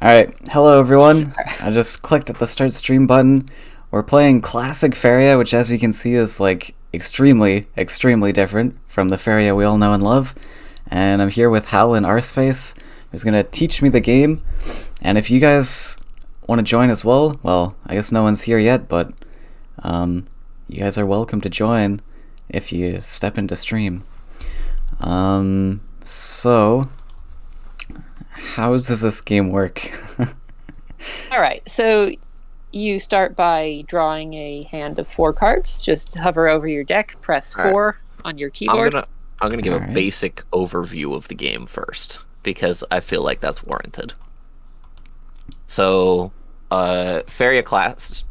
Alright, hello everyone. I just clicked at the start stream button. We're playing Classic Faeria, which as you can see is like extremely different from the Faeria we all know and love. And I'm here with Hal and Arseface, who's gonna teach me the game. And if you guys want to join as well, I guess no one's here yet, but you guys are welcome to join if you step into stream. So how does this game work? All right, so you start by drawing a hand of 4 cards. Just hover over your deck, press 4 on your keyboard. I'm gonna give a basic overview of the game first, because I feel like that's warranted. So, Faeria Class.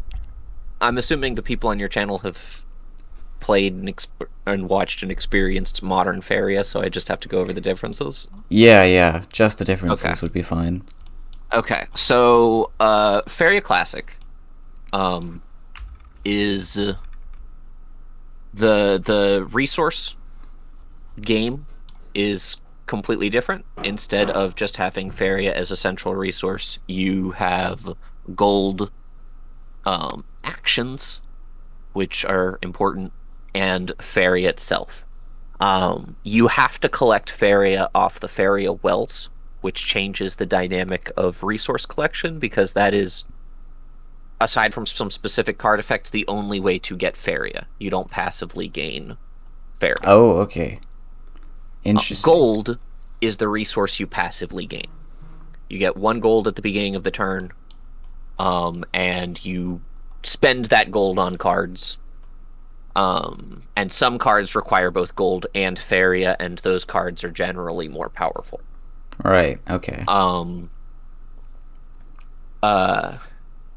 I'm assuming the people on your channel have played and watched and experienced modern Faeria, so I just have to go over the differences. Yeah, just the differences would be fine. Okay, so Faeria Classic is the resource game is completely different. Instead of just having Faeria as a central resource, you have gold actions, which are important, and Faeria itself. You have to collect Faeria off the Faeria wells, which changes the dynamic of resource collection, because that is, aside from some specific card effects, the only way to get Faeria. You don't passively gain Faeria. Oh, okay. Interesting. Gold is the resource you passively gain. You get 1 gold at the beginning of the turn, and you spend that gold on cards. And some cards require both gold and Faeria, and those cards are generally more powerful. Right, okay.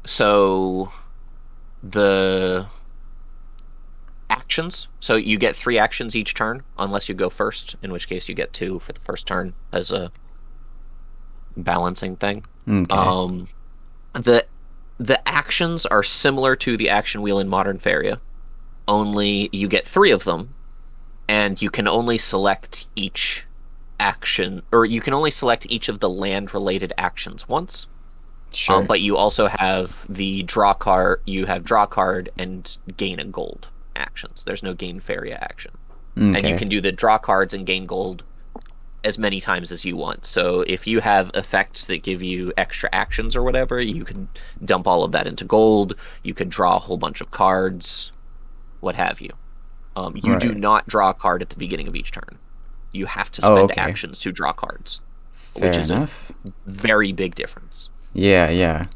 So the actions, so you get 3 actions each turn, unless you go first, in which case you get 2 for the first turn as a balancing thing. Okay. The actions are similar to the action wheel in modern Faeria, only you get 3 of them, and you can only select each action, or you can only select each of the land-related actions once. Sure. But you also have the draw card. You have draw card and gain a gold actions. There's no gain Faeria action, and you can do the draw cards and gain gold as many times as you want. So if you have effects that give you extra actions or whatever, you can dump all of that into gold. You could draw a whole bunch of cards, what have you. You do not draw a card at the beginning of each turn. You have to spend actions to draw cards, which is a very big difference. Yeah.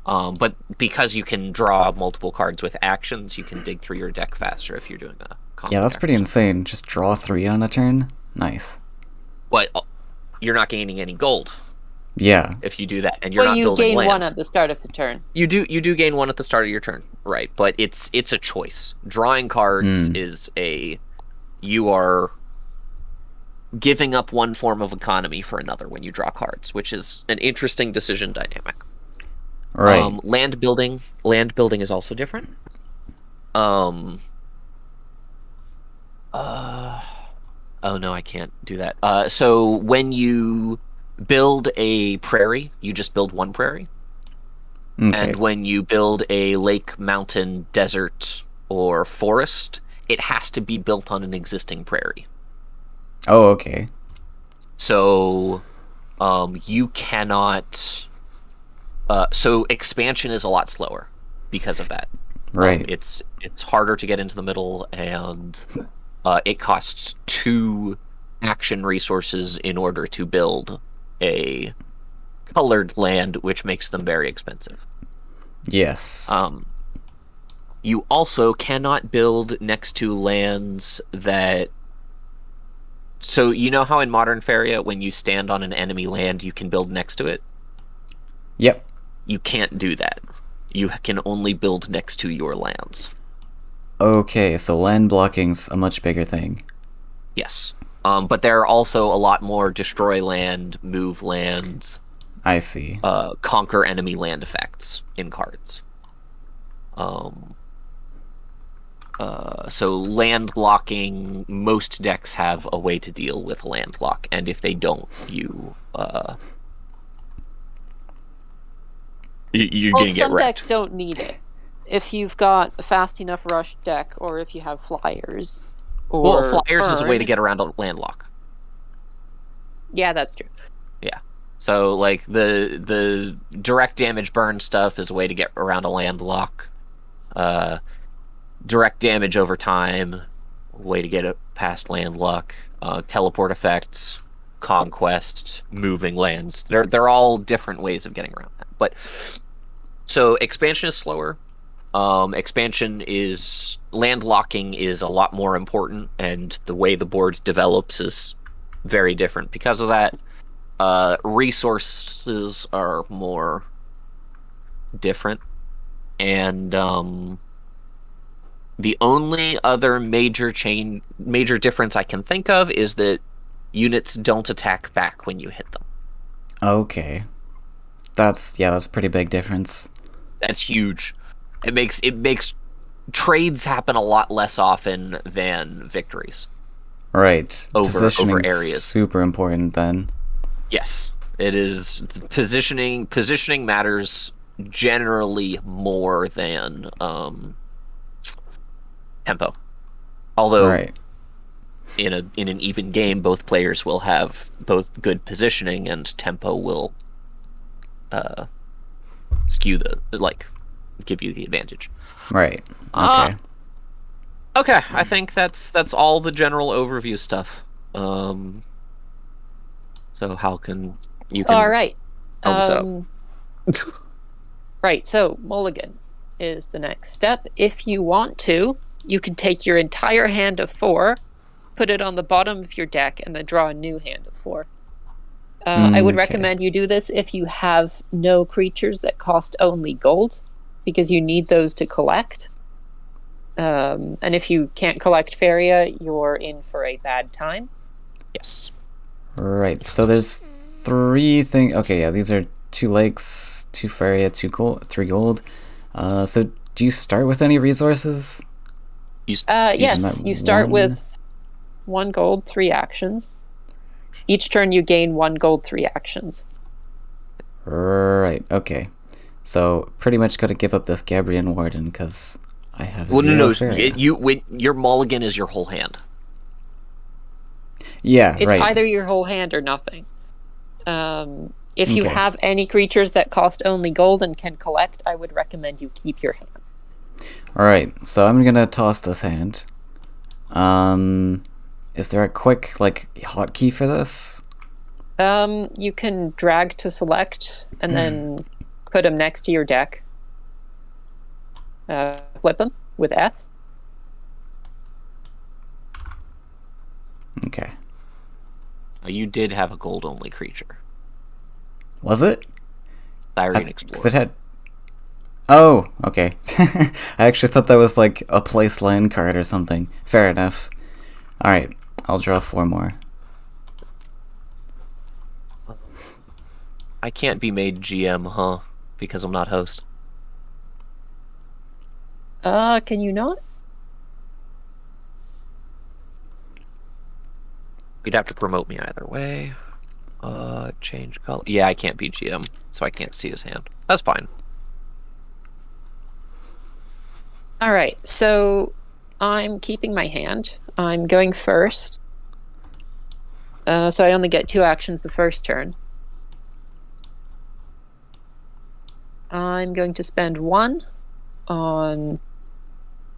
But because you can draw multiple cards with actions, you can dig through your deck faster if you're doing a combo. Yeah, that's pretty insane. Just draw 3 on a turn? Nice. But you're not gaining any gold. Yeah. If you do that, and you're not building lands. You gain 1 at the start of the turn. You do gain 1 at the start of your turn, right? But it's a choice. Drawing cards is you are giving up one form of economy for another when you draw cards, which is an interesting decision dynamic. Right. Land building is also different. Oh no, I can't do that. So when you build a prairie, you just build 1 prairie. Okay. And when you build a lake, mountain, desert, or forest, it has to be built on an existing prairie. Oh, okay. So you cannot... so expansion is a lot slower because of that. Right. It's harder to get into the middle, and it costs 2 action resources in order to build a colored land, which makes them very expensive. Yes. You also cannot build next to lands that... So you know how in modern Faeria, when you stand on an enemy land, you can build next to it? Yep. You can't do that. You can only build next to your lands. Okay, so land blocking's a much bigger thing. Yes. But there are also a lot more destroy land, move lands... I see. Conquer enemy land effects in cards. So land blocking, most decks have a way to deal with land block, and if they don't, you you're Well, gonna get some decks wrecked. don't need it. If you've got a fast enough rush deck, or if you have flyers, Well, or flyers is a way to burn. get around a landlock. Yeah, that's true. Yeah. So like the direct damage burn stuff is a way to get around a landlock. Direct damage over time, way to get it past landlock. Teleport effects, conquest, moving lands. They're all different ways of getting around that. But so expansion is slower. Expansion is landlocking is a lot more important, and the way the board develops is very different because of that. Resources are more different, and the only other major difference I can think of is that units don't attack back when you hit them. Okay. That's a pretty big difference. That's huge. It makes trades happen a lot less often than victories. Right. Over Positioning's areas. super important then. Yes, it is. Positioning matters generally more than tempo. Although Right. in an even game, both players will have both good positioning and tempo will skew give you the advantage. Right. Okay. Okay, I think that's all the general overview stuff. So how can you can All right. help us out? Right. So Mulligan is the next step. If you want to, you can take your entire hand of 4, put it on the bottom of your deck, and then draw a new hand of 4. I would recommend you do this if you have no creatures that cost only gold, because you need those to collect. And if you can't collect Faeria, you're in for a bad time. Yes. Right. So there's 3 things. Okay, yeah, these are 2 lakes, 2 Faeria, 3 gold. So do you start with any resources? Yes, you start with 1 gold, 3 actions. Each turn you gain 1 gold, 3 actions. Right. Okay. So pretty much got to give up this Gabrian Warden because I have Faeria. Your Mulligan is your whole hand. Yeah, it's right. either your whole hand or nothing. If you have any creatures that cost only gold and can collect, I would recommend you keep your hand. Alright, so I'm gonna toss this hand. Is there a quick, hotkey for this? You can drag to select and then put them next to your deck. Flip them with F. Okay. You did have a gold-only creature. Was it? Siren Explorer. 'Cause it had... Oh, okay. I actually thought that was like a place land card or something. Fair enough. Alright, I'll draw 4 more. I can't be made GM, huh? Because I'm not host. Can you not? You'd have to promote me either way. Change color. Yeah, I can't be GM, so I can't see his hand. That's fine. All right, so I'm keeping my hand. I'm going first. So I only get 2 actions the first turn. I'm going to spend 1 on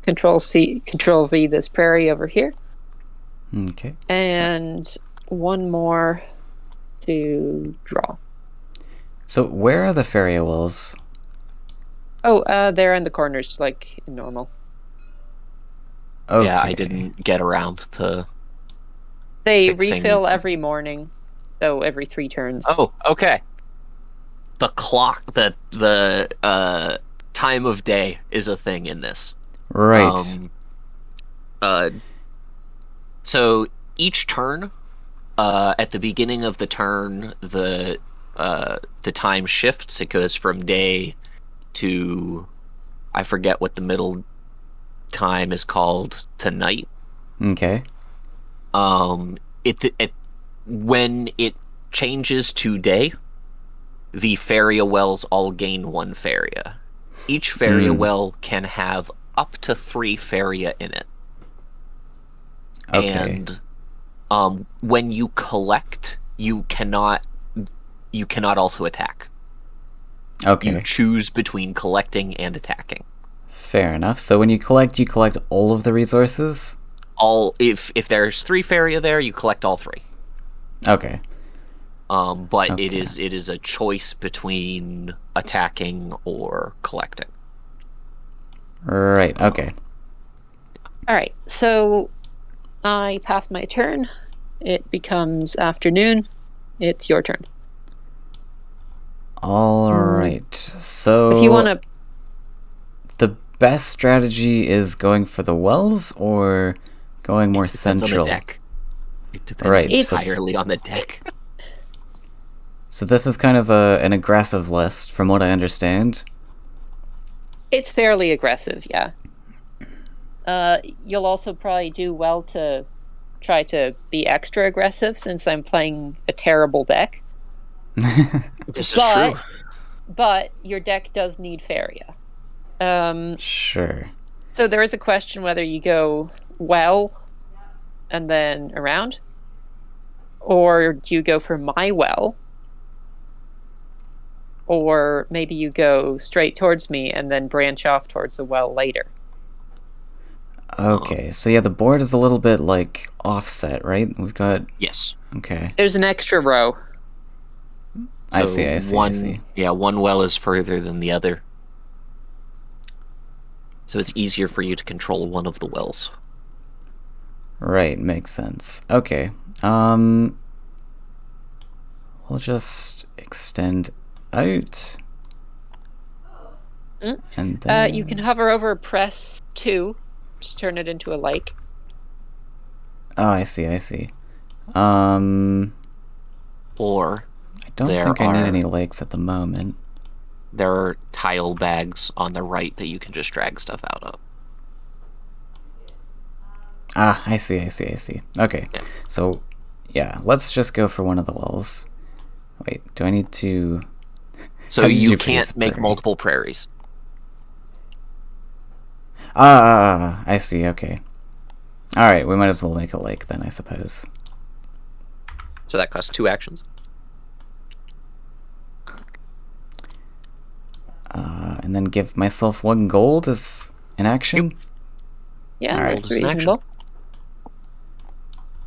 Control C, Control V this prairie over here. Okay. And 1 more to draw. So where are the Faeria walls? Oh, they're in the corners, like normal. Okay. Yeah, I didn't get around to... They fixing... refill every morning, so every 3 turns. Oh, okay. The clock, the time of day is a thing in this. Right. So each turn, at the beginning of the turn, the time shifts. It goes from day to, I forget what the middle time is called, to night. Okay. When it changes to day, the Faeria wells all gain 1 Faeria. Each Faeria well can have up to 3 Faeria in it. Okay. And when you collect, you cannot also attack. Okay. You choose between collecting and attacking. Fair enough. So when you collect all of the resources? If there's 3 Faeria there, you collect all 3. Okay. But Okay. it is a choice between attacking or collecting. Right, okay. Alright, so I pass my turn. It becomes afternoon. It's your turn. Alright. So If you want to... the best strategy is going for the wells or going more central? On the deck. It depends entirely on the deck. So this is kind of an aggressive list, from what I understand. It's fairly aggressive, yeah. You'll also probably do well to try to be extra aggressive, since I'm playing a terrible deck. This is true. But your deck does need Faeria. Sure. So there is a question whether you go well and then around, or do you go for my well, or maybe you go straight towards me and then branch off towards the well later. Okay, so yeah, the board is a little bit like offset, right? We've got... Yes. Okay. There's an extra row. I see. Yeah, one well is further than the other. So it's easier for you to control one of the wells. Right, makes sense. Okay. We'll just extend out. And then... You can hover over press 2 to turn it into a lake. Oh, I see. Or I don't think I need any lakes at the moment. There are tile bags on the right that you can just drag stuff out of. Ah, I see. Okay, Yeah. So, yeah, let's just go for one of the wells. Wait, do I need to... So you can't make multiple prairies. I see, okay. Alright, we might as well make a lake then, I suppose. So that costs 2 actions. And then give myself 1 gold as an action? Yeah, All right, that's reasonable.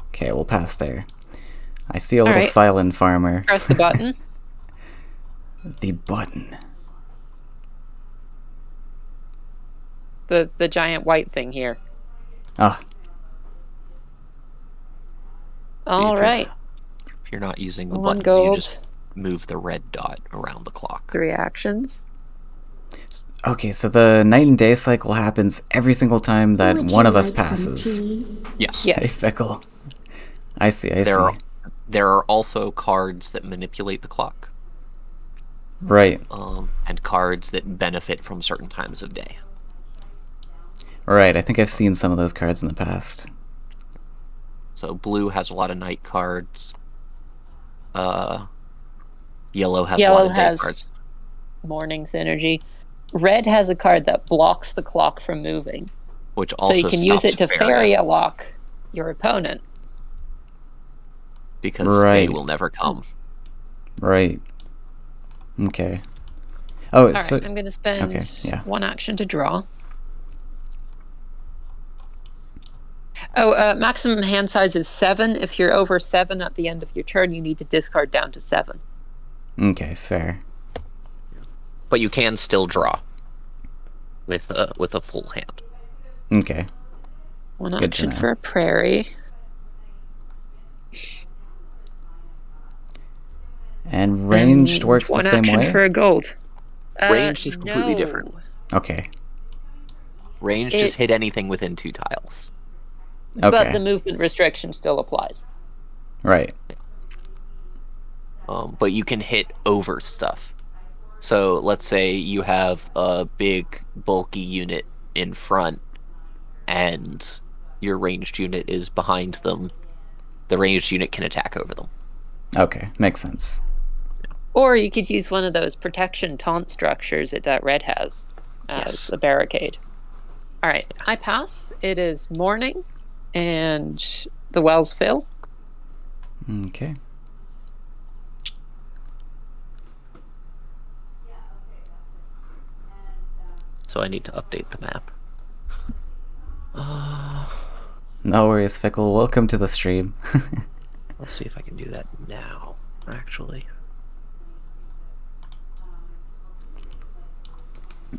Okay, we'll pass there. I see a little silent farmer. Press the button. The button. The giant white thing here. Ah. All right. If you're not using the 1 buttons, gold. you just move the red dot around the clock. 3 actions. Okay, so the night and day cycle happens every single time that one of us passes. Yes. Hey, Fickle. I see. There are also cards that manipulate the clock. Right. And cards that benefit from certain times of day. Right, I think I've seen some of those cards in the past. So blue has a lot of night cards. Yellow has a lot of day cards. Morning's energy. Red has a card that blocks the clock from moving. Which also so you can use it to Faeria lock your opponent. Because they will never come. Right. Okay. Oh, All right, I'm going to spend 1 action to draw. Oh, maximum hand size is 7. If you're over 7 at the end of your turn, you need to discard down to 7. Okay, fair. But you can still draw with a full hand. Okay. 1 action for a prairie. And ranged works the same way? 1 action for a gold. Ranged is completely different. Okay. Ranged just hit anything within 2 tiles. Okay. But the movement restriction still applies. Right. But you can hit over stuff. So let's say you have a big, bulky unit in front, and your ranged unit is behind them. The ranged unit can attack over them. Okay, makes sense. Or you could use one of those protection taunt structures that red has as a barricade. All right, I pass. It is morning, and the wells fill. Okay. So I need to update the map. No worries, Fickle. Welcome to the stream. Let's see if I can do that now, actually.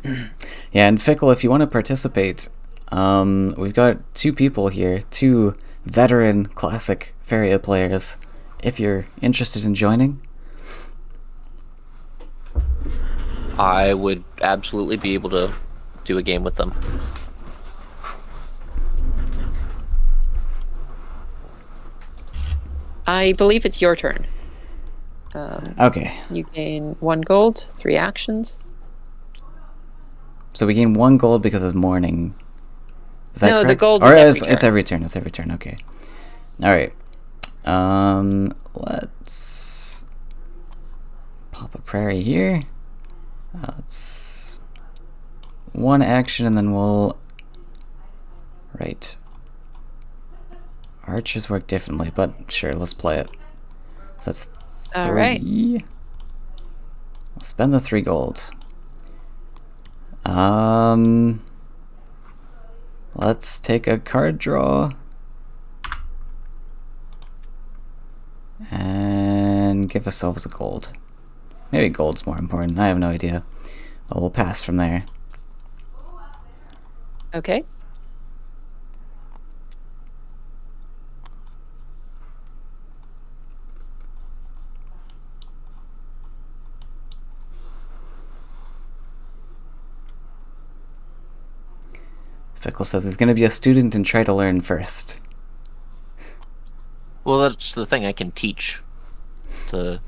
Yeah, and Fickle, if you want to participate, we've got 2 people here, 2 veteran classic Faeria players. If you're interested in joining, I would absolutely be able to do a game with them. I believe it's your turn. Okay. You gain 1 gold, 3 actions. So we gain 1 gold because it's morning. Is that No, correct? the gold or is it's every turn. It's every turn. Okay. All right. Let's pop a prairie here. Let's 1 action, and then we'll. Right. Archers work differently, but sure, let's play it. So that's 3. All right. We'll spend the 3 gold. Let's take a card draw. And give ourselves a gold. Maybe gold's more important. I have no idea. But we'll pass from there. Okay. Fickle says he's going to be a student and try to learn first. Well, that's the thing. I can teach. The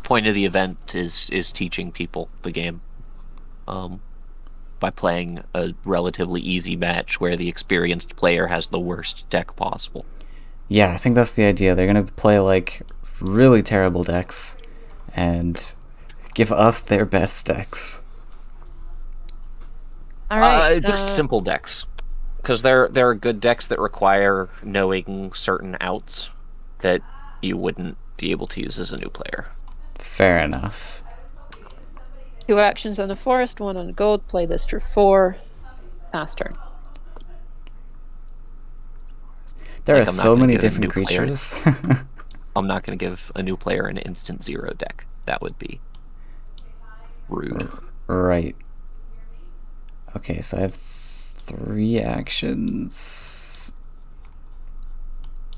point of the event is teaching people the game, by playing a relatively easy match where the experienced player has the worst deck possible. Yeah, I think that's the idea. They're going to play like really terrible decks and give us their best decks. All right. Just simple decks, because there are good decks that require knowing certain outs that you wouldn't be able to use as a new player. Fair enough. 2 actions on a forest, 1 on gold. Play this for 4. Pass turn. There are so many different creatures. I'm not going to give a new player an instant 0 deck. That would be rude. Right. Okay, so I have 3 actions.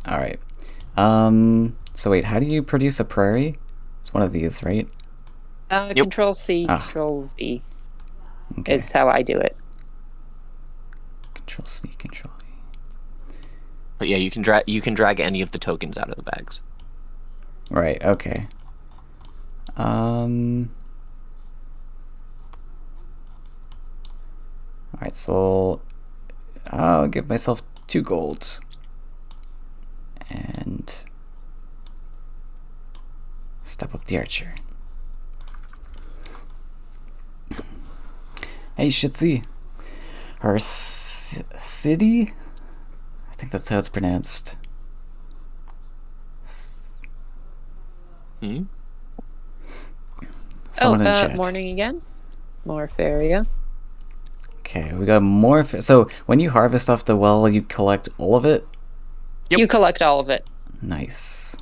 Alright. So wait, how do you produce a prairie? It's one of these, right? Yep. Control C, Control V is how I do it. Control C, Control V. But yeah, you can drag any of the tokens out of the bags. Right, okay. Alright, so I'll give myself 2 gold. And step up the archer. Hey, Shitzy. Or city? I think that's how it's pronounced. Someone in chat. Morning again. More Faeria. Okay, we got more. So when you harvest off the well, you collect all of it? Yep. You collect all of it. Nice.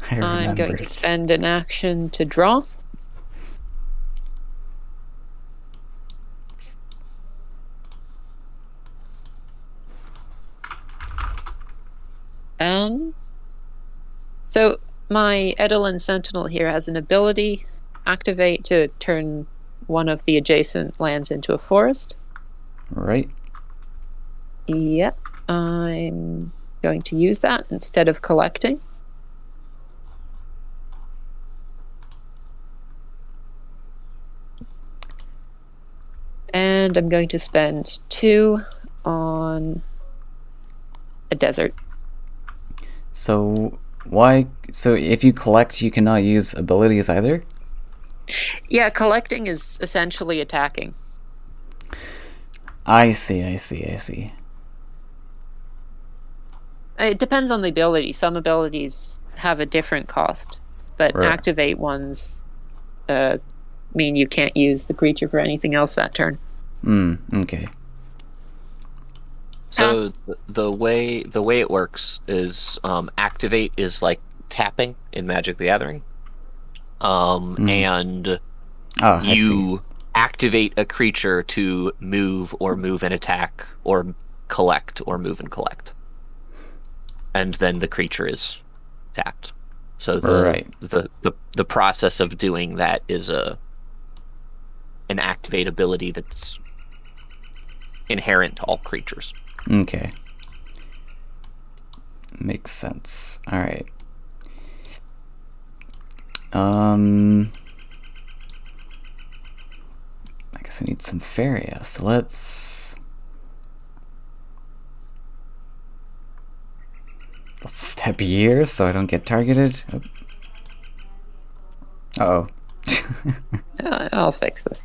I'm going to spend an action to draw. So my Edelin Sentinel here has an ability, activate to turn one of the adjacent lands into a forest. Right. Yep, I'm going to use that instead of collecting. And I'm going to spend 2 on a desert. So why? So if you collect, you cannot use abilities either? Yeah, collecting is essentially attacking. I see. It depends on the ability. Some abilities have a different cost, but Right. activate ones mean you can't use the creature for anything else that turn. Okay. So the way it works is activate is like tapping in Magic the Gathering. And you activate a creature to move and attack or collect or move and collect. And then the creature is tapped. So the process of doing that is an activate ability that's inherent to all creatures. Okay. Makes sense. All right. I guess I need some Faeria, so let's step here so I don't get targeted. Uh-oh. I'll fix this.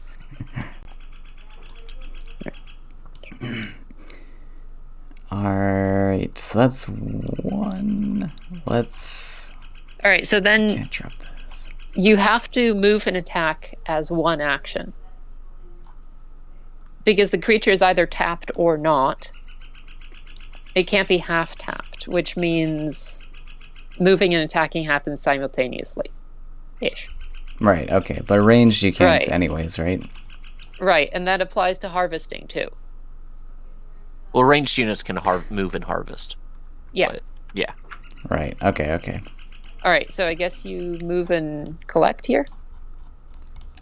Alright, so that's one. Let's... Alright, so then can't drop this. You have to move and attack as one action. Because the creature is either tapped or not. It can't be half tapped, which means moving and attacking happens simultaneously. Ish. Right, okay. But ranged you can't anyways, right? Right, and that applies to harvesting too. Well, ranged units can move and harvest. Yeah. But, yeah. Right, okay. Alright, so I guess you move and collect here?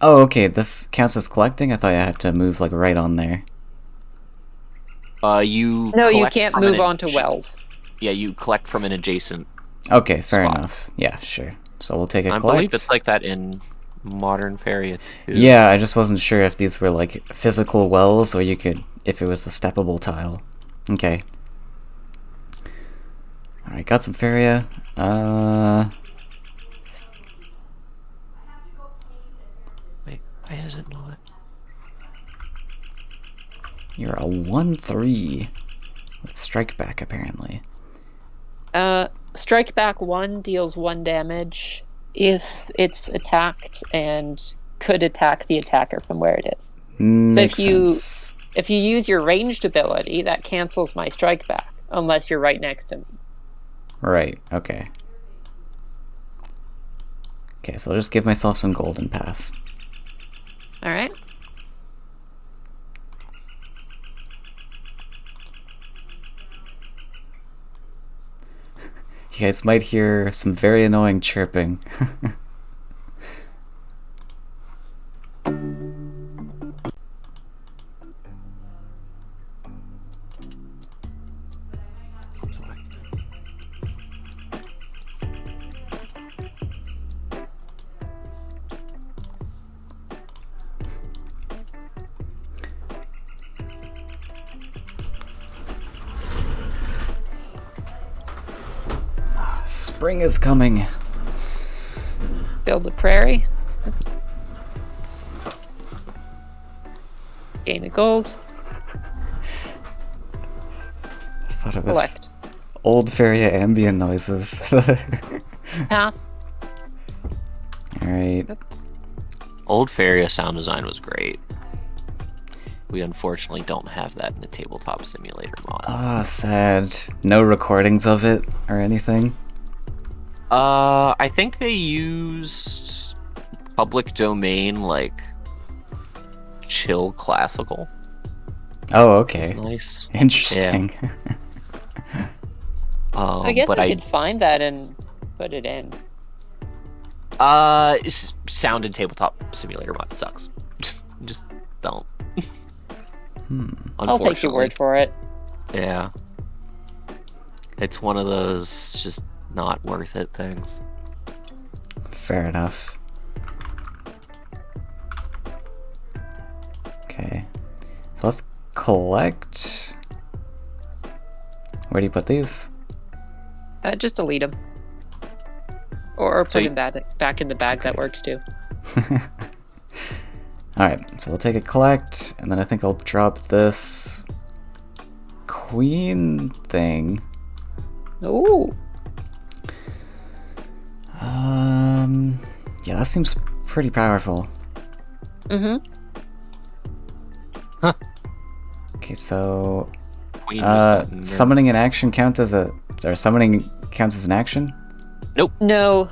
Oh, okay, this counts as collecting? I thought I had to move, like, right on there. No, you can't move onto wells. Yeah, you collect from an adjacent Okay, fair spot. enough. Yeah, sure. So we'll take a collect. I believe it's like that in Modern Faeria too. Yeah, I just wasn't sure if these were, like, physical wells, or you could... if it was a steppable tile. Okay. Alright, got some Faeria. Wait, why is it not? You're a 1/3 with strike back, apparently. Strike back 1 deals 1 damage if it's attacked and could attack the attacker from where it is. Makes so sense. if you use your ranged ability, that cancels my strike back, unless you're right next to me. Right, okay. Okay, so I'll just give myself some gold and pass. Alright. You guys might hear some very annoying chirping. Spring is coming. Build a prairie. Gain a gold. I thought it was Collect. old Faeria ambient noises. Pass. Alright. Old Faeria sound design was great. We unfortunately don't have that in the tabletop simulator mod. Ah, sad. No recordings of it or anything? I think they used public domain, like, chill classical. Oh, okay. That's nice. Interesting. Yeah. I guess we could find that and put it in. Sound in tabletop simulator mod sucks. Just don't. I'll take your word for it. Yeah. It's one of those just not worth it things. Fair enough. Okay. So let's collect. Where do you put these? Just delete them. Or put him back in the bag. Okay. That works too. Alright, so we'll take a collect, and then I think I'll drop this queen thing. Ooh. Yeah, that seems pretty powerful. Mm-hmm. Huh. Okay, so summoning an action counts as an action? Nope. No.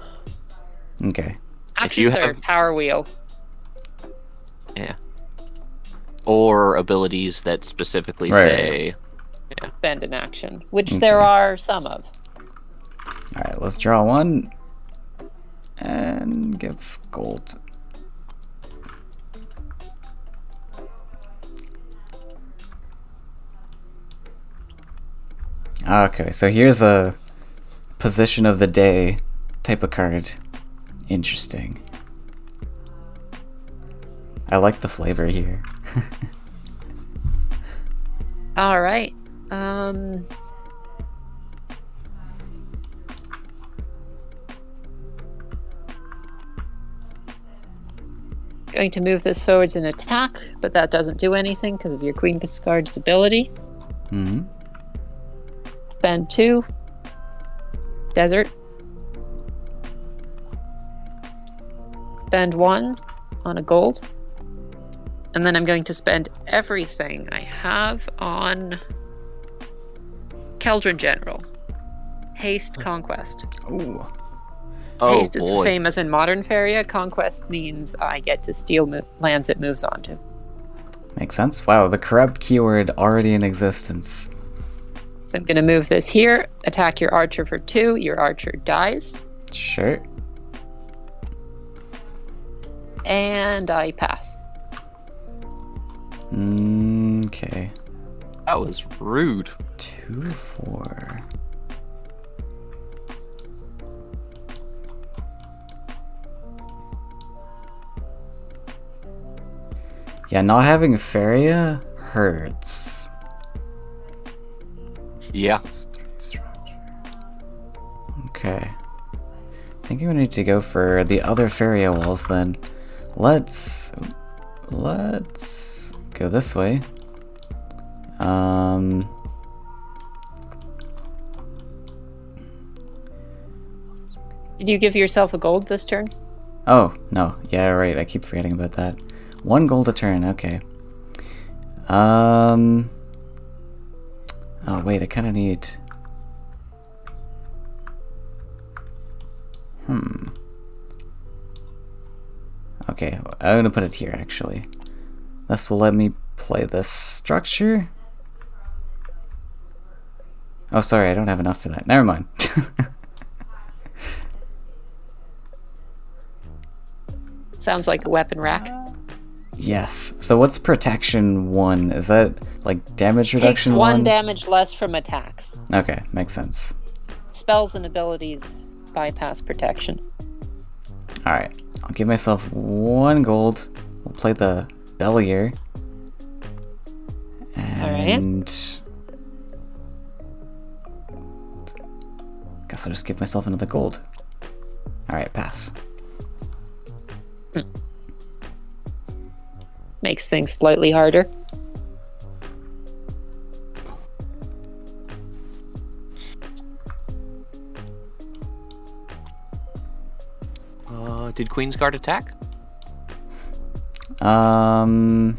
Okay. Actions are power wheel. Yeah. Or abilities that specifically say spend an action, which there are some of. Alright, let's draw one and give gold. Okay, so here's a position of the day type of card. Interesting. I like the flavor here. All right. Going to move this forwards and attack, but that doesn't do anything because of your Queen Discard's ability. Mm-hmm. Spend 2. Desert. Spend 1 on a gold. And then I'm going to spend everything I have on Keldrin General. Haste Conquest. Ooh. Haste is the same as in Modern Faeria. Conquest means I get to steal lands it moves on to. Makes sense. Wow, the corrupt keyword already in existence. So I'm going to move this here. Attack your archer for 2. Your archer dies. Sure. And I pass. Okay. That was rude. 2/4. Yeah, not having Faeria hurts. Yeah. Okay. I think we need to go for the other Faeria walls then. Let's go this way. Did you give yourself a gold this turn? Oh, no. Yeah, right. I keep forgetting about that. 1 gold a turn. Okay. Oh, wait. I kind of need... Okay. I'm going to put it here, actually. This will let me play this structure. Oh, sorry. I don't have enough for that. Never mind. Sounds like a weapon rack. Yes. So what's protection 1? Is that like damage reduction? Takes 1 damage less from attacks. Okay, makes sense. Spells and abilities bypass protection. Alright, I'll give myself 1 gold. We'll play the Bellier. And guess I'll just give myself another gold. Alright, pass. Makes things slightly harder. Did Queen's Guard attack? Oh,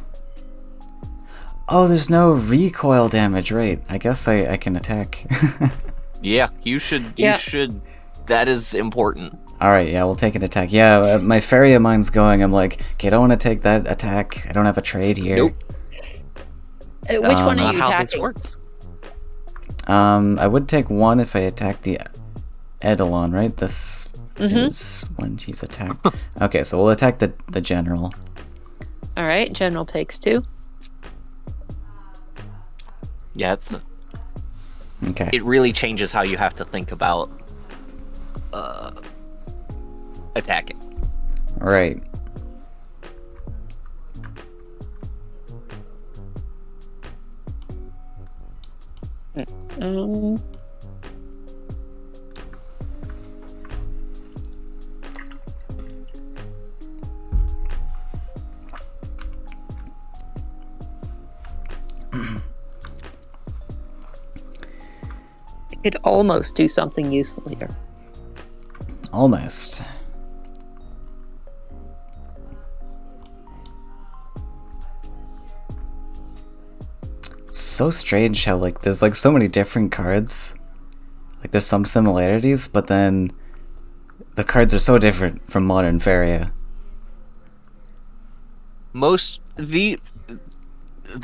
there's no recoil damage, right? I guess I can attack. Yeah, you should. That is important. Alright, yeah, we'll take an attack. Yeah, my Faeria mind's going. I'm like, okay, I don't want to take that attack. I don't have a trade here. Nope. Which one are you how attacking? this works. I would take 1 if I attack the Eidolon, right? This is when she's attacked. Okay, so we'll attack the general. Alright, general takes 2. Yeah, it's... Okay. It really changes how you have to think about attacking. Right. could almost do something useful here. Almost. It's so strange how, like, there's, like, so many different cards. Like, there's some similarities, but then the cards are so different from modern Faeria. The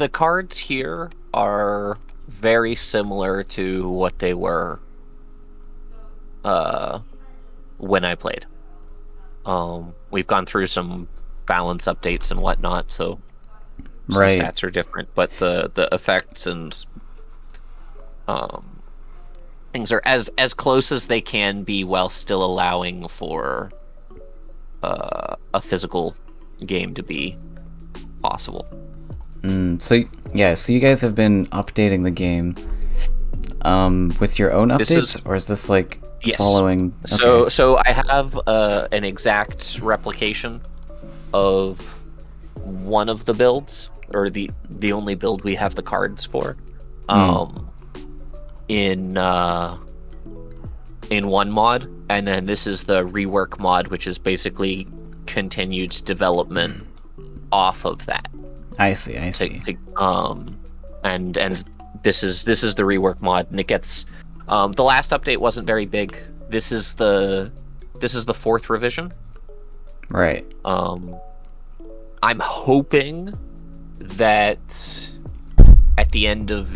cards here are very similar to what they were when I played. We've gone through some balance updates and whatnot, so some Right. stats are different, but the effects and things are as close as they can be while still allowing for a physical game to be possible. So you guys have been updating the game with your own updates, or is this like Yes. following? Okay. So I have an exact replication of one of the builds, or the only build we have the cards for, in one mod, and then this is the rework mod, which is basically continued development off of that. I see. And this is the rework mod, and it gets the last update wasn't very big. This is the fourth revision. Right. I'm hoping that at the end of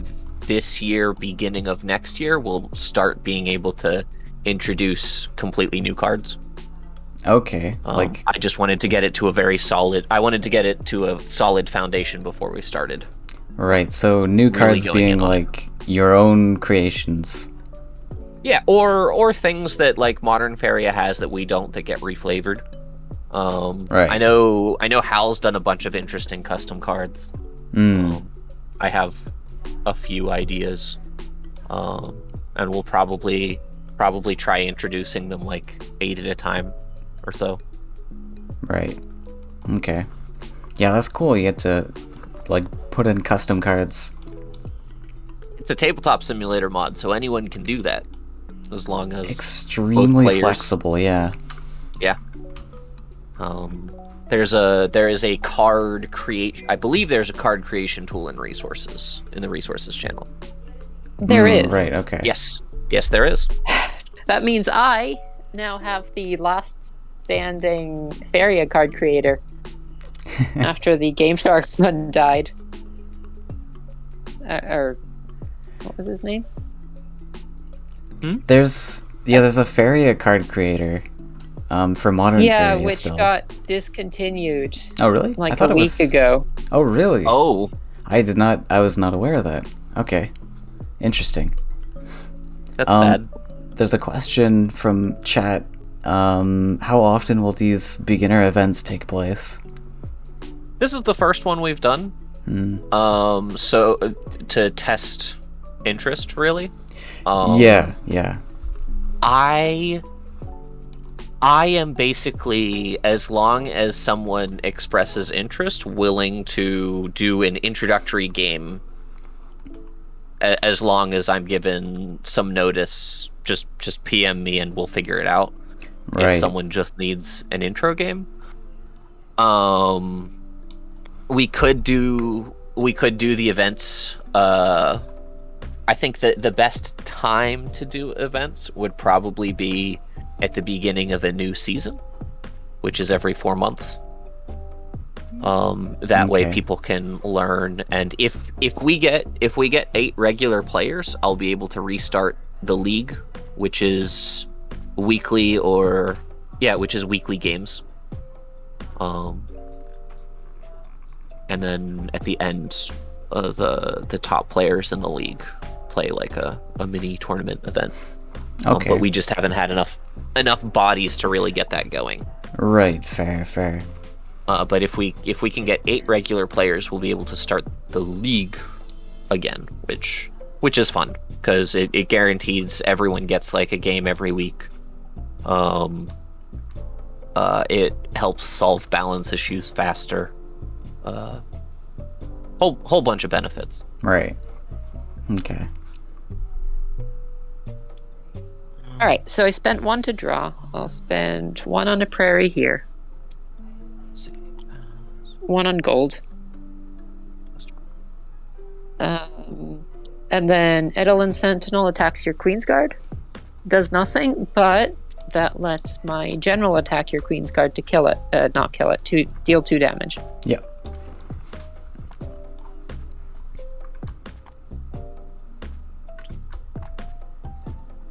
this year, beginning of next year, we'll start being able to introduce completely new cards. Okay. I just wanted to get it to a solid foundation before we started. Right. So new cards being like your own creations. Yeah, or things that like modern Faeria has that we don't, that get reflavored. Right. I know Hal's done a bunch of interesting custom cards. I have a few ideas, and we'll probably try introducing them like 8 at a time or so. Right. Okay. Yeah, that's cool. You get to like put in custom cards. It's a tabletop simulator mod, so anyone can do that, as long as extremely flexible. Yeah. Yeah. There is a card I believe there's a card creation tool in the resources channel. There is. Right. Okay. Yes, there is. That means I now have the last standing Faeria card creator after the GameShark one died. Or what was his name? There's a Faeria card creator for modern Faeria which still. got discontinued. Oh, really? Like I thought a week ago. Oh, really? Oh. I was not aware of that. Okay. Interesting. That's sad. There's a question from chat. How often will these beginner events take place? This is the first one we've done. So to test interest, really. Yeah. I am basically, as long as someone expresses interest, willing to do an introductory game, as long as I'm given some notice. Just PM me and we'll figure it out. Right. If someone just needs an intro game, we could do the events. I think that the best time to do events would probably be at the beginning of a new season, which is every 4 months. That way people can learn, and if we get 8 regular players, I'll be able to restart the league, which is weekly games. And then at the end, the top players in the league play like a mini tournament event. Okay. But we just haven't had enough bodies to really get that going. Right. Fair. But if we can get 8 regular players, we'll be able to start the league again, which is fun because it guarantees everyone gets like a game every week. It helps solve balance issues faster. Whole bunch of benefits. Right. Okay. All right, so I spent 1 to draw. I'll spend 1 on a prairie here. 1 on gold. And then Edelin Sentinel attacks your Queen's Guard. Does nothing, but that lets my general attack your Queen's Guard to kill it. Not kill it, to deal 2 damage. Yep.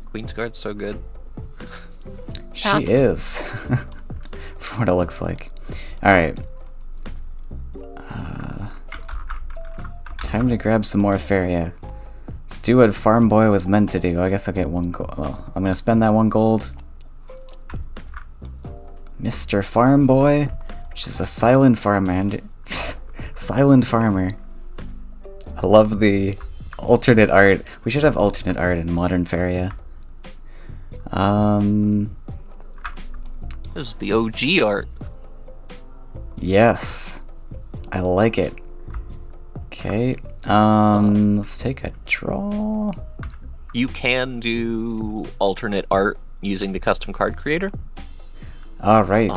Queen's Guard's so good. She is. For what it looks like. Alright. Time to grab some more Faeria. Let's do what Farm Boy was meant to do. I guess I'll get 1 gold. Well, I'm gonna spend that 1 gold. Mr. Farm Boy, which is a silent farmer. Silent farmer. I love the alternate art. We should have alternate art in modern Faeria. This is the OG art. Yes. I like it. Okay. Let's take a draw. You can do alternate art using the custom card creator. Alright.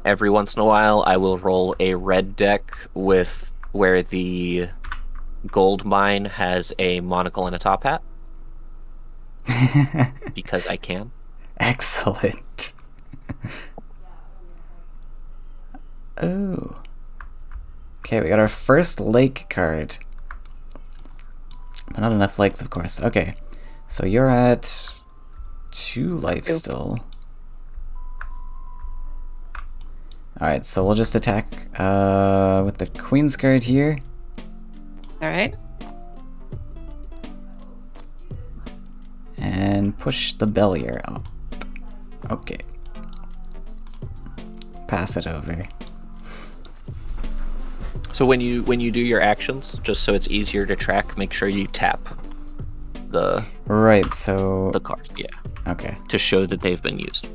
Every once in a while, I will roll a red deck with where the gold mine has a monocle and a top hat. Because I can. Excellent. Oh. Okay, we got our first lake card. But not enough lakes, of course. Okay. So you're at 2 life still. Alright, so we'll just attack with the Queen's Guard here. Alright. And push the Bellier up. Okay. Pass it over. So when you do your actions, just so it's easier to track, make sure you tap the card. Yeah. Okay. To show that they've been used.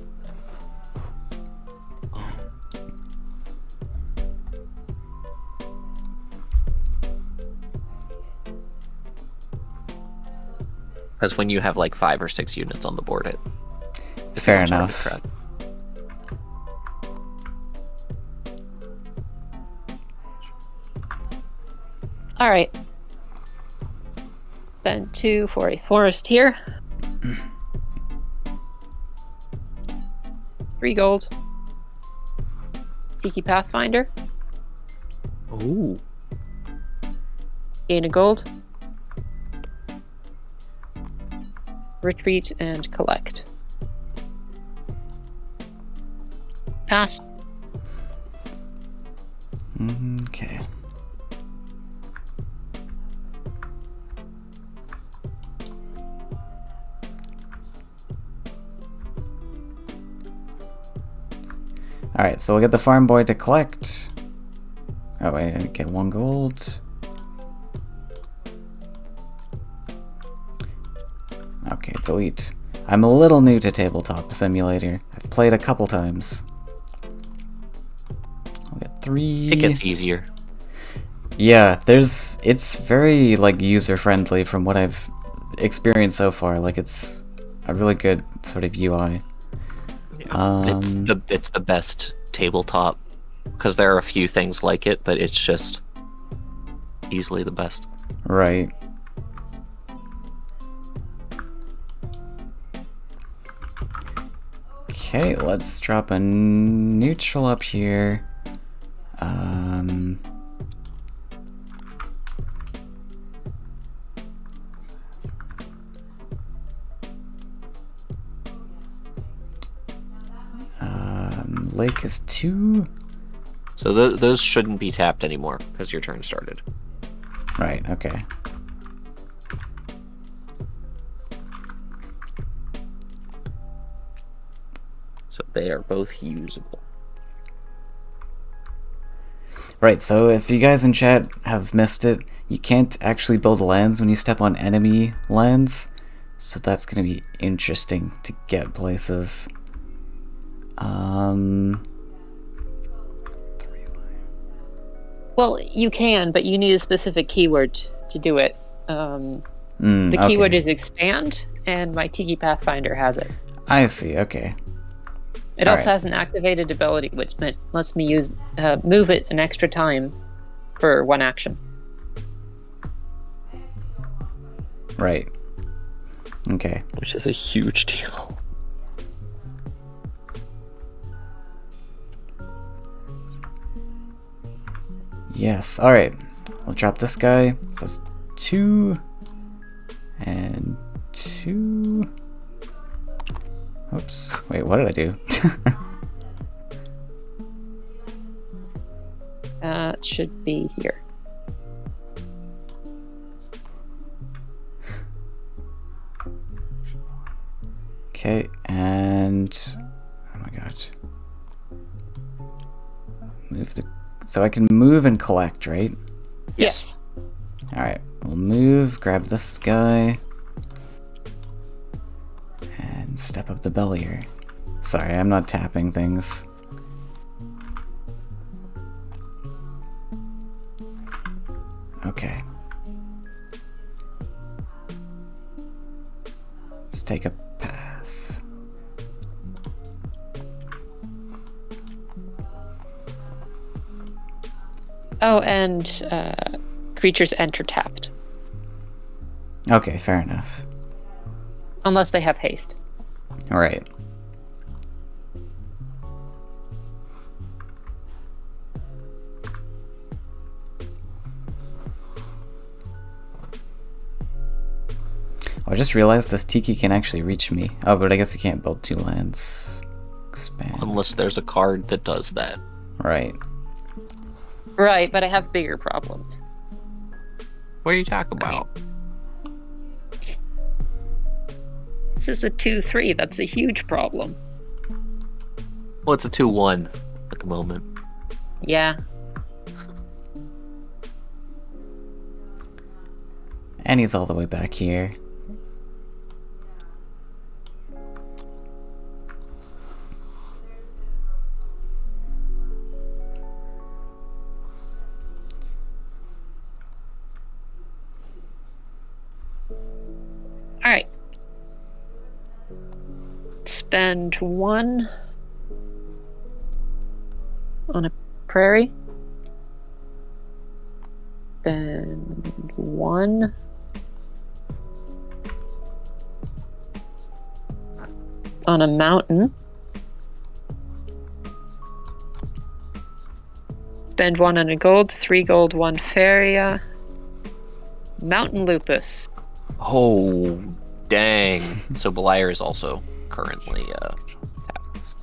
Because when you have like 5 or 6 units on the board, it fair enough. All right. Spend 2 for a forest here. 3 gold. Tiki Pathfinder. Ooh. Gain a gold. Retreat and collect. Pass. Okay. Alright, so we'll get the farm boy to collect. Oh wait, I get 1 gold. Okay, delete. I'm a little new to Tabletop Simulator. I've played a couple times. I'll get 3. It gets easier. Yeah, it's very like user-friendly from what I've experienced so far. Like it's a really good sort of UI. It's the best tabletop because there are a few things like it, but it's just easily the best. Right. Okay, let's drop a neutral up here. Lake is 2. So those shouldn't be tapped anymore because your turn started. Right, okay. So they are both usable. Right, so if you guys in chat have missed it, you can't actually build lands when you step on enemy lands. So that's going to be interesting to get places. Well, you can, but you need a specific keyword to do it. The keyword is expand, and my Tiki Pathfinder has it. I see, okay. It also has an activated ability, which lets me move it an extra time for one action. Right. Okay. Which is a huge deal. Yes, alright. I'll drop this guy. So it's 2 and 2. Oops. Wait, what did I do? It should be here. Okay, and oh my god. Move the so I can move and collect, right? Yes. Alright, we'll move, grab this guy, and step up the bellier. Sorry, I'm not tapping things. Okay. Let's take a pass. Oh, and creatures enter tapped. Okay, fair enough. Unless they have haste. Alright. I just realized this Tiki can actually reach me. Oh, but I guess you can't build 2 lands. Expand. Unless there's a card that does that. Right. Right, but I have bigger problems. What are you talking about? This is a 2/3. That's a huge problem. Well, it's a 2/1 at the moment. Yeah. And he's all the way back here. All right. Spend 1 on a prairie. Spend 1 on a mountain. Spend 1 on a gold, 3 gold, 1 Faeria. Mountain lupus. Oh, dang. So Beliar is also currently tapped.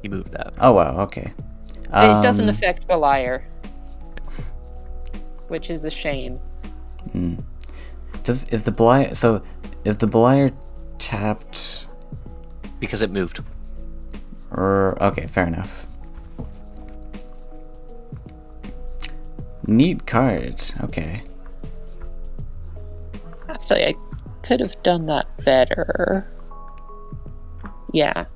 He moved that. Oh wow, okay. It doesn't affect Beliar, which is a shame. Is the Beliar tapped? Because it moved. Okay, fair enough. Neat card. Okay. Actually, I could have done that better. Yeah.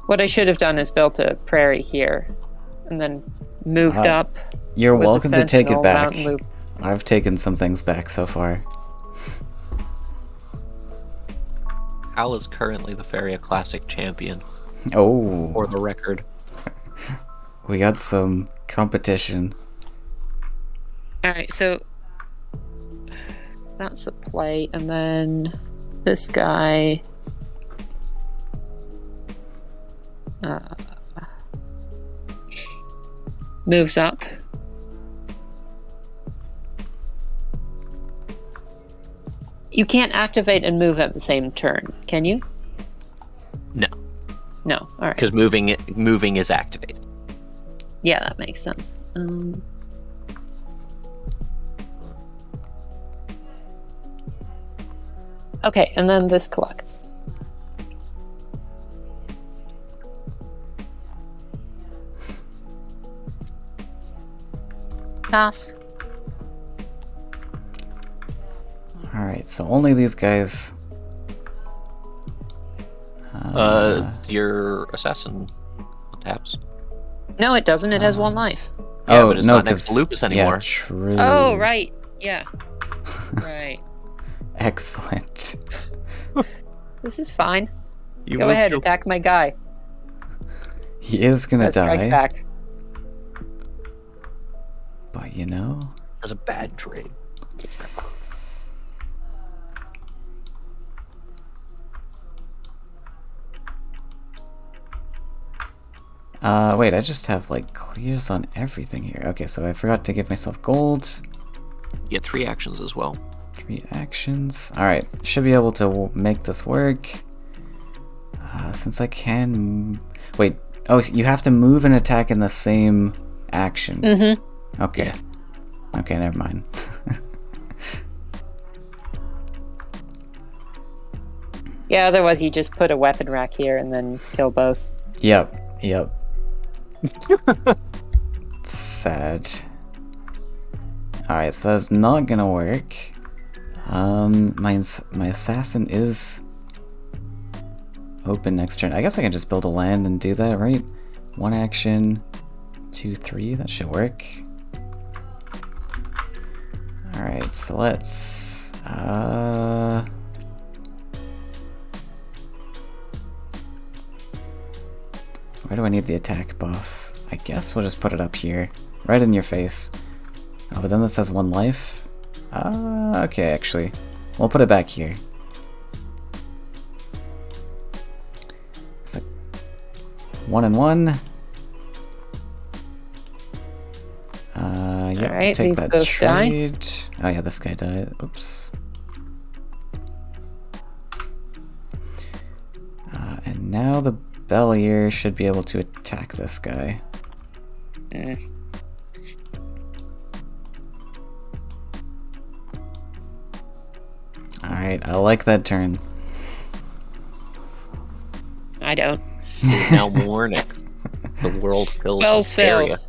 What I should have done is built a prairie here, and then moved up. You're with the welcome to take it Sentinel back. Mountain Loop. I've taken some things back so far. Hal is currently the Faeria Classic champion. Oh. For the record. We got some competition. Alright, so that's a play, and then this guy moves up. You can't activate and move at the same turn, can you? No, No, alright. because moving is activated. Yeah, that makes sense. Okay, and then this collects. Pass. Alright, so only these guys. Your assassin taps. No, it doesn't. It has 1 life. Yeah, but it's no, not next to 'cause- Lupus anymore. Yeah, true. Oh, right. Yeah. Right. Excellent. This is fine. You Go moved ahead, your- attack my guy. He is gonna Strike die. back. But you know... That's a bad trade. Wait, I just have, like, clears on everything here. Okay, so I forgot to give myself gold. You get 3 actions as well. 3 actions. Alright, should be able to make this work. Since I can... Wait, oh, you have to move and attack in the same action. Mm-hmm. Okay. Yeah. Okay, never mind. Yeah, otherwise you just put a weapon rack here and then kill both. Yep, yep. Sad. Alright, so that's not gonna work. My assassin is open next turn. I guess I can just build a land and do that, right? 1 action, 2, 3, that should work. Alright, so let's where do I need the attack buff? I guess we'll just put it up here. Right in your face. Oh, but then this has 1 life. Okay, actually. We'll put it back here. It's like 1 and 1. Yeah, Alright, we'll take these that both trade. Oh yeah, this guy died. Oops. And now the Bellier should be able to attack this guy. Alright, I like that turn. I don't. It is now morning. The world fills Wells with failed. Faeria.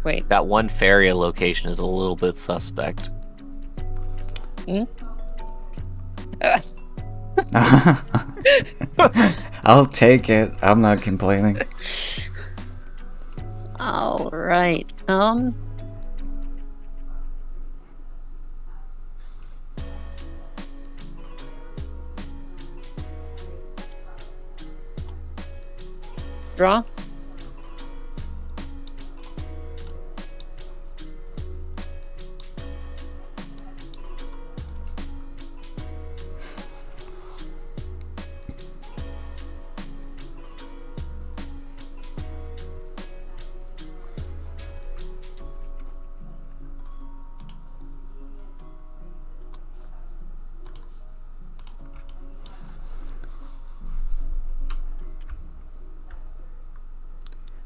Wait. That one Faeria location is a little bit suspect. I'll take it. I'm not complaining. All right. Draw.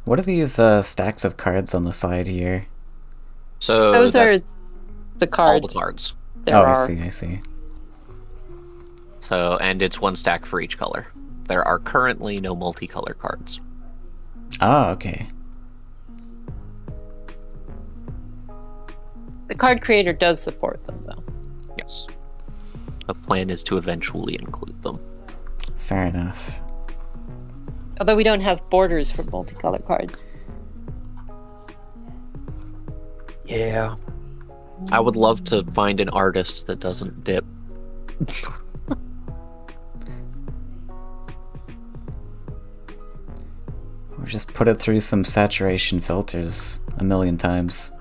What are these stacks of cards on the side here? So Those are that's the all cards. the cards. There Oh, are. I see. So, and it's 1 stack for each color. There are currently no multicolor cards. Ah, okay. The card creator does support them, though. Yes. The plan is to eventually include them. Fair enough. Although we don't have borders for multicolor cards. Yeah. I would love to find an artist that doesn't dip. Or just put it through some saturation filters a million times.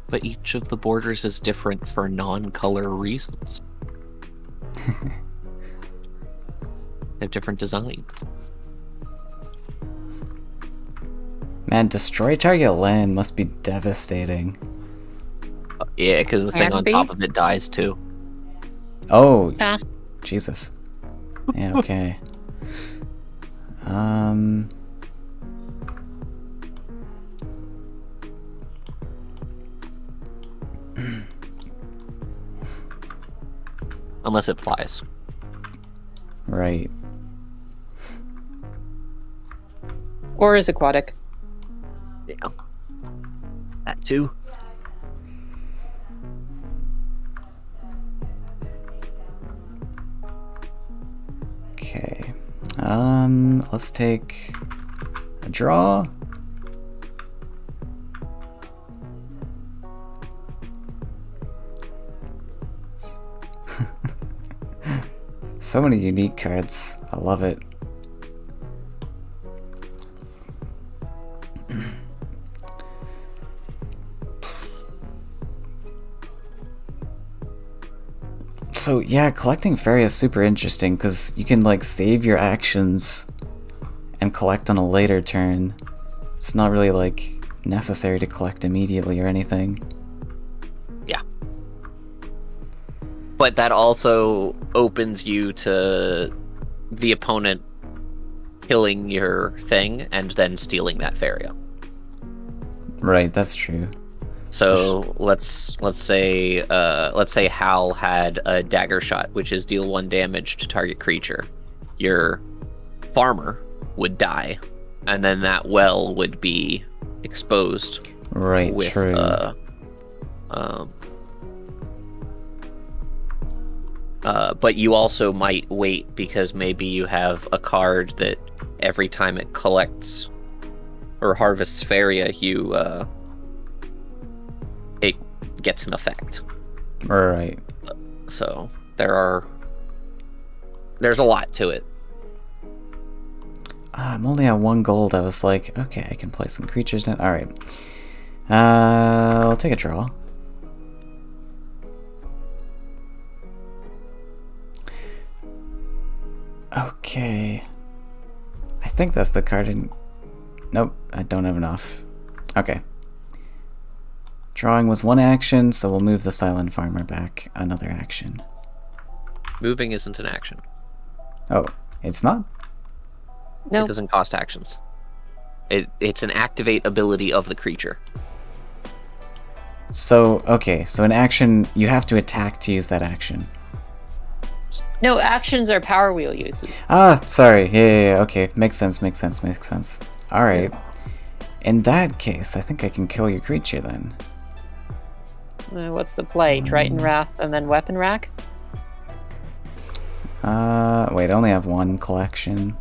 But each of the borders is different for non-color reasons. They have different designs. Man, destroy target land must be devastating. Yeah, because the thing Can on be. top of it dies too. Oh, Pass. Jesus. Yeah, okay. Unless it flies. Right. Or is aquatic. Yeah. That too. Let's take a draw. So many unique cards. I love it. So yeah, collecting Faeria is super interesting because you can like save your actions and collect on a later turn. It's not really like necessary to collect immediately or anything. Yeah. But that also opens you to the opponent killing your thing and then stealing that Faeria. Right, that's true. So let's say Hal had a dagger shot, which is deal 1 damage to target creature. Your farmer would die, and then that well would be exposed. Right, with, true. But you also might wait because maybe you have a card that every time it collects or harvests Faeria, it gets an effect. Right. So there's a lot to it. I'm only at 1 gold. I was like, okay, I can play some creatures now. Alright. I'll take a draw. Okay. I think that's the card in... Nope, I don't have enough. Okay. Drawing was 1 action, so we'll move the Silent Farmer back another action. Moving isn't an action. Oh, it's not? No. It doesn't cost actions. It's an activate ability of the creature. So, okay, so an action, you have to attack to use that action. No, actions are power wheel uses. Ah, sorry. Yeah, okay. Makes sense. Alright. In that case, I think I can kill your creature then. What's the play? Triton Wrath and then Weapon Rack? Wait, I only have 1 collection.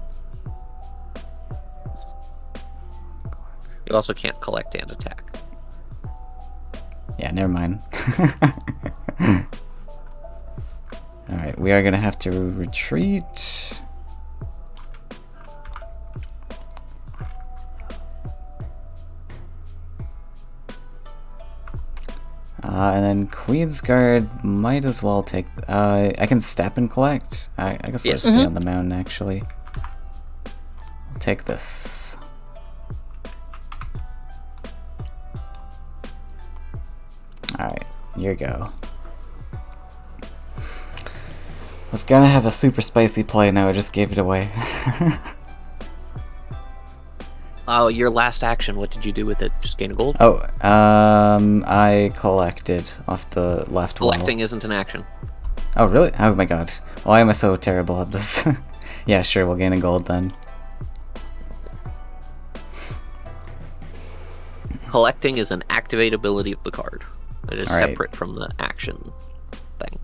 You also can't collect and attack. Yeah, never mind. Alright, we are gonna have to retreat. And then Queen's Guard might as well take... I can step and collect. I guess I'll stay on the mountain, actually. I'll take this. Alright, here you go. Was gonna have a super spicy play, now I just gave it away. Oh, your last action, what did you do with it? Just gain a gold? Oh, I collected off the left wall. Collecting isn't an action. Oh, really? Oh my god. Why am I so terrible at this? Yeah, sure, we'll gain a gold then. Collecting is an activate ability of the card. It is Alright. separate from the action thing.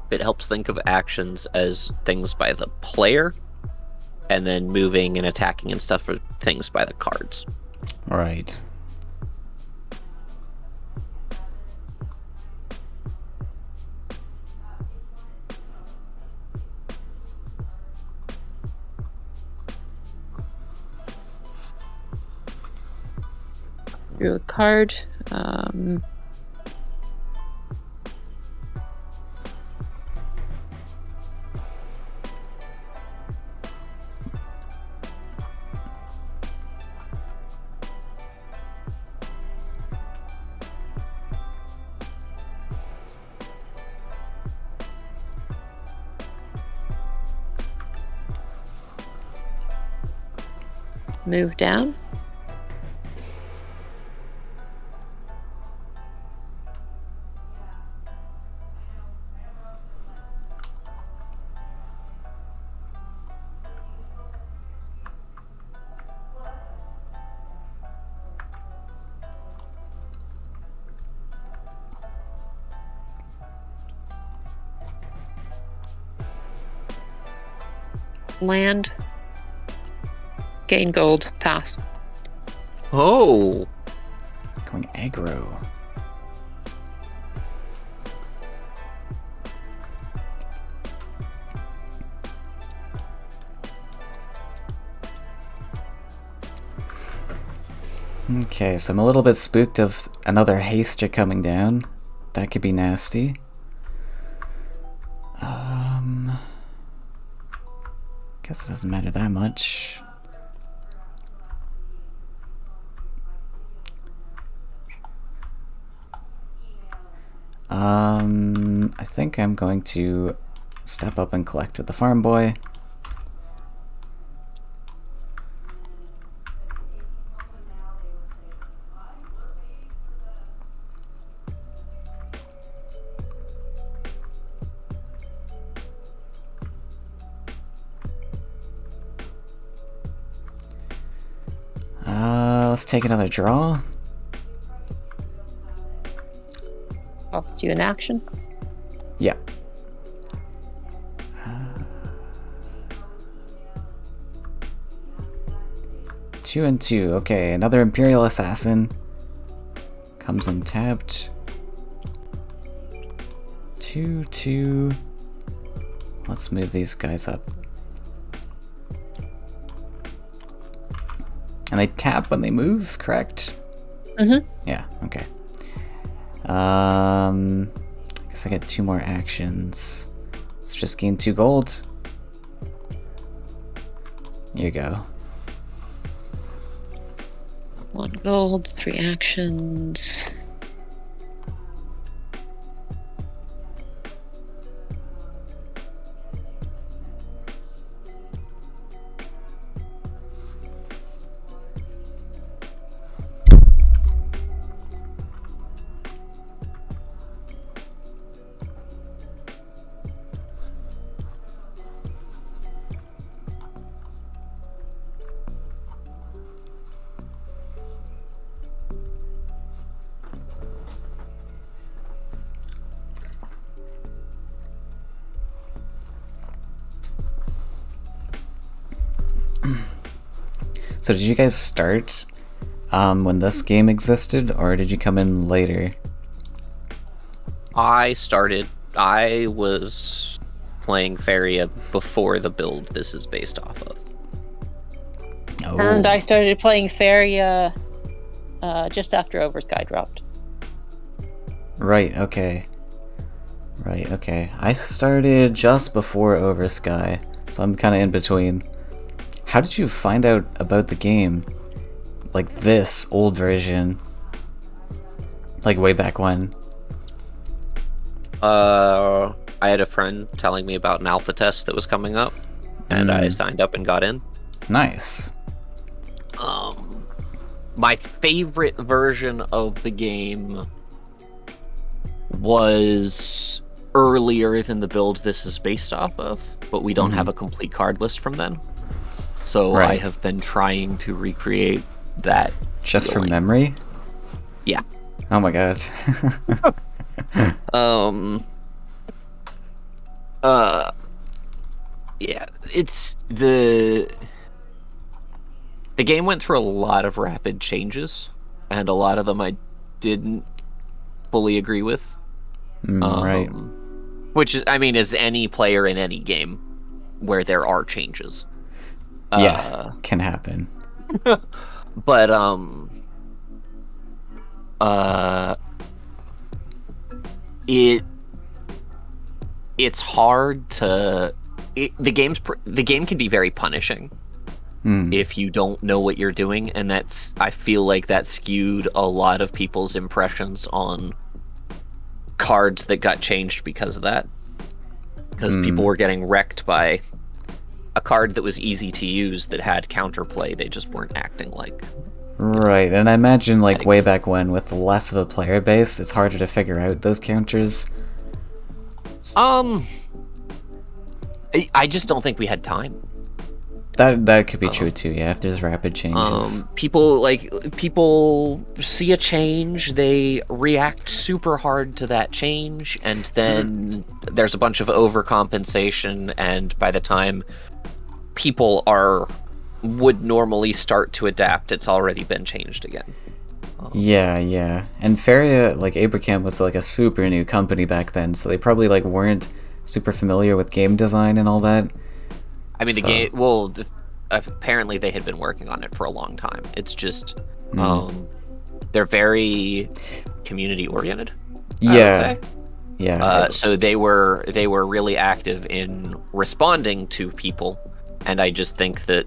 It helps think of actions as things by the player, and then moving and attacking and stuff are things by the cards. Right. Drew a card. Move down. Land. Gain gold. Pass. Oh. Going aggro. Okay, so I'm a little bit spooked of another haster coming down. That could be nasty. Guess it doesn't matter that much. I think I'm going to step up and collect with the farm boy. Let's take another draw. Costs you an action. Yeah. 2 and 2. Okay, another Imperial Assassin. Comes untapped. 2, 2. Let's move these guys up. And they tap when they move, correct? Mm-hmm. Yeah, okay. I guess I get 2 more actions. Let's just gain 2 gold. Here you go. 1 gold, 3 actions. So did you guys start when this game existed, or did you come in later? I was playing Faeria before the build this is based off of. Oh. And I started playing Faeria just after Oversky dropped. Right, okay. Right, okay. I started just before Oversky, so I'm kind of in between. How did you find out about the game? Like this old version? Like way back when? I had a friend telling me about an alpha test that was coming up, and I signed up and got in. Nice. My favorite version of the game was earlier than the build this is based off of, but we don't have a complete card list from then. So Right. I have been trying to recreate that. Just from feeling. memory? Yeah. Oh my god. Yeah, it's the game went through a lot of rapid changes, and a lot of them I didn't fully agree with. Right. Which is, I mean, is any player in any game where there are changes. Yeah, can happen. But it's hard to the game can be very punishing if you don't know what you're doing, and I feel like that skewed a lot of people's impressions on cards that got changed because of that, because people were getting wrecked by a card that was easy to use that had counterplay. They just weren't acting like. Right, and I imagine like way back when, with less of a player base, it's harder to figure out those counters. I just don't think we had time. That could be true too, yeah, if there's rapid changes. People see a change, they react super hard to that change, and then there's a bunch of overcompensation, and by the time people would normally start to adapt, it's already been changed again. Yeah. And Faeria, like Abraham, was like a super new company back then, so they probably like weren't super familiar with game design and all that. I mean, the game. Well, apparently they had been working on it for a long time. It's just, they're very community oriented. Yeah. So they were really active in responding to people, and I just think that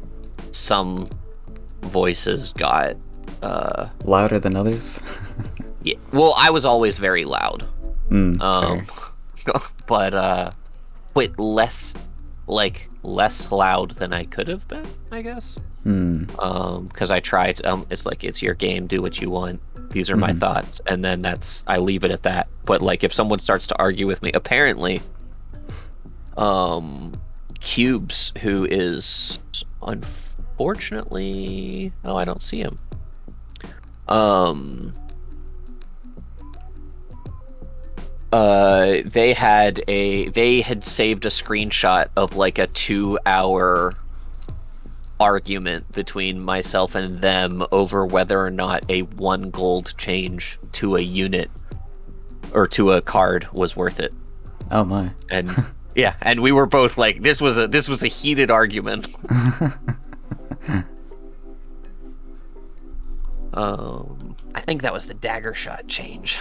some voices got louder than others. Yeah. Well, I was always very loud. But wait, less loud than I could have been, I guess. Because I tried. It's like, it's your game. Do what you want. These are my thoughts, and then I leave it at that. But like, if someone starts to argue with me, apparently, Cubes, who is unfortunately, I don't see him. They had saved a screenshot of like a 2-hour argument between myself and them over whether or not a 1 gold change to a unit or to a card was worth it. Oh my. And yeah, and we were both like, this was a heated argument. I think that was the dagger shot change.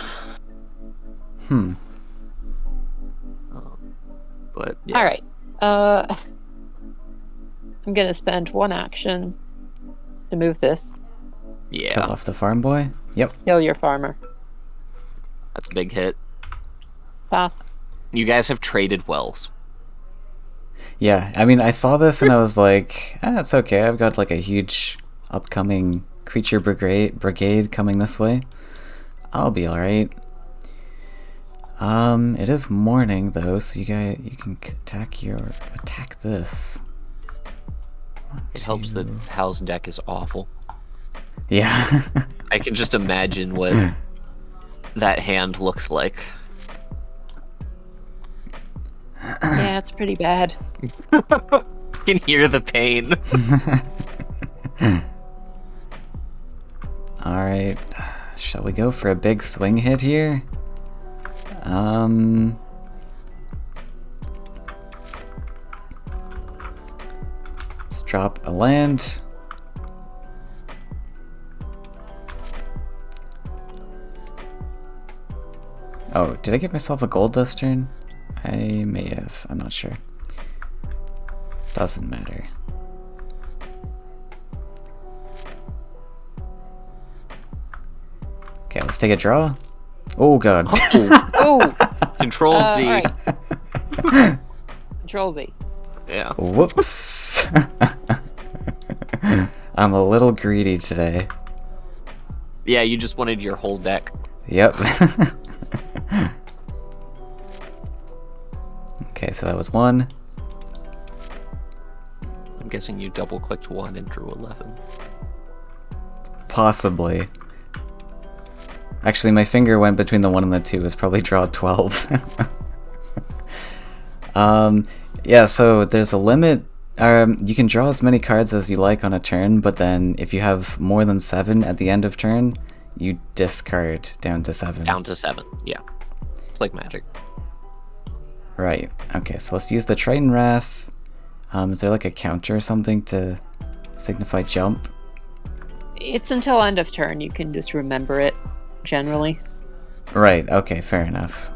But yeah. All right. I'm gonna spend 1 action to move this. Yeah. Kill off the farm boy. Yep. Kill your farmer. That's a big hit. Fast. You guys have traded wells. Yeah, I mean, I saw this and I was like, it's okay. I've got like a huge upcoming creature brigade coming this way. I'll be alright. It is morning though, so you can attack this. It helps that Hal's deck is awful. Yeah. I can just imagine what that hand looks like. Yeah, it's pretty bad. You can hear the pain. Alright. Shall we go for a big swing hit here? Let's drop a land. Oh, did I get myself a gold this turn? I may have. I'm not sure. Doesn't matter. Okay, let's take a draw. Oh god. Oh. Control Z. Right. Control Z. Yeah. Whoops. I'm a little greedy today. Yeah, you just wanted your whole deck. Yep. Okay, so that was 1. I'm guessing you double-clicked 1 and drew 11. Possibly. Actually, my finger went between the 1 and the 2. It was probably draw 12. Yeah, so there's a limit. You can draw as many cards as you like on a turn, but then if you have more than 7 at the end of turn, you discard down to 7. Down to 7, yeah. It's like Magic. Right. Okay, so let's use the Triton Wrath. Is there like a counter or something to signify jump? It's until end of turn. You can just remember it, generally. Right, okay, fair enough.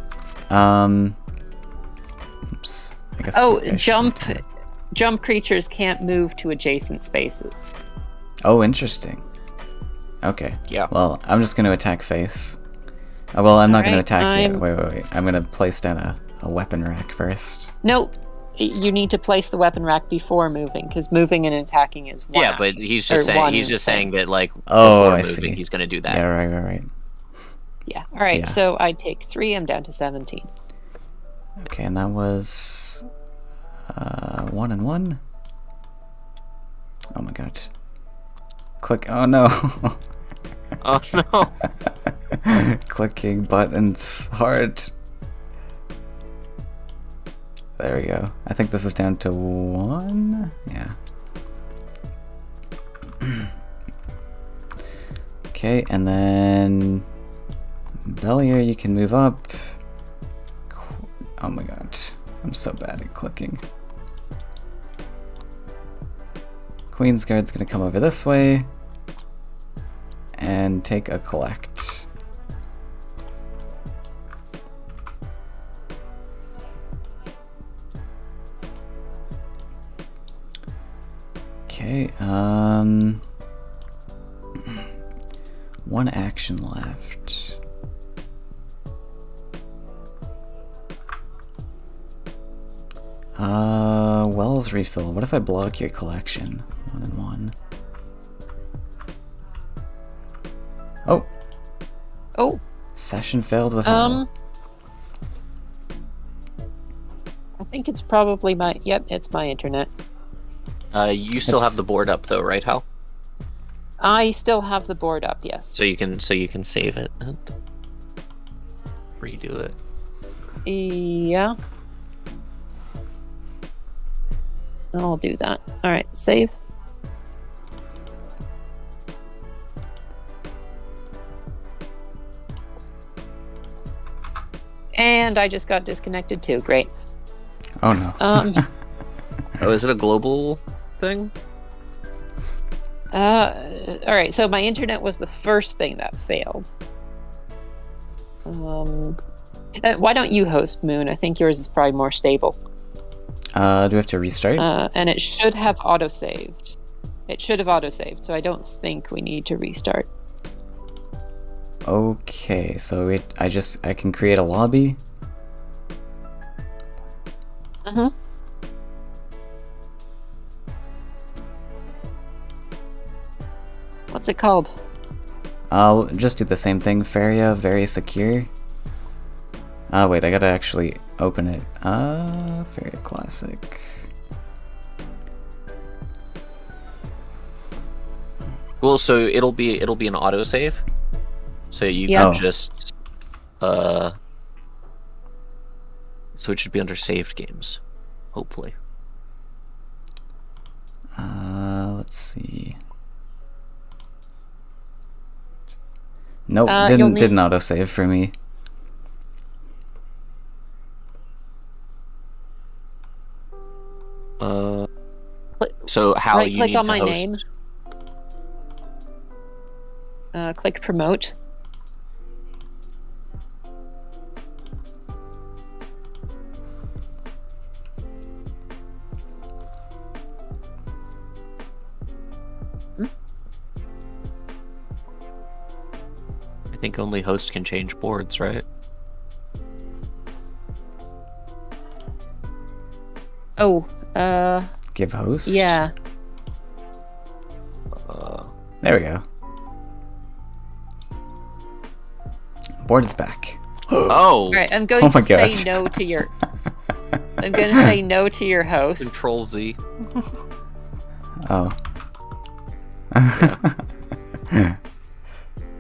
Oops. I guess Oh, this guy jump creatures can't move to adjacent spaces. Oh, interesting. Okay. Yeah. Well, I'm just going to attack face. Oh, well, I'm not going to Alright, attack yet. Wait. I'm going to place down a weapon rack first. Nope. You need to place the weapon rack before moving, because moving and attacking is one. Yeah, but he's just saying that, like, Oh, before I moving, see. he's going to do that. Yeah, right. Yeah. All right. Yeah. So I take 3. I'm down to 17. Okay, and that was 1 and 1. Oh my god. Click. Oh no. Oh no. Clicking buttons hard. There we go. I think this is down to 1. Yeah. Okay, and then Bellier, you can move up. Oh my god, I'm so bad at clicking. Queen's Guard's gonna come over this way and take a collect. Okay, one action left. Wells refill. What if I block your collection? 1 and 1. Oh. Oh. Session failed with all. I think it's probably my. Yep, it's my internet. You still have the board up though, right, Hal? I still have the board up. Yes. So you can save it and redo it. Yeah. I'll do that. All right, save. And I just got disconnected too. Great. Oh no. Oh, is it a global thing? All right. So my internet was the first thing that failed. Why don't you host, Moon? I think yours is probably more stable. Do we have to restart? And it should have autosaved. It should have autosaved, so I don't think we need to restart. Okay, so I can create a lobby. Uh-huh. What's it called? I'll just do the same thing. Faeria, very secure. Wait, I gotta actually open it. Faeria Classic. Well, so it'll be an autosave. So you can just so it should be under saved games, hopefully. Let's see. Nope, didn't autosave for me. So how you click need on to my host. name. Click promote. I think only host can change boards, right? Oh, Give host? yeah. There we go. Board is back. Oh! All right, I'm going to say God. no to your. I'm going to say no to your host. Control Z. Oh. I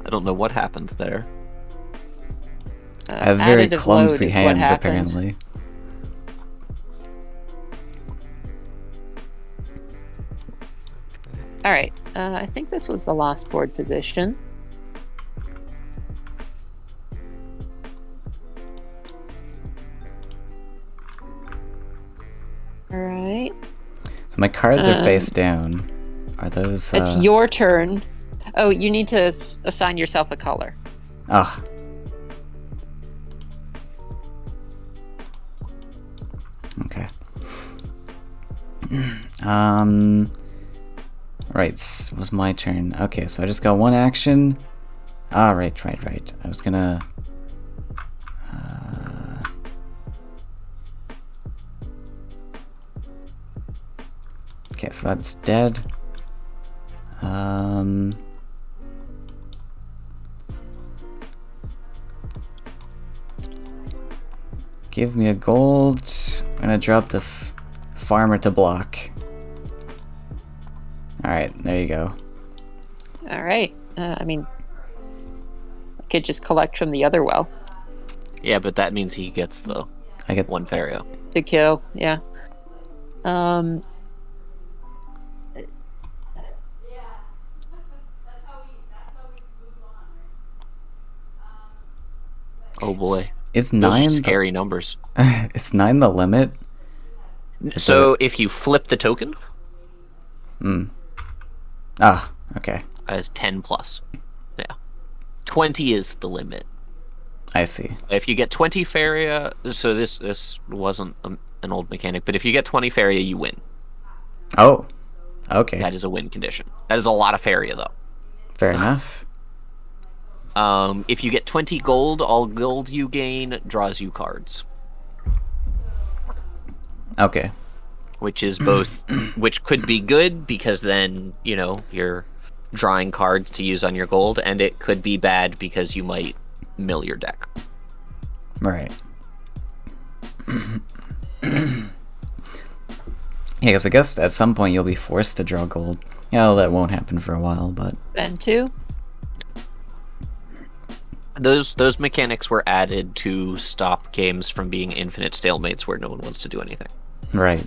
don't know what happened there. I have very additive load clumsy is what hands, happened. apparently. All right, I think this was the last board position. All right. So my cards are face down. Are those... It's your turn. Oh, you need to assign yourself a color. Ah. Okay. Right, was my turn. Okay, so I just got one action. Ah, right. I was gonna... Okay, so that's dead. Give me a gold. I'm gonna drop this farmer to block. Alright, there you go. All right. I mean, I could just collect from the other well. Yeah, but that means he gets the I get 1 Faeria. To kill, yeah. Oh boy. Is Those 9 are scary numbers. Is 9 the limit? So if you flip the token, Ah, okay. as 10 plus. Yeah. 20 is the limit. I see. If you get 20 Faeria, so this wasn't an old mechanic, but if you get 20 Faeria, you win. Oh, okay. That is a win condition. That is a lot of Faeria, though. Fair enough. If you get 20 gold, all gold you gain draws you cards. Okay. Which is both, which could be good because then, you know, you're drawing cards to use on your gold, and it could be bad because you might mill your deck. Right. Yeah, because I guess at some point you'll be forced to draw gold. Yeah, well, that won't happen for a while, but... Ben 2? Those mechanics were added to stop games from being infinite stalemates where no one wants to do anything. Right.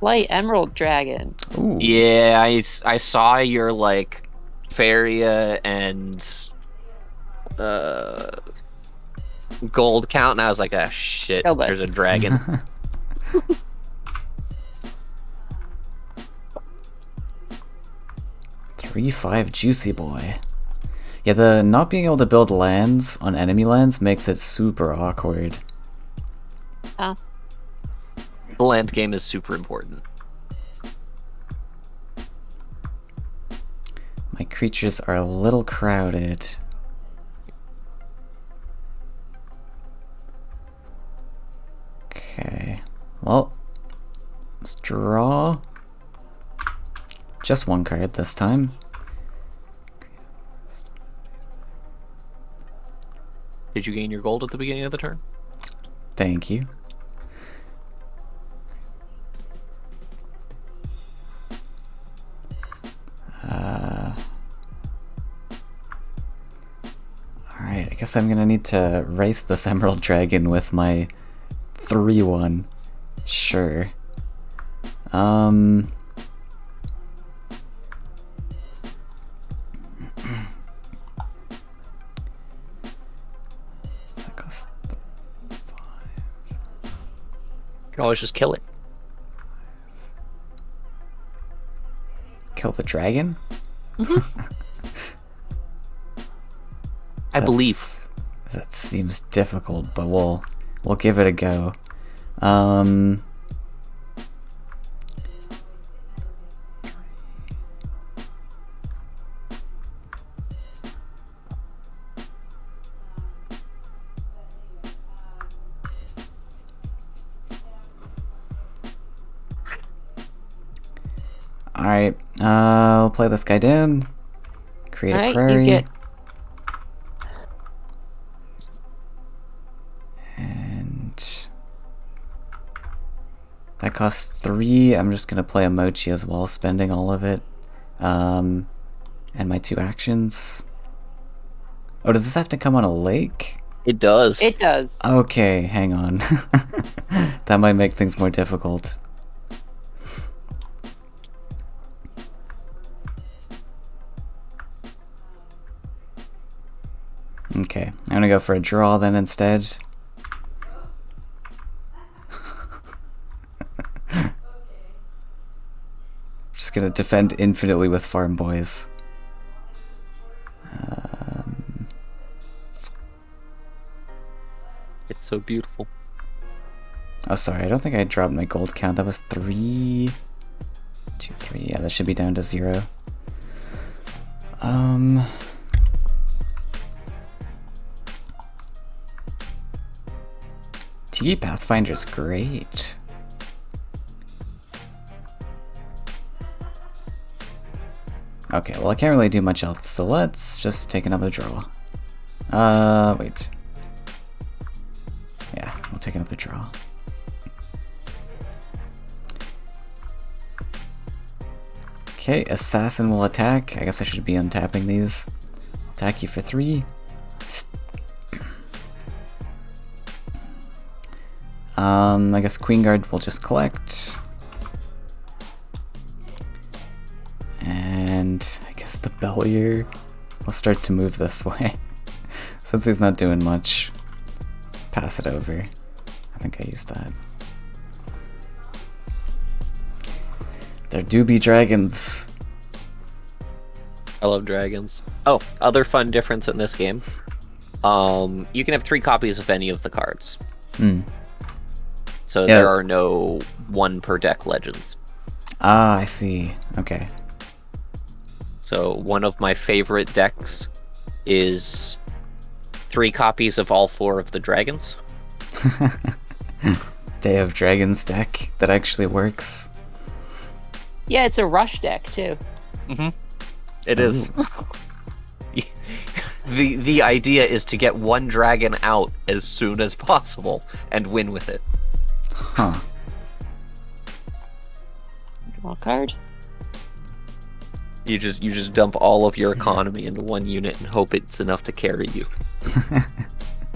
Light Emerald Dragon. Ooh. Yeah, I saw your, like, Faeria and gold count, and I was like, ah, shit, Kill this. there's a dragon. 3-5 Juicy Boy. Yeah, the not being able to build lands on enemy lands makes it super awkward. Pass. The land game is super important. My creatures are a little crowded. Okay. Well, let's draw just one card this time. Did you gain your gold at the beginning of the turn? Thank you. Alright, I guess I'm gonna need to race this Emerald Dragon with my 3-1. Sure. That costs 5. You can always just kill it. Kill the dragon? I believe. That seems difficult, but we'll give it a go. Alright, I'll play this guy down. Create a prairie. You get... And that costs 3. I'm just gonna play a Mochi as well, spending all of it. And my 2 actions. Oh, does this have to come on a lake? It does. It does. Okay, hang on. That might make things more difficult. Okay, I'm gonna go for a draw then instead. Just gonna defend infinitely with farm boys. It's so beautiful. Oh, sorry, I don't think I dropped my gold count. That was 3, 2, 3. Yeah, that should be down to 0. TD Pathfinder's great. Okay, well I can't really do much else, so let's just take another draw. Wait. Yeah, we'll take another draw. Okay, Assassin will attack. I guess I should be untapping these. Attack you for 3. I guess Queen Guard will just collect. And I guess the Bellier will start to move this way. Since he's not doing much, pass it over. I think I used that. There do be dragons. I love dragons. Oh, other fun difference in this game. You can have 3 copies of any of the cards. So there are no 1 per deck legends. Ah, I see. Okay. So one of my favorite decks is 3 copies of all 4 of the dragons. Day of Dragons deck that actually works. Yeah, it's a rush deck too. It is. The idea is to get 1 dragon out as soon as possible and win with it. Huh. Draw a card. You just dump all of your economy into 1 unit and hope it's enough to carry you.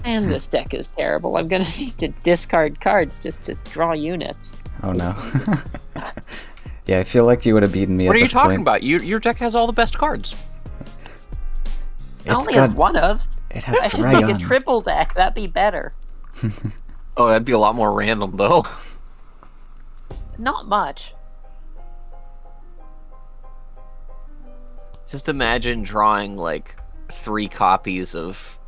And this deck is terrible. I'm gonna need to discard cards just to draw units. Oh no. Yeah, I feel like you would have beaten me What at are you this talking point. about? Your deck has all the best cards. It only has 1 of. It has I should Dragon. make a triple deck. That'd be better. Oh, that'd be a lot more random though. Not much. Just imagine drawing like 3 copies of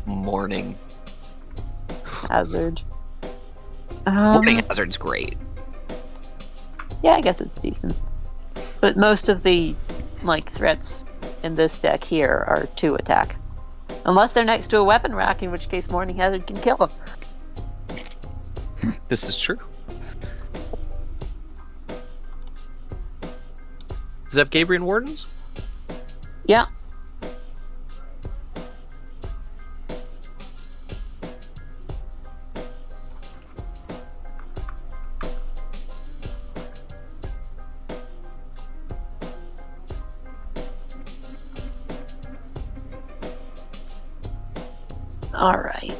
Morning. Hazard. Morning Hazard's great. Yeah, I guess it's decent. But most of the threats in this deck here are 2 attack. Unless they're next to a weapon rack, in which case Morning Hazard can kill them. This is true. Does it have Gabriel Wardens? Yeah. All right.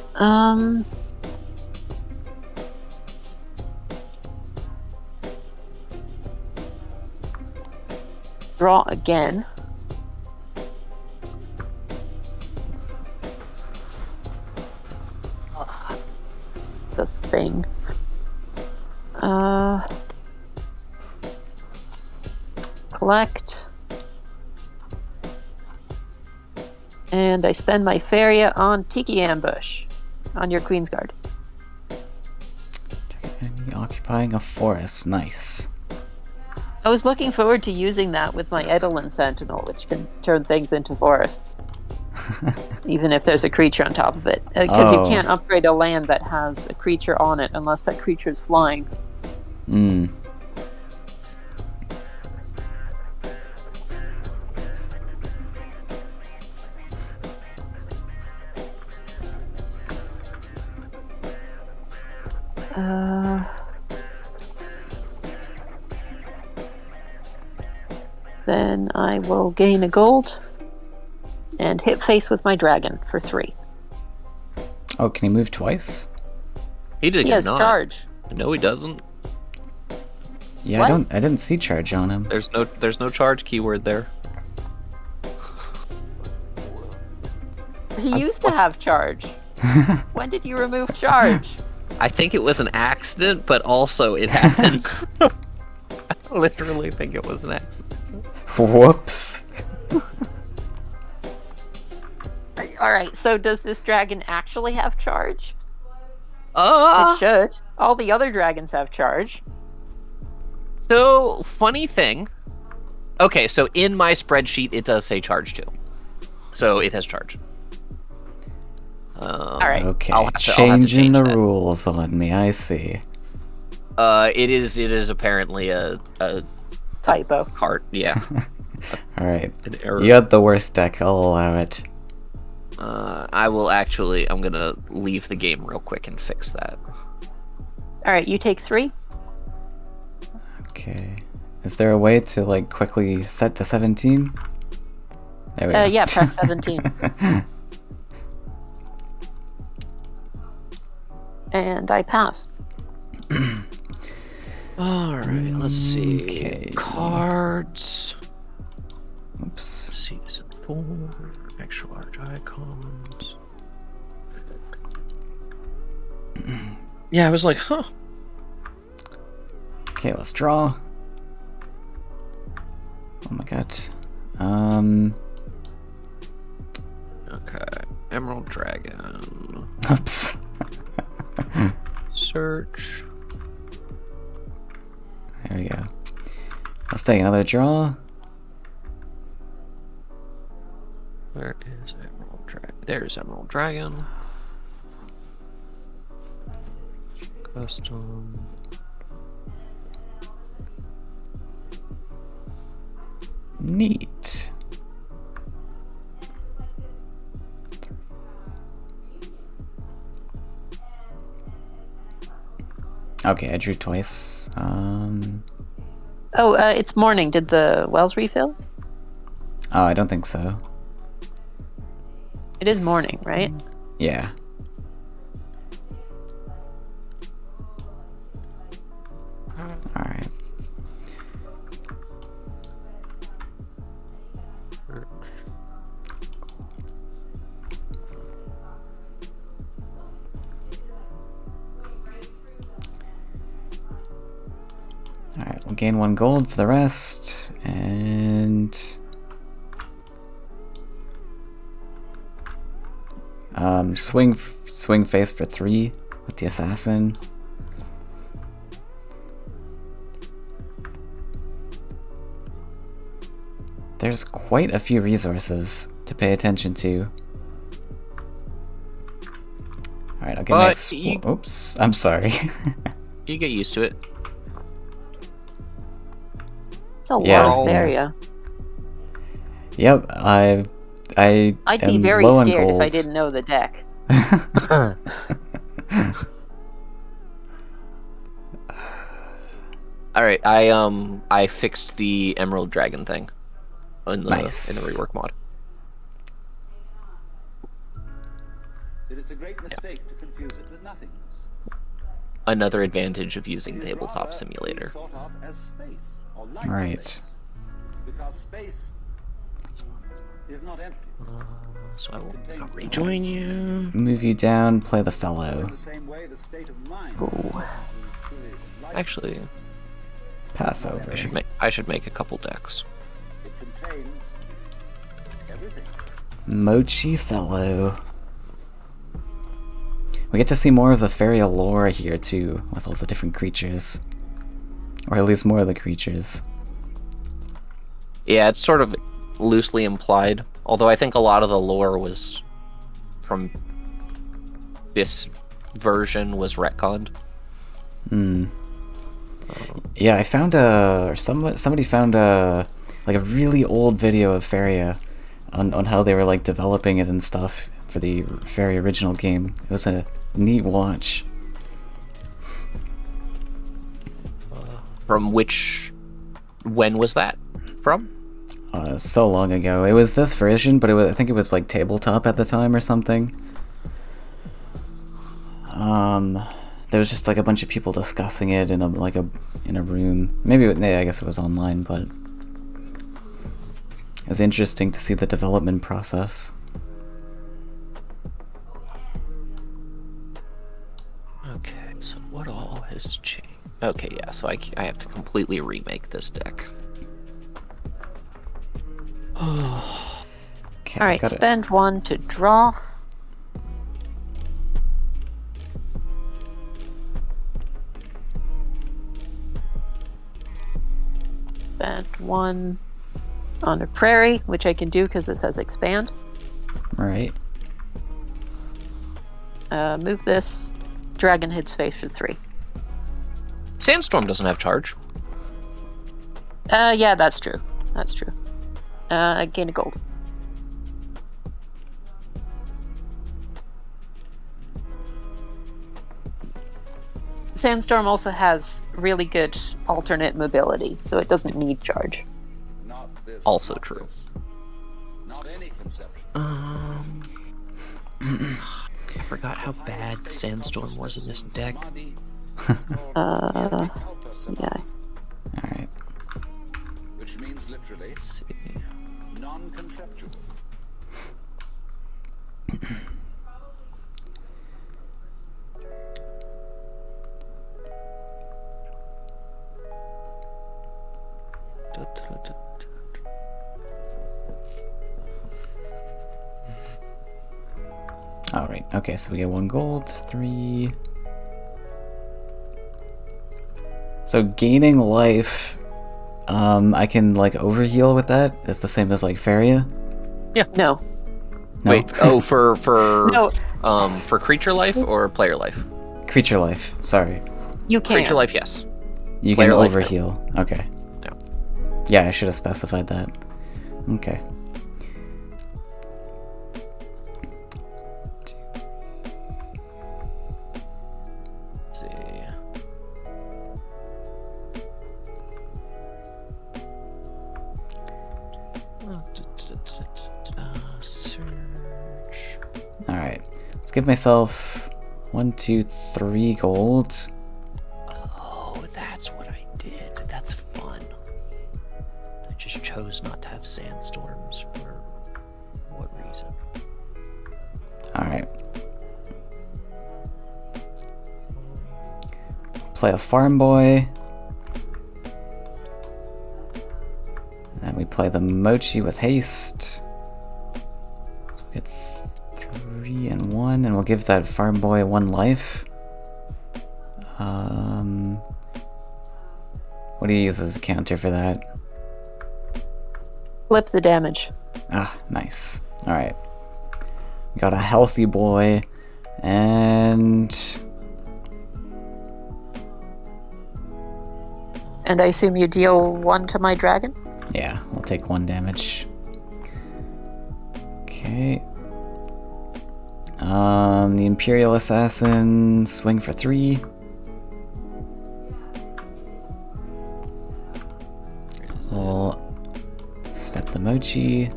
Draw again. It's a thing. Collect. And I spend my Faeria on Tiki Ambush on your Queen's Guard. Enemy occupying a forest. Nice. I was looking forward to using that with my Edelin Sentinel, which can turn things into forests. Even if there's a creature on top of it. Because you can't upgrade a land that has a creature on it unless that creature is flying. Then I will gain a gold and hit face with my dragon for 3. Oh, can he move twice? He has not. charge. No, he doesn't. Yeah, What? I didn't see charge on him. There's no charge keyword there. He used to have charge. When did you remove charge? I think it was an accident, but also it happened. I literally think it was an accident. Whoops. Alright, so does this dragon actually have charge? Uh, It should. All the other dragons have charge. So, funny thing. Okay, so in my spreadsheet, it does say charge too. So it has charge. Alright. Okay, I'll have to changing change the that. rules on me. I see. It is apparently a Typo. card. Yeah, All right. an error. You had the worst deck. I'll allow it. I will actually. I'm gonna leave the game real quick and fix that. Alright, you take 3. Okay. Is there a way to quickly set to 17? There we go. Yeah, press 17. And I pass. Alright, let's see. Okay. Cards. Oops. Season 4. Extra large icons. Yeah, I was like, huh. Okay, let's draw. Oh my god. Okay. Emerald Dragon. Oops. Search. There we go. Let's take another draw. Where is Emerald Dragon? There's Emerald Dragon. Custom. Neat. Okay, I drew twice. Oh, it's morning. Did the wells refill? Oh, I don't think so. It is morning, right? Yeah. Alright. Alright, we'll gain 1 gold for the rest, and... swing face for 3 with the assassin. There's quite a few resources to pay attention to. Alright, I'll get next. Oops, I'm sorry. You get used to it. It's a lot of Faeria. Yep, I'd be very scared if I didn't know the deck. Alright, I fixed the Emerald Dragon thing in the rework mod. It is a great mistake to confuse it with nothingness. Another advantage of using Tabletop Simulator. Right. Because space is not empty. So I will rejoin you. Move you down, play the fellow. Ooh. Actually, pass over. I should make a couple decks. It contains everything. Mochi fellow. We get to see more of the Faeria lore here too, with all the different creatures. Or at least more of the creatures. Yeah, it's sort of loosely implied. Although I think a lot of the lore was from this version was retconned. Yeah, I found somebody found like a really old video of Faeria on how they were like developing it and stuff for the Faeria original game. It was a neat watch. From when was that from? So long ago. It was this version, but I think it was like tabletop at the time or something. There was just like a bunch of people discussing it in a room. Maybe I guess it was online, but it was interesting to see the development process. Okay, so what all has changed? Okay, yeah, so I have to completely remake this deck. Okay, alright, spend 1 to draw. Spend 1 on a prairie, which I can do because it says expand. Right. Move this dragon hits face for 3. Sandstorm doesn't have charge. Yeah, that's true. That's true. Gain a gold. Sandstorm also has really good alternate mobility, so it doesn't need charge. Not this, Also not true. This. Not any conception. I forgot how bad Sandstorm was in this deck. Yeah. Alright. Which means literally Let's see. non-conceptual. Alright, okay, so we get 1 gold, 3. So gaining life, I can like overheal with that. It's the same as like Faeria. No. No? Wait, oh, for No. for creature life or player life? Creature life. Sorry, You can. Creature life, yes. you Player can life, no. overheal. Okay. No. Yeah, I should have specified that. Okay. Let's see. Search. Alright. Let's give myself 1, 2, 3 gold. Oh, that's what I did. That's fun. I just chose not to have sandstorms for what reason? Alright. Play a farm boy. And we play the mochi with haste. So we get 3 and 1, and we'll give that farm boy 1 life. What do you use as a counter for that? Flip the damage. Ah, nice. Alright. We got a healthy boy, and And I assume you deal 1 to my dragon? yeah, we'll take 1 damage. Okay. The Imperial Assassin, swing for 3. We'll step the mochi,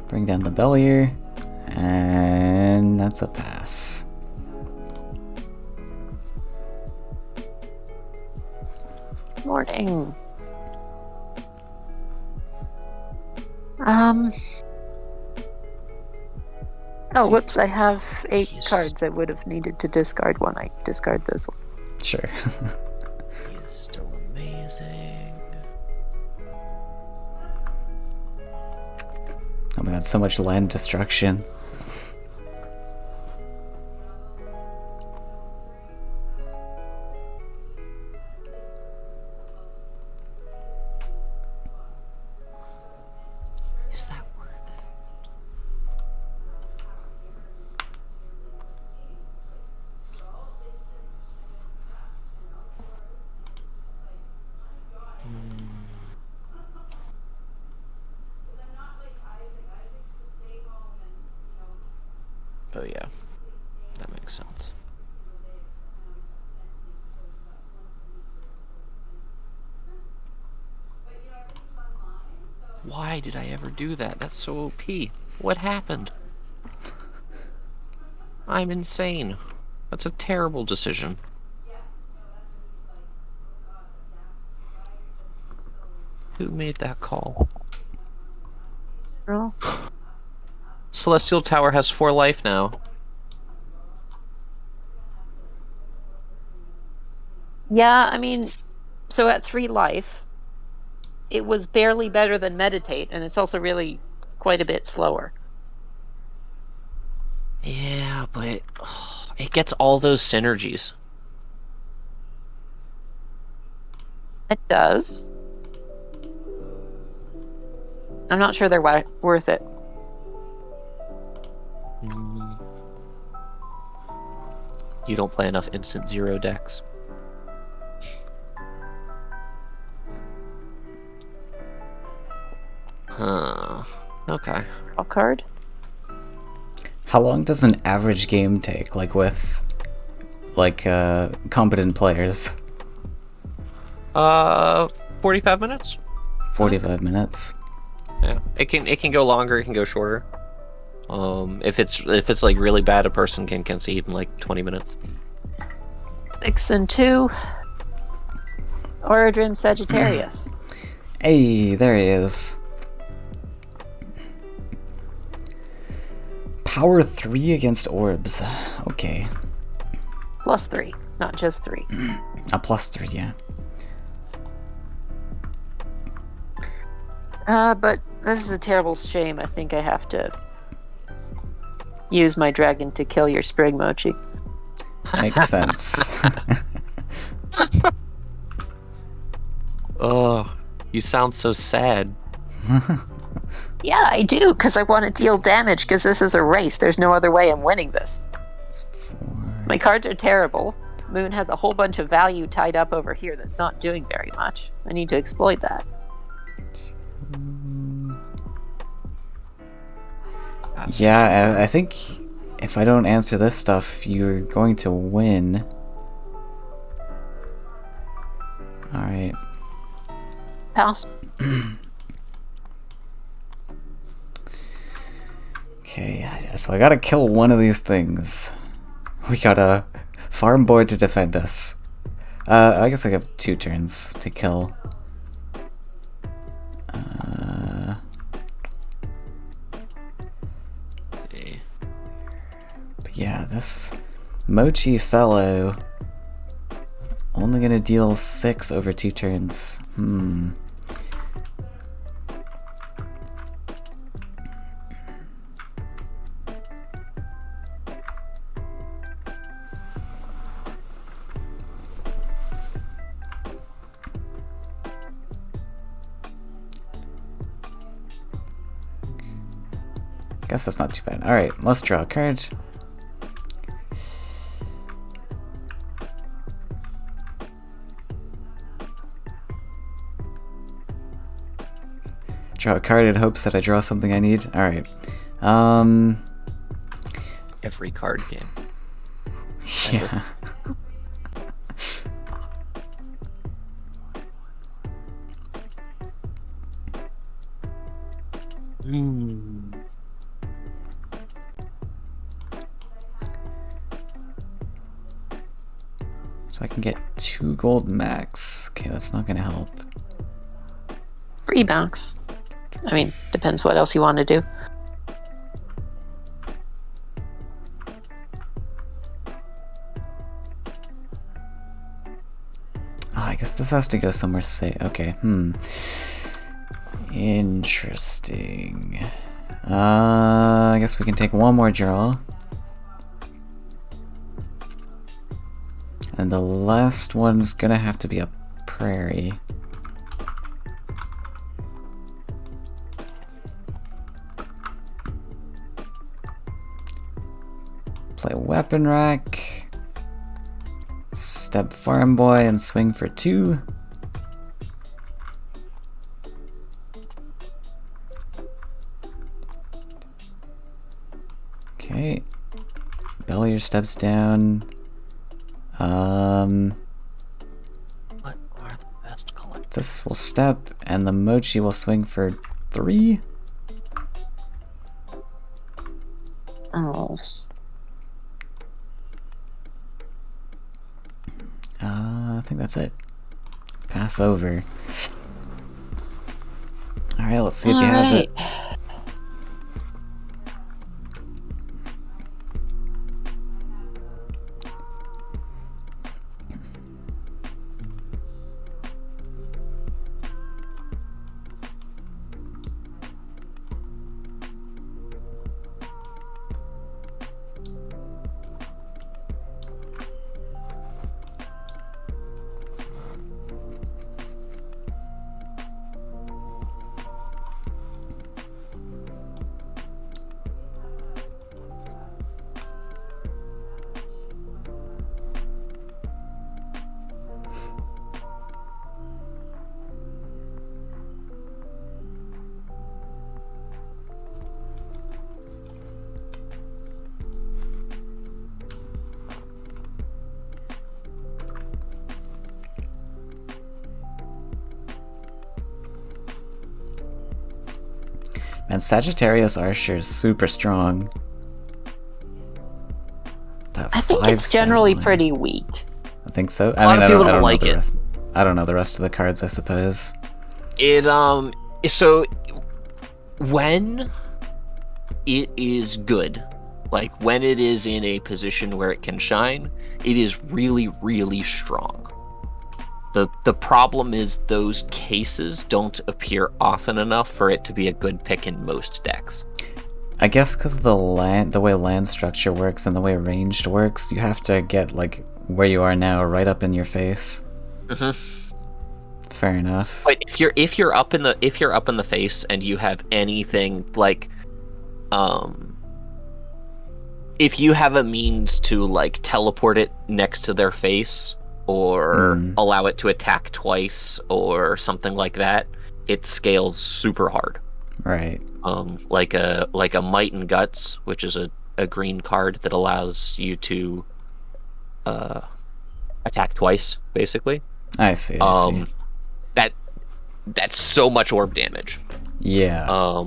bring down the Bellier, and that's a pass. Morning. Oh, whoops, I have 8 Yes. cards. I would have needed to discard 1. I discard this one. Sure. He is still amazing. Oh my god, so much land destruction. Is that worth it? Oh yeah, that makes sense. Why did I ever do that? That's so OP. What happened? I'm insane. That's a terrible decision. Who made that call? Girl. Celestial Tower has 4 life now. Yeah, I mean, so at 3 life, it was barely better than Meditate, and it's also really quite a bit slower. Yeah, but it gets all those synergies. It does. I'm not sure they're worth it. You don't play enough instant 0 decks. Huh. Okay. Draw card? How long does an average game take, like with like competent players? 45 minutes? 45 minutes. Yeah. It can go longer, it can go shorter. If it's like really bad, a person can concede in like 20 minutes. 6 and 2. Orodrim Sagittarius. Hey, there he is. Power 3 against orbs. Okay. +3, not just 3. A +3, yeah. But this is a terrible shame. I think I have to use my dragon to kill your sprig mochi. Makes sense. Oh, you sound so sad. Yeah, I do, because I want to deal damage, because this is a race. There's no other way I'm winning this. 4. My cards are terrible. Moon has a whole bunch of value tied up over here that's not doing very much. I need to exploit that. Yeah, I think if I don't answer this stuff, you're going to win. Alright. Pass. Okay, so I gotta kill one of these things. We got a farm boy to defend us. I guess I have 2 turns to kill. But yeah, this Mochi fellow only gonna deal 6 over 2 turns. Guess that's not too bad. Alright, let's draw a card. Draw a card in hopes that I draw something I need. Alright. Every card game. Yeah. So I can get 2 gold max. Okay, that's not gonna help. Free bounce. I mean, depends what else you want to do. Oh, I guess this has to go somewhere safe. Okay, Interesting. I guess we can take one more draw. And the last one's gonna have to be a prairie. Play weapon rack. Step farm boy and swing for 2. Okay. Bellier steps down. What are the best colors? This will step, and the Mochi will swing for 3. Oh. I think that's it. Pass over. Alright, let's see if he has it. And Sagittarius Archer is super strong. I think it's generally pretty weak. I think so. I don't like know the it. rest. I don't know the rest of the cards, I suppose. So when it is good, like when it is in a position where it can shine, it is really, really strong. The problem is those cases don't appear often enough for it to be a good pick in most decks. I guess because the way land structure works and the way ranged works, you have to get like where you are now right up in your face. Fair enough. But if you're up in the face and you have anything like, if you have a means to like teleport it next to their face or allow it to attack twice or something like that, it scales super hard. Right. Like a Might and Guts, which is a green card that allows you to attack twice, basically. I see. That's so much orb damage. Yeah. I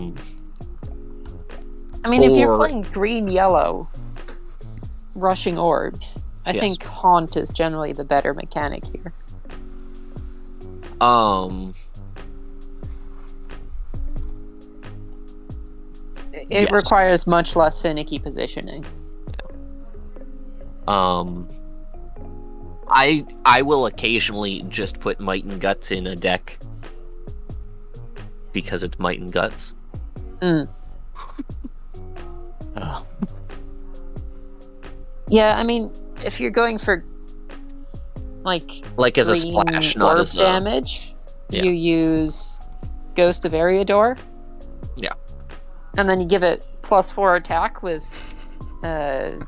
mean, if you're playing green-yellow rushing orbs, I think Haunt is generally the better mechanic here. It requires much less finicky positioning. I will occasionally just put Might and Guts in a deck because it's Might and Guts. Yeah, I mean, if you're going for like as a splash, not as damage, you use Ghost of Eriador. Yeah. And then you give it +4 attack with the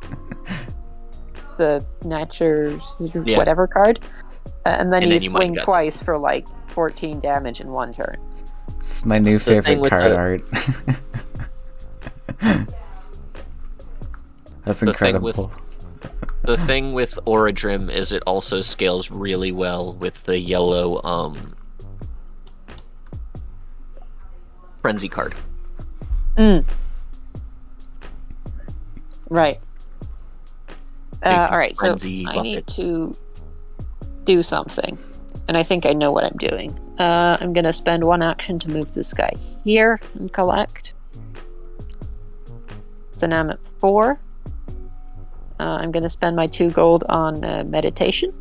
Nature's whatever card. And then you swing twice for like 14 damage in one turn. This is my new favorite card art. That's incredible. The thing with Oradrim is it also scales really well with the yellow Frenzy card. Right. Alright, so I need to do something. And I think I know what I'm doing. I'm going to spend 1 action to move this guy here and collect. So now I'm at 4. I'm going to spend my 2 gold on meditation.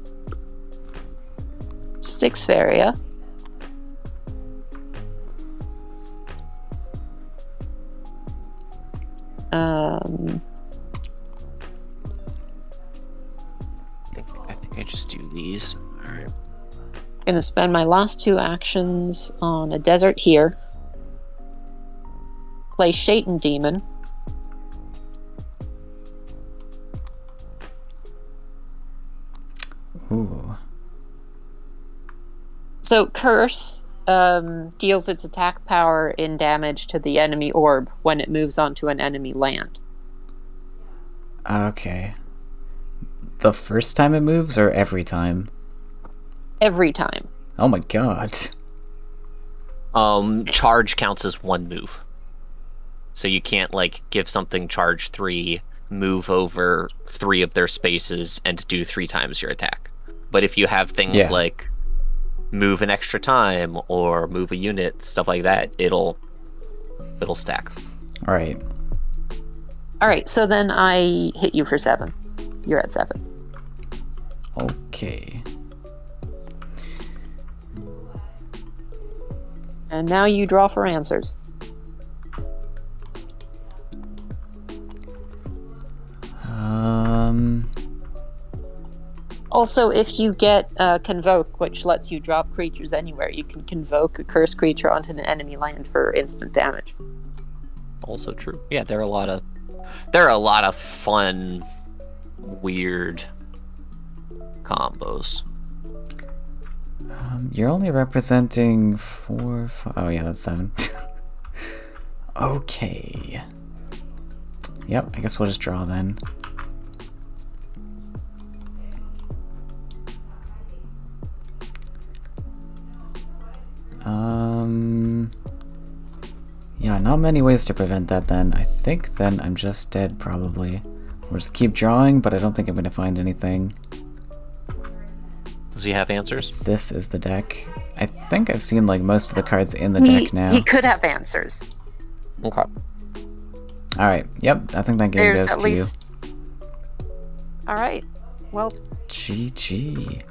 6 Faeria. I think I just do these. All right. I'm going to spend my last 2 actions on a desert here. Play Shaitan Demon. Ooh. So Curse deals its attack power in damage to the enemy orb when it moves onto an enemy land. Okay. The first time it moves or every time? Every time. Oh my god. Charge counts as 1 move. So you can't like give something charge 3, move over 3 of their spaces, and do 3 times your attack. But if you have things like move an extra time or move a unit, stuff like that, it'll stack. Alright. Alright, so then I hit you for 7. You're at 7. Okay. And now you draw for answers. Also, if you get Convoke, which lets you drop creatures anywhere, you can convoke a cursed creature onto an enemy land for instant damage. Also true. Yeah, there are a lot of fun, weird combos. You're only representing 4, 5... Oh yeah, that's 7. Okay. Yep, I guess we'll just draw then. Yeah, not many ways to prevent that then. I think then I'm just dead, probably. We'll just keep drawing, but I don't think I'm going to find anything. Does he have answers? This is the deck. I think I've seen like most of the cards in the deck now. He could have answers. Okay. Alright, yep, I think that game There's goes at to least... Alright, well... you. GG.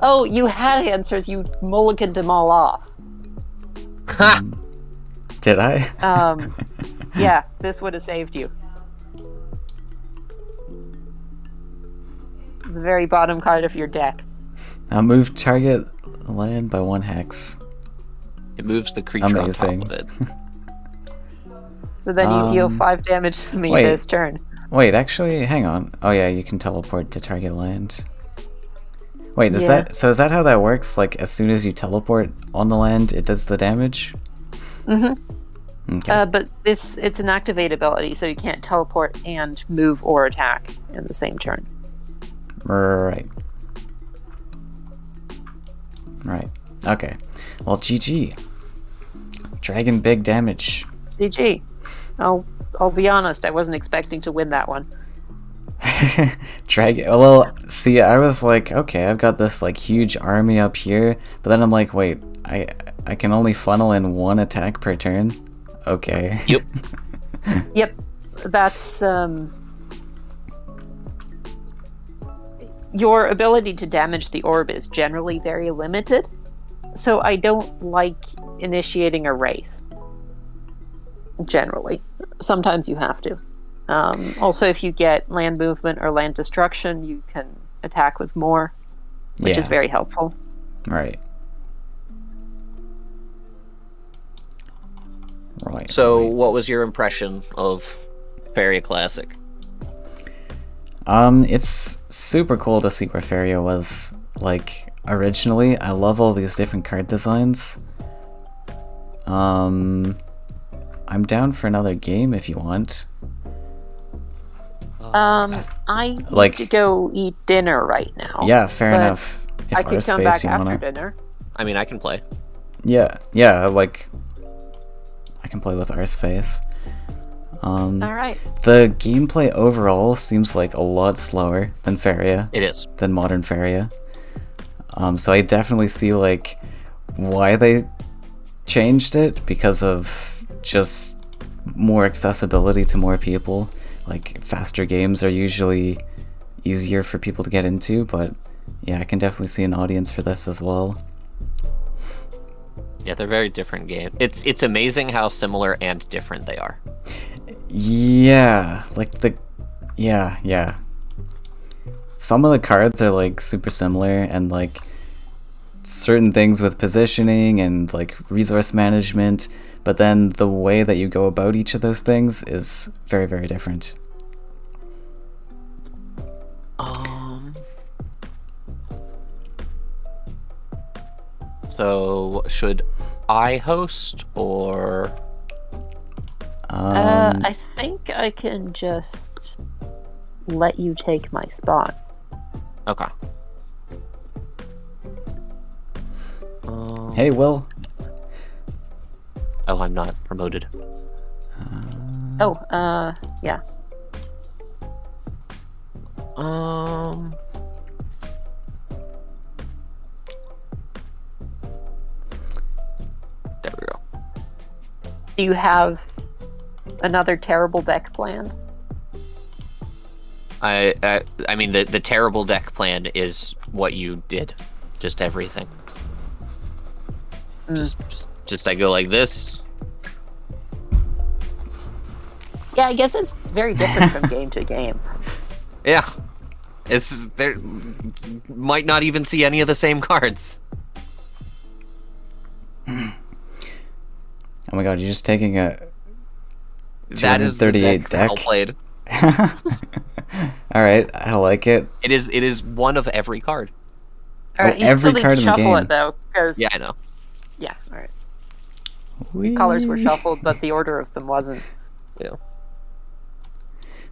Oh, you had answers. You mulliganed them all off. Did I? Yeah, this would have saved you. The very bottom card of your deck. I'll move target land by 1 hex. It moves the creature Amazing. on top of it. So then you deal 5 damage to me wait. this turn. Wait, actually, hang on. Oh yeah, you can teleport to target land. Wait, is Yeah. is that how that works? Like, as soon as you teleport on the land, it does the damage? Mm-hmm. Okay. But it's an activate ability, so you can't teleport and move or attack in the same turn. Right. Right. Okay. Well, GG. Dragon big damage. GG. I'll be honest, I wasn't expecting to win that one. Dragon. Well, see, I was like, okay, I've got this like huge army up here, but then I'm like, wait, I can only funnel in 1 attack per turn. Okay. Yep. Yep. That's your ability to damage the orb is generally very limited, so I don't like initiating a race. Generally. Sometimes you have to. Also, if you get land movement or land destruction, you can attack with more, which is very helpful. Right. Right. So, what was your impression of Faeria Classic? It's super cool to see where Faeria was, like, originally. I love all these different card designs. I'm down for another game if you want. I need to go eat dinner right now. Yeah, fair enough. If I could come back after wanna... dinner. I mean, I can play. Yeah, like, I can play with Arseface. Alright. The gameplay overall seems like a lot slower than Faeria. It is. Than modern Faeria. So I definitely see, like, why they changed it, because of just more accessibility to more people. Like, faster games are usually easier for people to get into, but yeah, I can definitely see an audience for this as well. Yeah, they're very different games. It's amazing how similar and different they are. Yeah, like yeah. Some of the cards are like super similar, and like certain things with positioning and like resource management, but then the way that you go about each of those things is very, very different. So, should I host, or... I think I can just let you take my spot. Okay. Hey, Will. Oh, I'm not promoted. Yeah. There we go. Do you have another terrible deck planned? I mean, the terrible deck plan is what you did. Just everything. Just I go like this. Yeah, I guess it's very different from game to game. Yeah. It's there might not even see any of the same cards. Oh my god, you're just taking a That is the 238 deck. well played. Alright, I like it. It is one of every card. Alright, you every still need card to in the shuffle game. it though, because Yeah, I know. yeah, alright. Whee! Colors were shuffled, but the order of them wasn't. Yeah.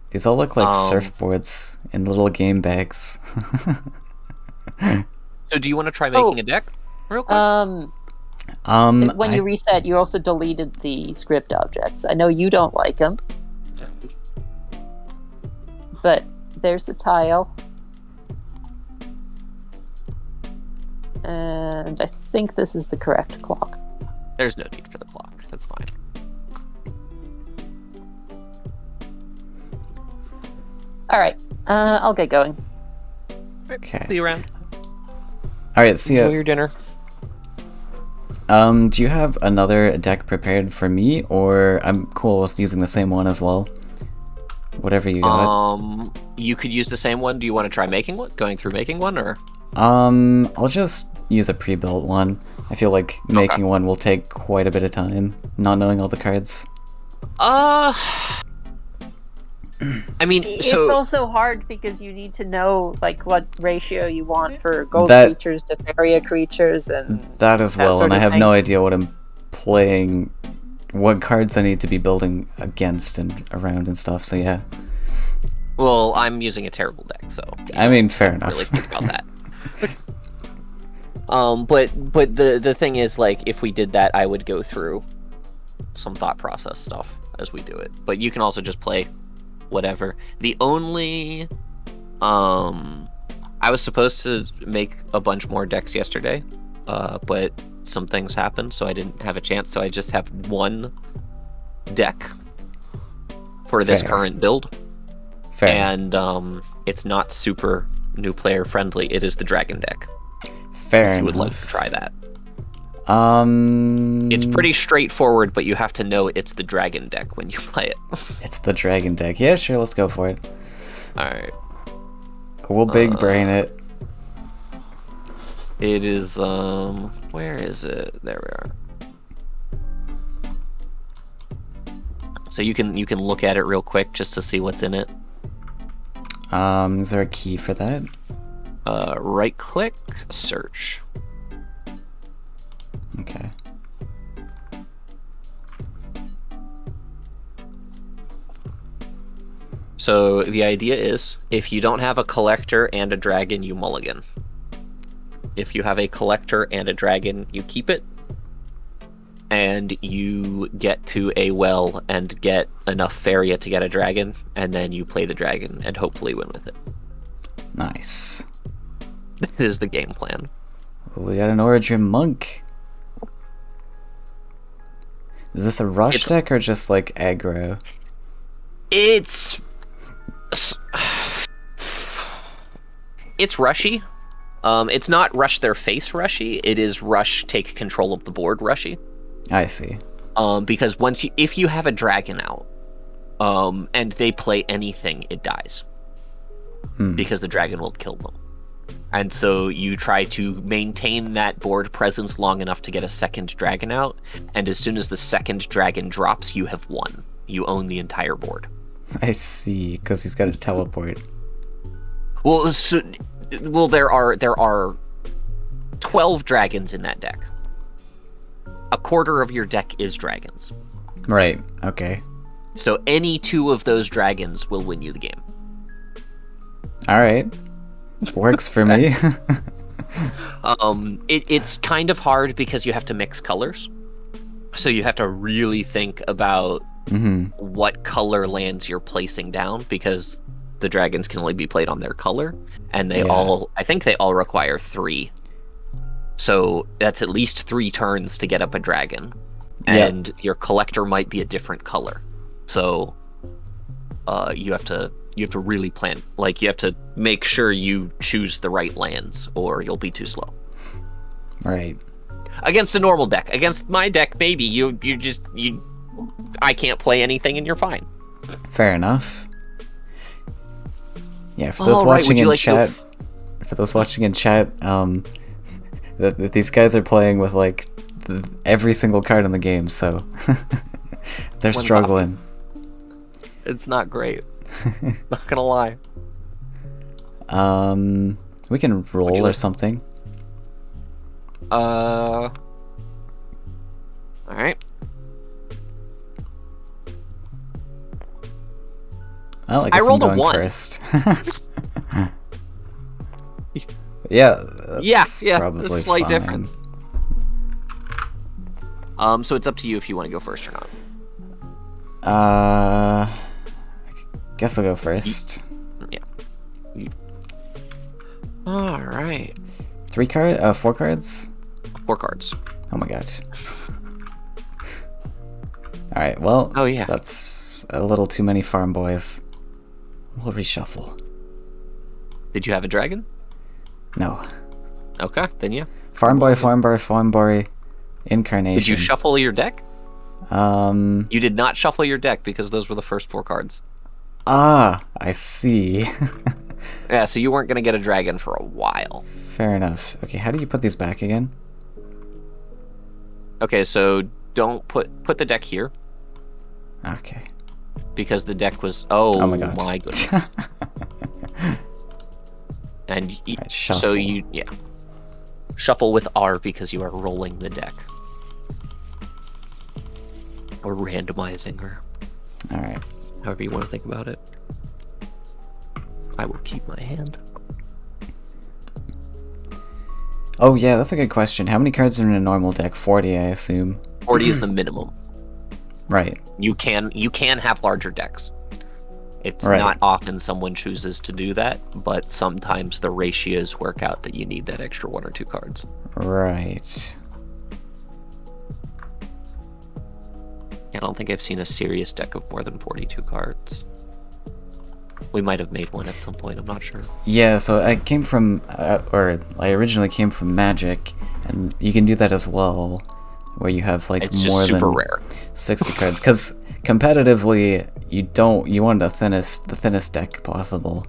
These all look like surfboards in little game bags. So do you want to try making a deck real quick? When you reset, you also deleted the script objects. I know you don't like them, but there's the tile. And I think this is the correct clock. There's no need for the clock. That's fine. All right, I'll get going. Okay. See you around. All right, see Enjoy ya. your dinner. Do you have another deck prepared for me, or I'm cool with using the same one as well? Whatever you got. You could use the same one. Do you want to try making one? Going through making one, or? I'll just use a pre-built one. I feel like making one will take quite a bit of time, not knowing all the cards. I mean, It's so also hard because you need to know like what ratio you want for gold creatures to Faeria creatures and that as well, sort and I of have thing. no idea what I'm playing, what cards I need to be building against and around and stuff. So yeah. well, I'm using a terrible deck, so I mean, fair enough. really think about that. But the thing is, like, if we did that, I would go through some thought process stuff as we do it. But you can also just play whatever. The only I was supposed to make a bunch more decks yesterday, but some things happened, so I didn't have a chance. So I just have one deck for this Fair. current build. Fair. And it's not super new player friendly. It is the dragon deck. Fair If you would enough. like to try that. It's It's pretty straightforward, but you have to know it's the dragon deck when you play it. It's the dragon deck. Yeah, sure, let's go for it. Alright. We'll big brain it. It is, where is it? There we are. So you can look at it real quick just to see what's in it. Is there a key for that? Right click, search. Okay. So the idea is, if you don't have a collector and a dragon, you mulligan. If you have a collector and a dragon, you keep it. And you get to a well and get enough Faeria to get a dragon, and then you play the dragon and hopefully win with it. Nice. That is the game plan. We got an Origin Monk. Is this a rush deck or just like aggro? It's rushy. It's not rush their face rushy. It is rush take control of the board rushy. I see. Because if you have a dragon out, and they play anything, it dies. Because the dragon will kill them. And so you try to maintain that board presence long enough to get a second dragon out, and as soon as the second dragon drops, you have won. You own the entire board. I see, because he's got a teleport. Well, there are 12 dragons in that deck. A quarter of your deck is dragons. Right, okay. So any two of those dragons will win you the game. Alright. Works for me. It's kind of hard because you have to mix colors. So you have to really think about what color lands you're placing down, because the dragons can only be played on their color, and I think they all require 3. So that's at least 3 turns to get up a dragon, and your collector might be a different color. So you have to really plan. Like, you have to make sure you choose the right lands, or you'll be too slow. Right. Against a normal deck, against my deck, baby, I can't play anything, and you're fine. Fair enough. Yeah, for those watching in chat, that these guys are playing with like every single card in the game, so they're struggling. It's not great. Not gonna lie. We can roll or something. All right. Well, I guess rolled a I'm going 1. first. Yeah, that's Yeah. probably There's a slight fine. difference. So it's up to you if you want to go first or not. I guess I'll go first. Yeah. All right. 4 cards? 4 cards. Oh my god. Alright, well, Oh, yeah. That's a little too many farm boys. We'll reshuffle. Did you have a dragon? No. Okay, then yeah. Farm boy, incarnation. Did you shuffle your deck? You You did not shuffle your deck because those were the first 4 cards. Ah, I see. Yeah, so you weren't going to get a dragon for a while. Fair enough. Okay, how do you put these back again? Okay, so don't put the deck here Okay. because the deck was... Oh my god. my goodness. And Alright, so shuffle. yeah. Shuffle with R because you are rolling the deck. Or randomizing, or Alright. however you want to think about it. I will keep my hand. Oh yeah, that's a good question. How many cards are in a normal deck? 40, I assume. 40 is the minimum. Right. You can have larger decks. It's Right. not often someone chooses to do that, but sometimes the ratios work out that you need that extra 1 or 2 cards. Right. I don't think I've seen a serious deck of more than 42 cards. We might have made one at some point, I'm not sure. Yeah, so I came from, I originally came from Magic, and you can do that as well, where you have like It's more just super than rare. 60 cards. Because competitively, you want the thinnest deck possible.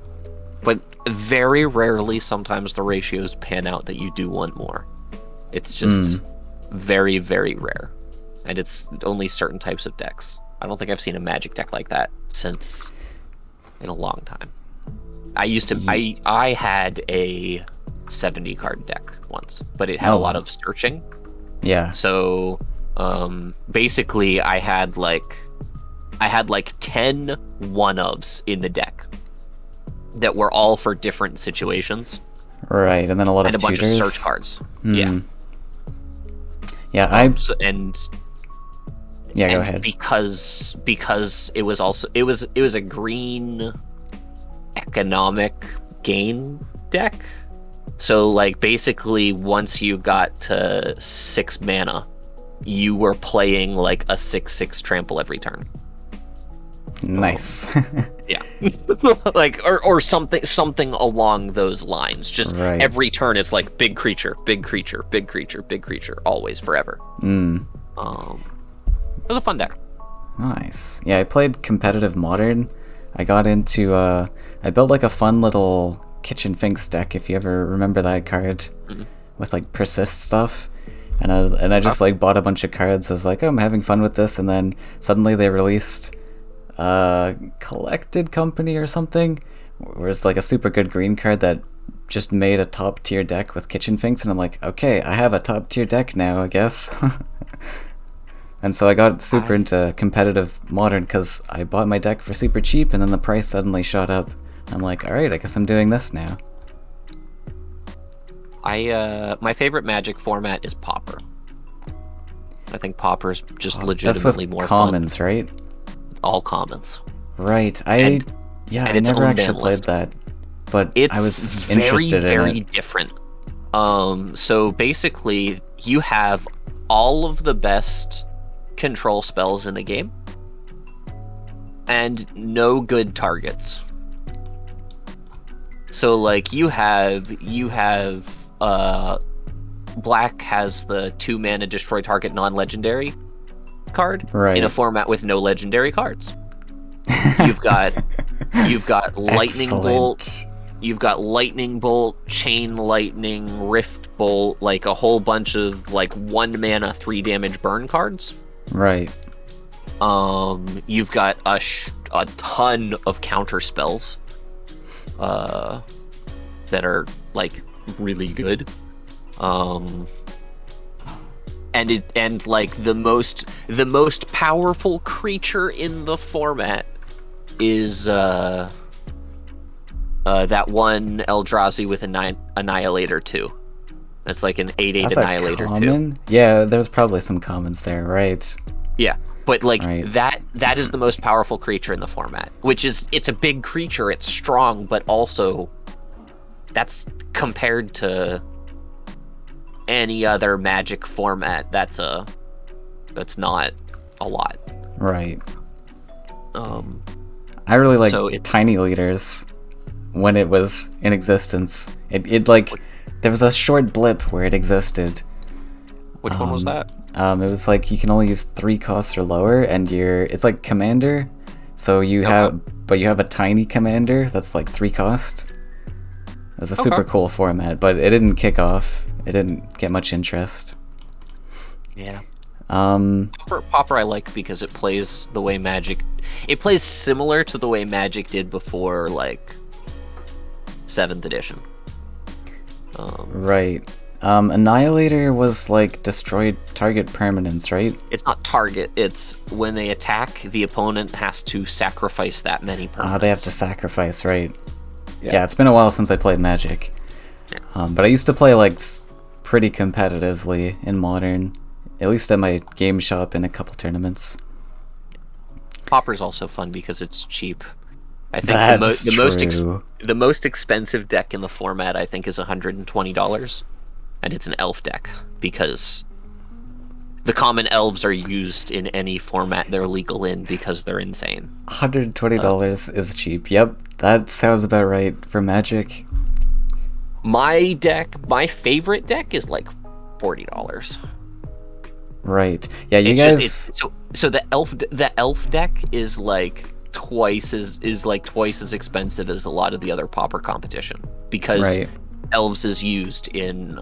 But very rarely, sometimes the ratios pan out that you do want more. It's just very, very rare. And it's only certain types of decks. I don't think I've seen a Magic deck like that since in a long time. I had a 70 card deck once, but it had a lot of searching. Yeah. So basically I had like 10 one-ofs in the deck that were all for different situations. Right, and then a lot And of a bunch of tutors. search cards. Yeah. Yeah, Yeah, go ahead. Because it was also it was a green economic gain deck. So like basically once you got to 6 mana, you were playing like a 6/6 trample every turn. Nice. Yeah. Like or something along those lines. Just Right. every turn it's like big creature, big creature, big creature, big creature, always forever. It was a fun deck. Nice. Yeah, I played competitive Modern. I got into, I built like a fun little Kitchen Finks deck, if you ever remember that card, with like persist stuff. And I just like bought a bunch of cards. I was like, oh, I'm having fun with this. And then suddenly they released Collected Company or something, where it's like a super good green card that just made a top tier deck with Kitchen Finks. And I'm like, okay, I have a top tier deck now, I guess. And so I got super into competitive Modern because I bought my deck for super cheap, and then the price suddenly shot up. I'm like, alright, I guess I'm doing this now. My favorite Magic format is Pauper. I think Pauper's just That's legitimately with more commons, fun. right? All commons. Right. I And its never own actually ban played list. that, but It's I was very, interested very in it. different. So basically, you have all of the best control spells in the game, and no good targets. So like you have Black has the 2 mana destroy target non-legendary card Right. in a format with no legendary cards. You've got lightning bolt. Excellent. You've got lightning bolt, chain lightning, rift bolt, like a whole bunch of like 1 mana 3 damage burn cards. Right. You've got a ton of counter spells that are like really good. And like the most powerful creature in the format is that one Eldrazi with Annihilator 2. It's like an 8/8 That's Annihilator a common? too. Yeah, there's probably some commons there, right? Yeah, but like Right. that is the most powerful creature in the format. Which is, it's a big creature, it's strong, but also that's compared to any other Magic format. That's not a lot. Right. I really like so tiny leaders when it was in existence. It like there was a short blip where it existed. Which one was that? It was like you can only use 3 costs or lower, and it's like commander. So you have a tiny commander that's like 3 cost. It's a super cool format, but it didn't kick off. It didn't get much interest. Yeah. Pauper I like because it plays the way Magic. It plays similar to the way Magic did before, like 7th edition. Right. Annihilator was like destroyed target permanence, right? It's not target. It's when they attack, the opponent has to sacrifice that many permanents. They have to sacrifice, right? Yeah, it's been a while since I played Magic. Yeah. But I used to play like pretty competitively in Modern, at least at my game shop in a couple tournaments. Pauper's also fun because it's cheap. I think the most expensive deck in the format, I think, is $120, and it's an elf deck because the common elves are used in any format they're legal in because they're insane. $120 is cheap. Yep, that sounds about right for Magic. My favorite deck is like $40. Right. Yeah, you it's guys. So the elf deck is like twice as expensive as a lot of the other Pauper competition because elves is used in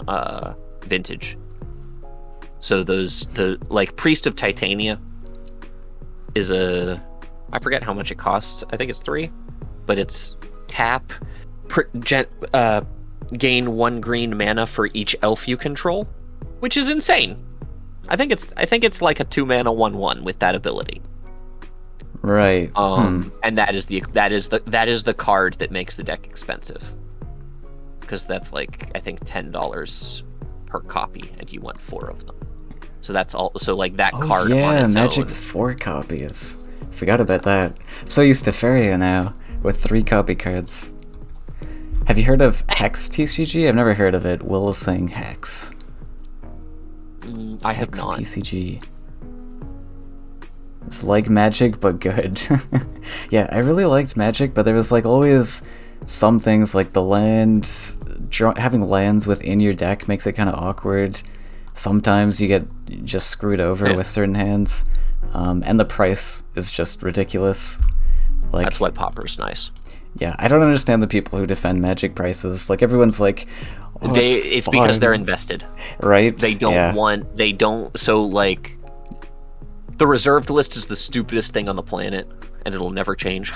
Vintage. So the Priest of Titania is I forget how much it costs. I think it's 3, but it's tap, gain 1 green mana for each elf you control, which is insane. I think it's like a 2-mana 1/1 with that ability. Right. And that is the card that makes the deck expensive. Because that's like, I think, $10 per copy, and you want 4 of them. So that's all. So like that card. Yeah, Magic's 4 copies. Forgot about that. I'm so used to Faeria now with 3 copy cards. Have you heard of Hex TCG? I've never heard of it. Will is saying Hex. I have Hex not. TCG. It's like Magic, but good. Yeah, I really liked Magic, but there was like always some things like the land. Having lands within your deck makes it kind of awkward. Sometimes you get just screwed over with certain hands, and the price is just ridiculous. Like, that's why Pauper's nice. Yeah, I don't understand the people who defend Magic prices. Like, everyone's like, it's because they're invested, right? They don't. So like, the reserved list is the stupidest thing on the planet, and it'll never change.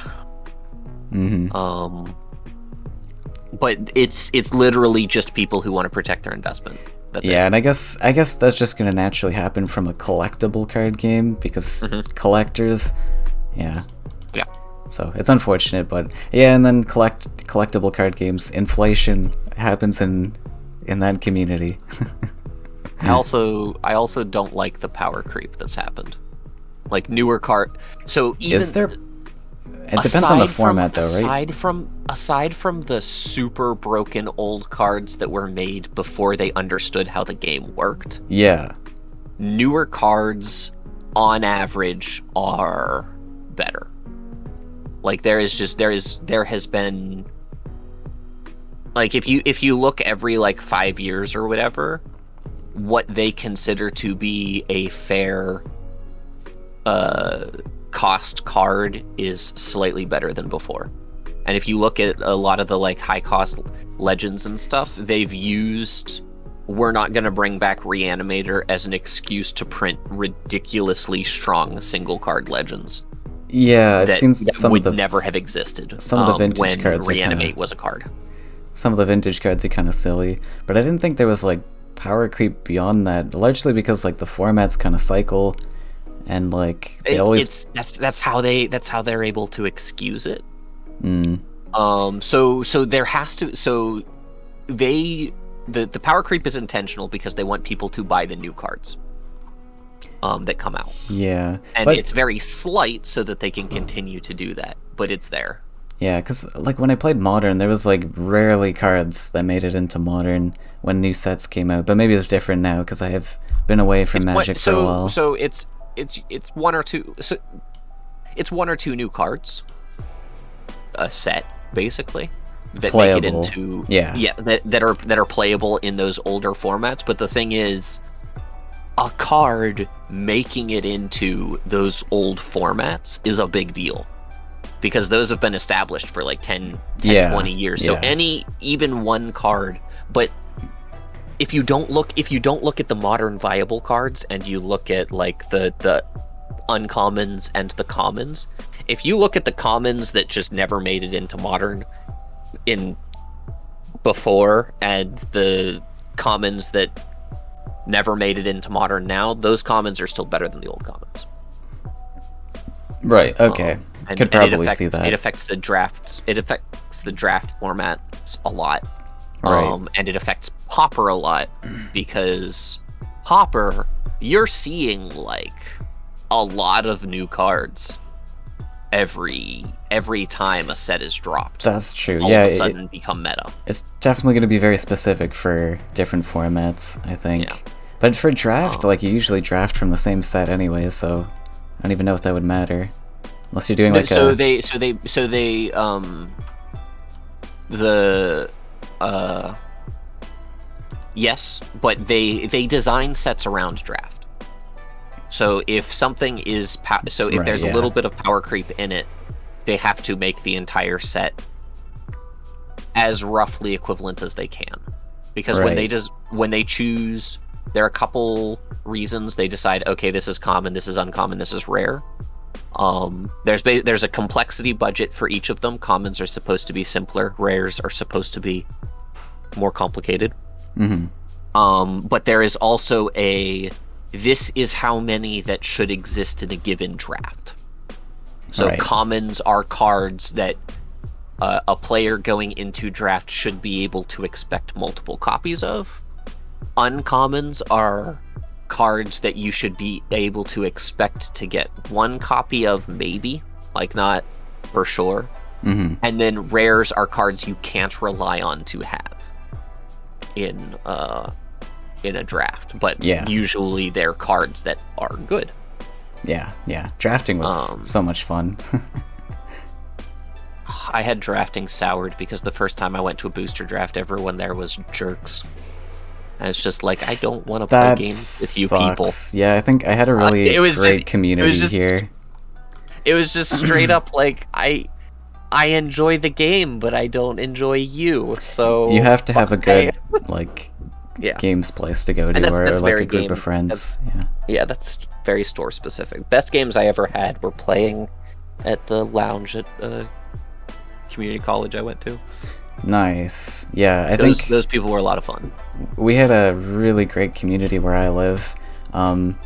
But it's literally just people who want to protect their investment. That's it. And I guess that's just gonna naturally happen from a collectible card game because collectors, yeah. So it's unfortunate, but yeah. And then collectible card games, inflation happens in that community. I also don't like the power creep that's happened. Like newer card. So even is there? It depends on the format, though, right? Aside from the super broken old cards that were made before they understood how the game worked. Yeah. Newer cards, on average, are better. Like there has been, like if you look every like 5 years or whatever, what they consider to be a fair cost card is slightly better than before. And if you look at a lot of the like high cost legends and stuff, they've used, we're not going to bring back Reanimator as an excuse to print ridiculously strong single card legends. Yeah, I've seen some would of the never have existed. Some of the vintage when cards Reanimate was a card. Some of the vintage cards are kind of silly, but I didn't think there was like power creep beyond that. Largely because like the formats kind of cycle, and like they always that's how they're able to excuse it. Mm. So there has to, so they the power creep is intentional because they want people to buy the new cards that come out. Yeah. And it's very slight so that they can continue to do that, but it's there. Yeah, because like when I played Modern, there was like rarely cards that made it into Modern when new sets came out. But maybe it's different now because I have been away from Magic for a while. So it's one or two. So it's one or two new cards, a set basically that Playable. make it into yeah that are playable in those older formats. But the thing is, a card making it into those old formats is a big deal. Because those have been established for like 10 20 years. So even one card, but if you don't look at the modern viable cards and you look at like the uncommons and the commons, if you look at the commons that just never made it into Modern in before and the commons that never made it into Modern now, those commons are still better than the old commons. Right, okay. Could probably see that. It affects the draft. It affects the draft formats a lot, right. And it affects Pauper a lot because Pauper, you're seeing like a lot of new cards every time a set is dropped. That's true. All of a sudden become meta. It's definitely going to be very specific for different formats, I think. Yeah. But for draft, like you usually draft from the same set anyway, so I don't even know if that would matter. Unless you're doing like yes, but they design sets around draft. So if something is if there's a little bit of power creep in it, they have to make the entire set as roughly equivalent as they can. Because when they choose, there are a couple reasons they decide, okay, this is common, this is uncommon, this is rare. There's a complexity budget for each of them. Commons are supposed to be simpler. Rares are supposed to be more complicated. Mm-hmm. But there is also this is how many that should exist in a given draft. So commons are cards that a player going into draft should be able to expect multiple copies of. Uncommons are cards that you should be able to expect to get one copy of, maybe, like not for sure. Mm-hmm. And then rares are cards you can't rely on to have in a draft, but usually they're cards that are good. Yeah. Drafting was so much fun. I had drafting soured because the first time I went to a booster draft, everyone there was jerks. And it's just like, I don't want to play games with you people. Yeah, I think I had a really great community here. It was just straight up like, I enjoy the game, but I don't enjoy you. So you have to have a good games place to go to, that's or like very a group of friends. Yeah, that's very store specific. Best games I ever had were playing at the lounge at community college I went to. Nice. Yeah, I think think those people were a lot of fun. We had a really great community where I live. I'm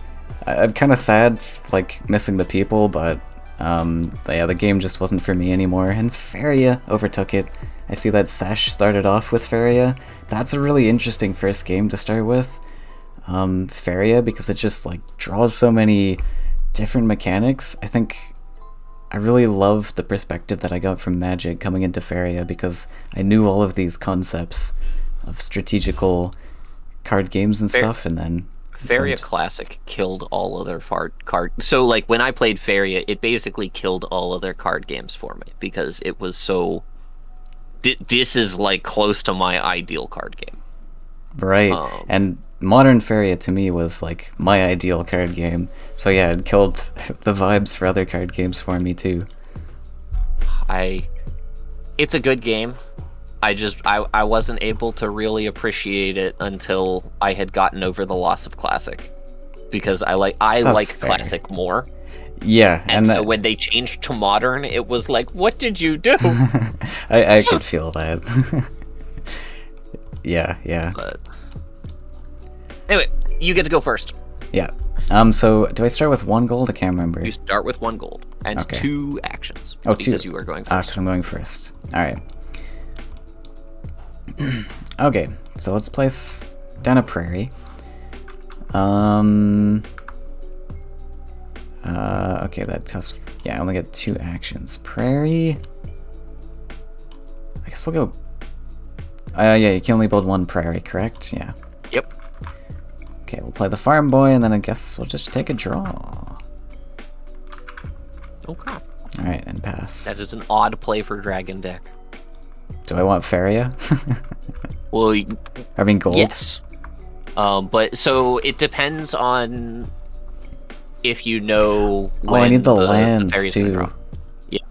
kind of sad, like, missing the people, but the game just wasn't for me anymore, and Faeria overtook it. I see that Sesh started off with Faeria. That's a really interesting first game to start with. Faeria, because it just, like, draws so many different mechanics. I think I really love the perspective that I got from Magic coming into Faeria, because I knew all of these concepts of strategical card games and stuff, and then Faeria Classic killed all other card. So like when I played Faeria, it basically killed all other card games for me because it was so. This is like close to my ideal card game. Right, and Modern Faeria to me was like my ideal card game. So yeah, it killed the vibes for other card games for me too. It's a good game. I wasn't able to really appreciate it until I had gotten over the loss of Classic, because I like Classic more. Yeah, and so when they changed to Modern, it was like, what did you do? I could feel that. Yeah. But anyway, you get to go first. Yeah. So do I start with 1 gold? I can't remember. You start with 1 gold and 2 actions. Oh, 2. Because you are going first. Because I'm going first. All right. Okay, so let's place down a prairie. Okay, that tells. Yeah, I only get 2 actions. Prairie. I guess we'll go. Yeah, you can only build 1 prairie, correct? Yeah. Yep. Okay, we'll play the farm boy, and then I guess we'll just take a draw. Okay. All right, and pass. That is an odd play for Dragon deck. Do I want Faeria? Well, I mean gold. yes. But so it depends on if you know. Oh, I need the the lands fairy's gonna too. draw. Yeah.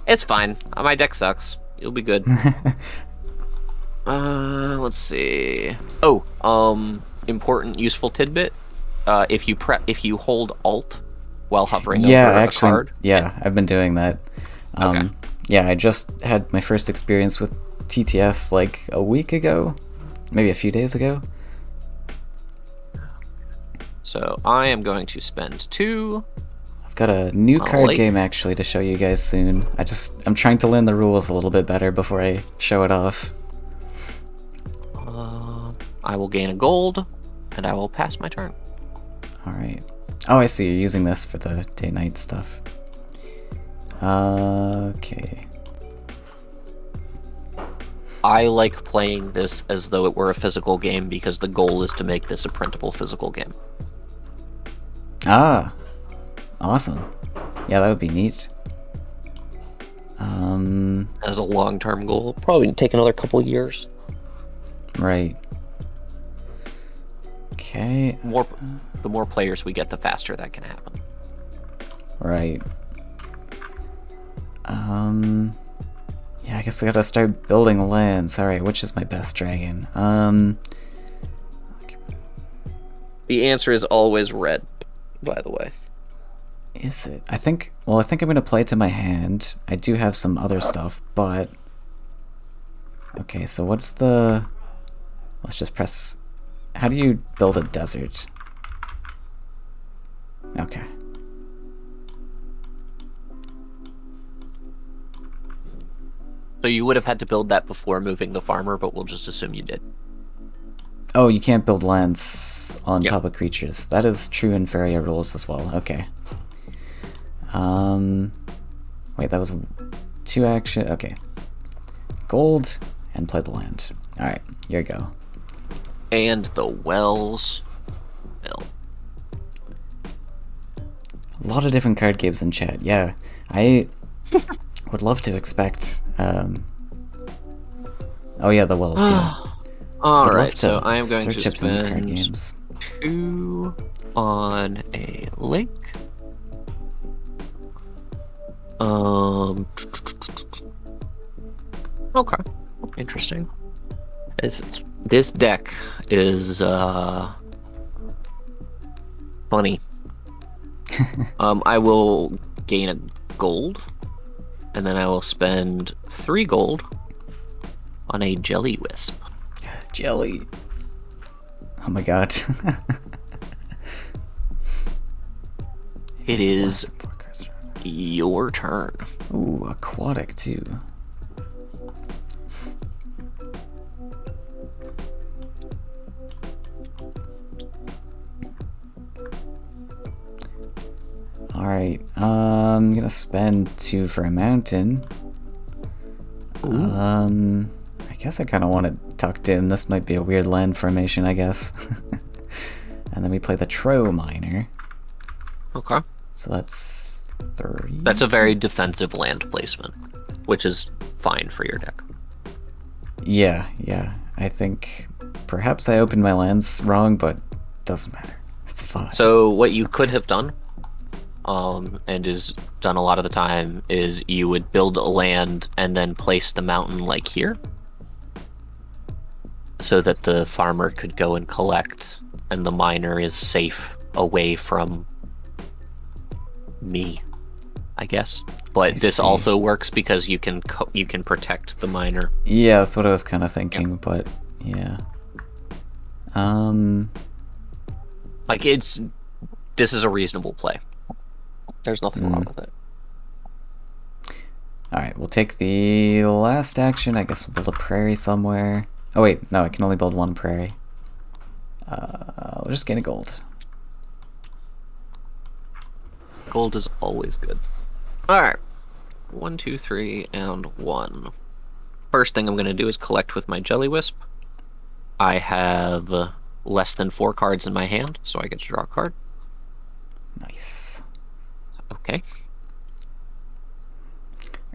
It's fine. My deck sucks. You'll be good. Let's see. Oh, important useful tidbit. If you hold Alt while hovering over a card. Yeah, I've been doing that. Okay. Yeah, I just had my first experience with TTS like a week ago, maybe a few days ago. So I am going to spend 2. I've got a new I'll card wait. game actually to show you guys soon. I'm trying to learn the rules a little bit better before I show it off. I will gain a gold, and I will pass my turn. All right. Oh, I see. You're using this for the day-night stuff. Okay. I like playing this as though it were a physical game because the goal is to make this a printable physical game. Ah, awesome. Yeah, that would be neat. As a long-term goal, probably take another couple of years. Right. Okay. The more players we get, the faster that can happen. Right. Yeah, I guess I gotta start building lands. Alright, which is my best dragon? The answer is always red, by the way. Is it? I think I'm gonna play to my hand. I do have some other stuff, but... Okay, so what's the... Let's just press... How do you build a desert? Okay. So you would have had to build that before moving the farmer, but we'll just assume you did. Oh, you can't build lands on Yep. top of creatures. That is true in Faeria rules as well. Okay. Wait, that was 2 action. Okay. Gold and play the land. Alright, here you go. And the wells. Mill. A lot of different card games in chat. Yeah, I would love to expect. Oh yeah, the wells. Yeah. All I'd love right, to so I am going search to up some card spend games. 2 on a lake. Okay, interesting. This deck is funny. I will gain a gold, and then I will spend 3 gold on a jelly wisp. Jelly. Oh my god. It is your turn. Ooh, aquatic too. Alright, I'm gonna spend 2 for a mountain. I guess I kind of want it tucked in. This might be a weird land formation, I guess. And then we play the Tro Miner. Okay. So that's 3. That's a very defensive land placement, which is fine for your deck. Yeah. I think perhaps I opened my lands wrong, but doesn't matter. It's fine. So what you could have done, and is done a lot of the time, is you would build a land and then place the mountain like here, so that the farmer could go and collect, and the miner is safe away from me, I guess. But I this see. also works because you can protect the miner. Yeah, that's what I was kind of thinking, but yeah. Like this is a reasonable play. There's nothing wrong with it. Alright, we'll take the last action. I guess we'll build a prairie somewhere. Oh wait, no, I can only build one prairie. We'll just gain a gold. Gold is always good. Alright. 1, 2, 3, and 1. First thing I'm going to do is collect with my Jelly Wisp. I have less than 4 cards in my hand, so I get to draw a card. Nice. Okay.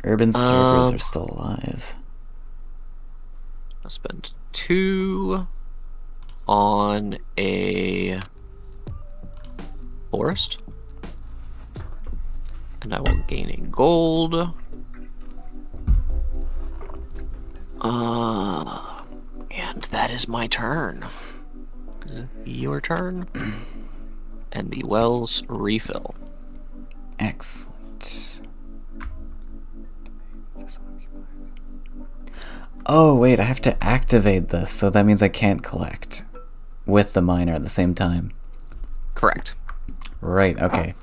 Urban servers are still alive. I'll spend 2 on a forest. And I will gain a gold. And that is my turn. Your turn. And the wells refill. Excellent. Oh, wait, I have to activate this, so that means I can't collect with the miner at the same time. Correct. Right, okay.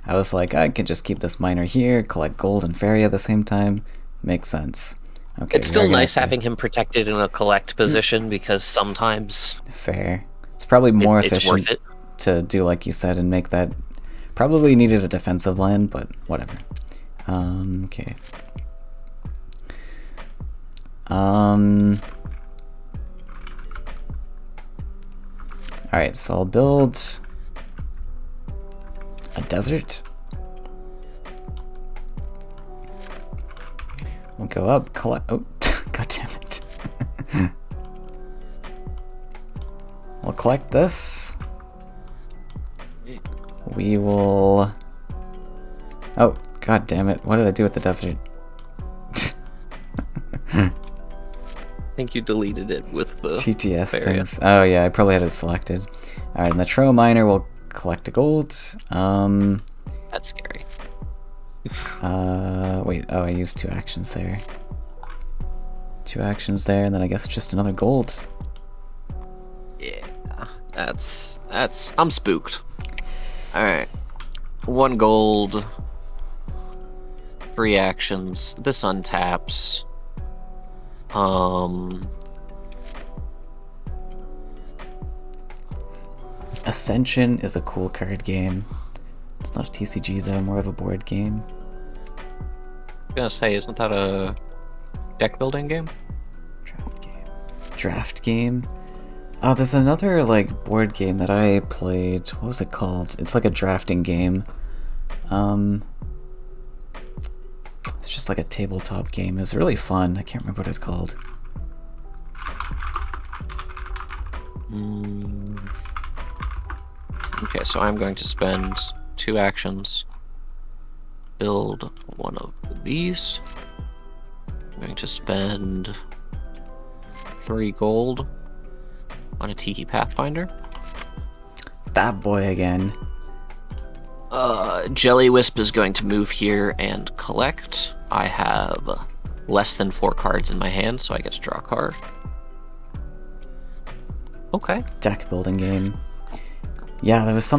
I was like, I can just keep this miner here, collect gold and Faeria at the same time. Makes sense. Okay. It's still nice having him protected in a collect position because sometimes... Fair. It's probably more efficient worth it. to do like you said and make that... Probably needed a defensive land, but whatever. Okay. Alright, so I'll build a desert. We'll go up, collect. Oh, god damn it. We'll collect this. We will. Oh, god damn it. What did I do with the desert? I think you deleted it with the TTS Faeria. things. Oh yeah, I probably had it selected. Alright, and the Tro Miner will collect a gold. That's scary. Wait, oh, I used 2 actions there. 2 actions there, and then I guess just another gold. Yeah, I'm spooked. Alright. 1 gold. 3 actions. This untaps. Ascension is a cool card game. It's not a TCG though, more of a board game. I was gonna say, isn't that a deck building game? Draft game. Draft game? Oh, there's another like board game that I played. What was it called? It's like a drafting game. It's just like a tabletop game. It was really fun. I can't remember what it's called. Okay, so I'm going to spend 2 actions. Build 1 of these. I'm going to spend 3 gold on a Tiki Pathfinder. That boy again. Jelly Wisp is going to move here and collect. I have less than 4 cards in my hand, so I get to draw a card. Okay. Deck building game. Yeah, there was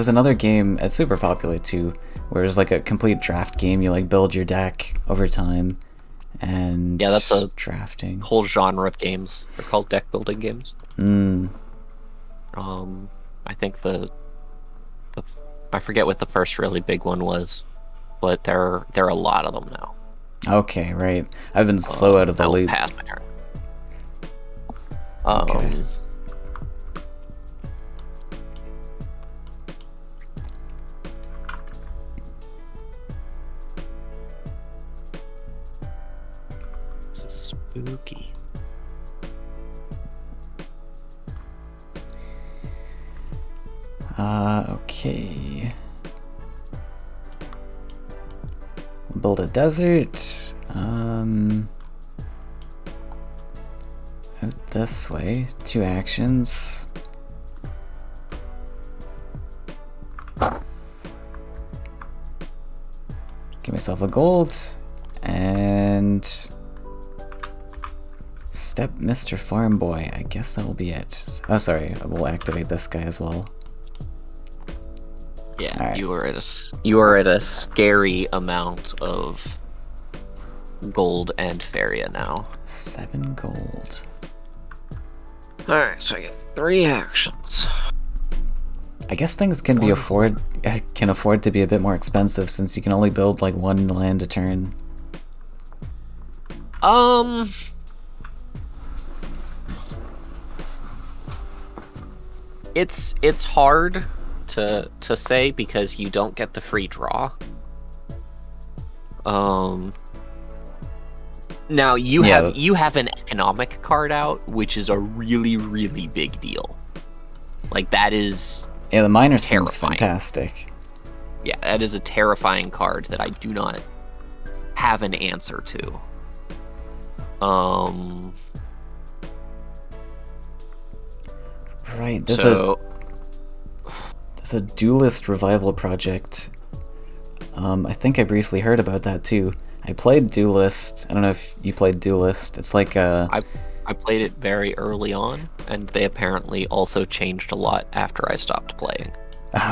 another game, it's super popular too, where it's like a complete draft game. You like build your deck over time, and yeah, that's a drafting whole genre of games. They're called deck building games. I think I forget what the first really big one was, but there are a lot of them now. Okay, right. I've been slow out of the loop. Pass my turn. Okay. This is spooky. Okay. Build a desert. Out this way. 2 actions. Give myself a gold. And step Mr. Farm Boy. I guess that will be it. Oh, sorry. I will activate this guy as well. Yeah, All right. you are at a scary amount of gold and Faeria now. 7 gold. Alright, so I get 3 actions. I guess things can afford to be a bit more expensive since you can only build like 1 land a turn. It's hard to say because you don't get the free draw. Now you have an economic card out, which is a really, really big deal. Like that is the miner terrifying. seems fantastic. Yeah, that is a terrifying card that I do not have an answer to. Right, there's a duelist revival project. I think I briefly heard about that too. I played Duelist. I don't know if you played Duelist. It's like I played it very early on, and they apparently also changed a lot after I stopped playing.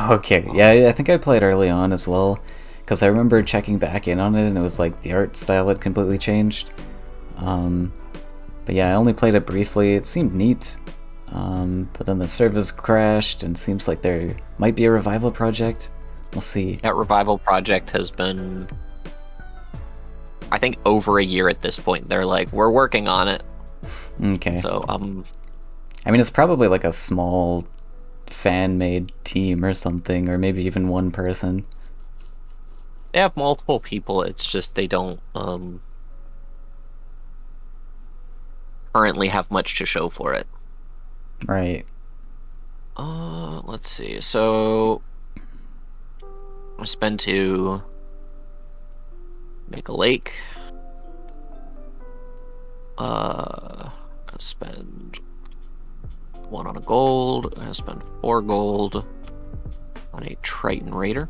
Okay, yeah, I think I played early on as well, because I remember checking back in on it, and it was like the art style had completely changed. But yeah, I only played it briefly. It seemed neat, but then the servers crashed, and it seems like there might be a revival project. We'll see. That revival project has been, I think, over a year at this point. They're like, we're working on it. Okay. So, I mean, it's probably like a small fan-made team or something, or maybe even one person. They have multiple people. It's just they don't currently have much to show for it. Right. Let's see. So I spend 2, make a lake. I spend 1 on a gold. I spend 4 gold on a Triton Raider.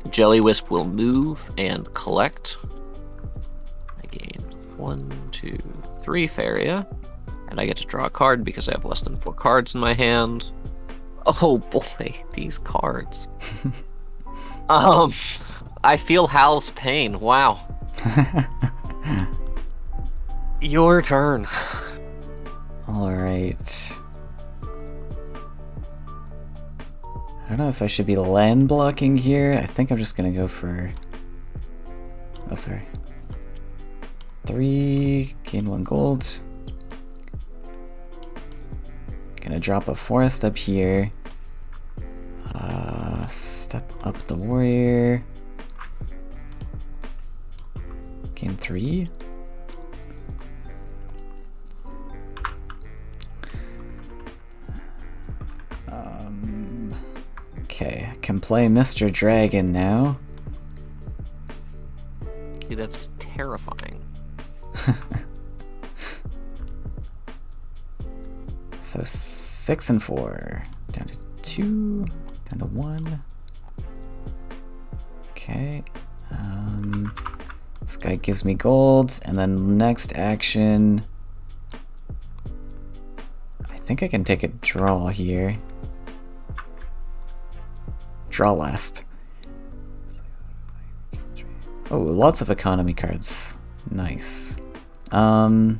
Jelly Wisp will move and collect. I gain 1, 2, 3 Faeria, and I get to draw a card because I have less than 4 cards in my hand. Oh boy, these cards. I feel Hal's pain. Wow. Your turn. Alright. I don't know if I should be land blocking here. I think I'm just gonna go for... Oh, sorry. 3, gain 1 gold. Gonna drop a forest up here. Step up the warrior. Gain 3. Okay, I can play Mr. Dragon now. See, that's terrifying. So 6 and 4. Down to 2. Down to 1. Okay. This guy gives me gold, and then next action, I think I can take a draw here. Draw last. Oh, lots of economy cards. Nice. Let's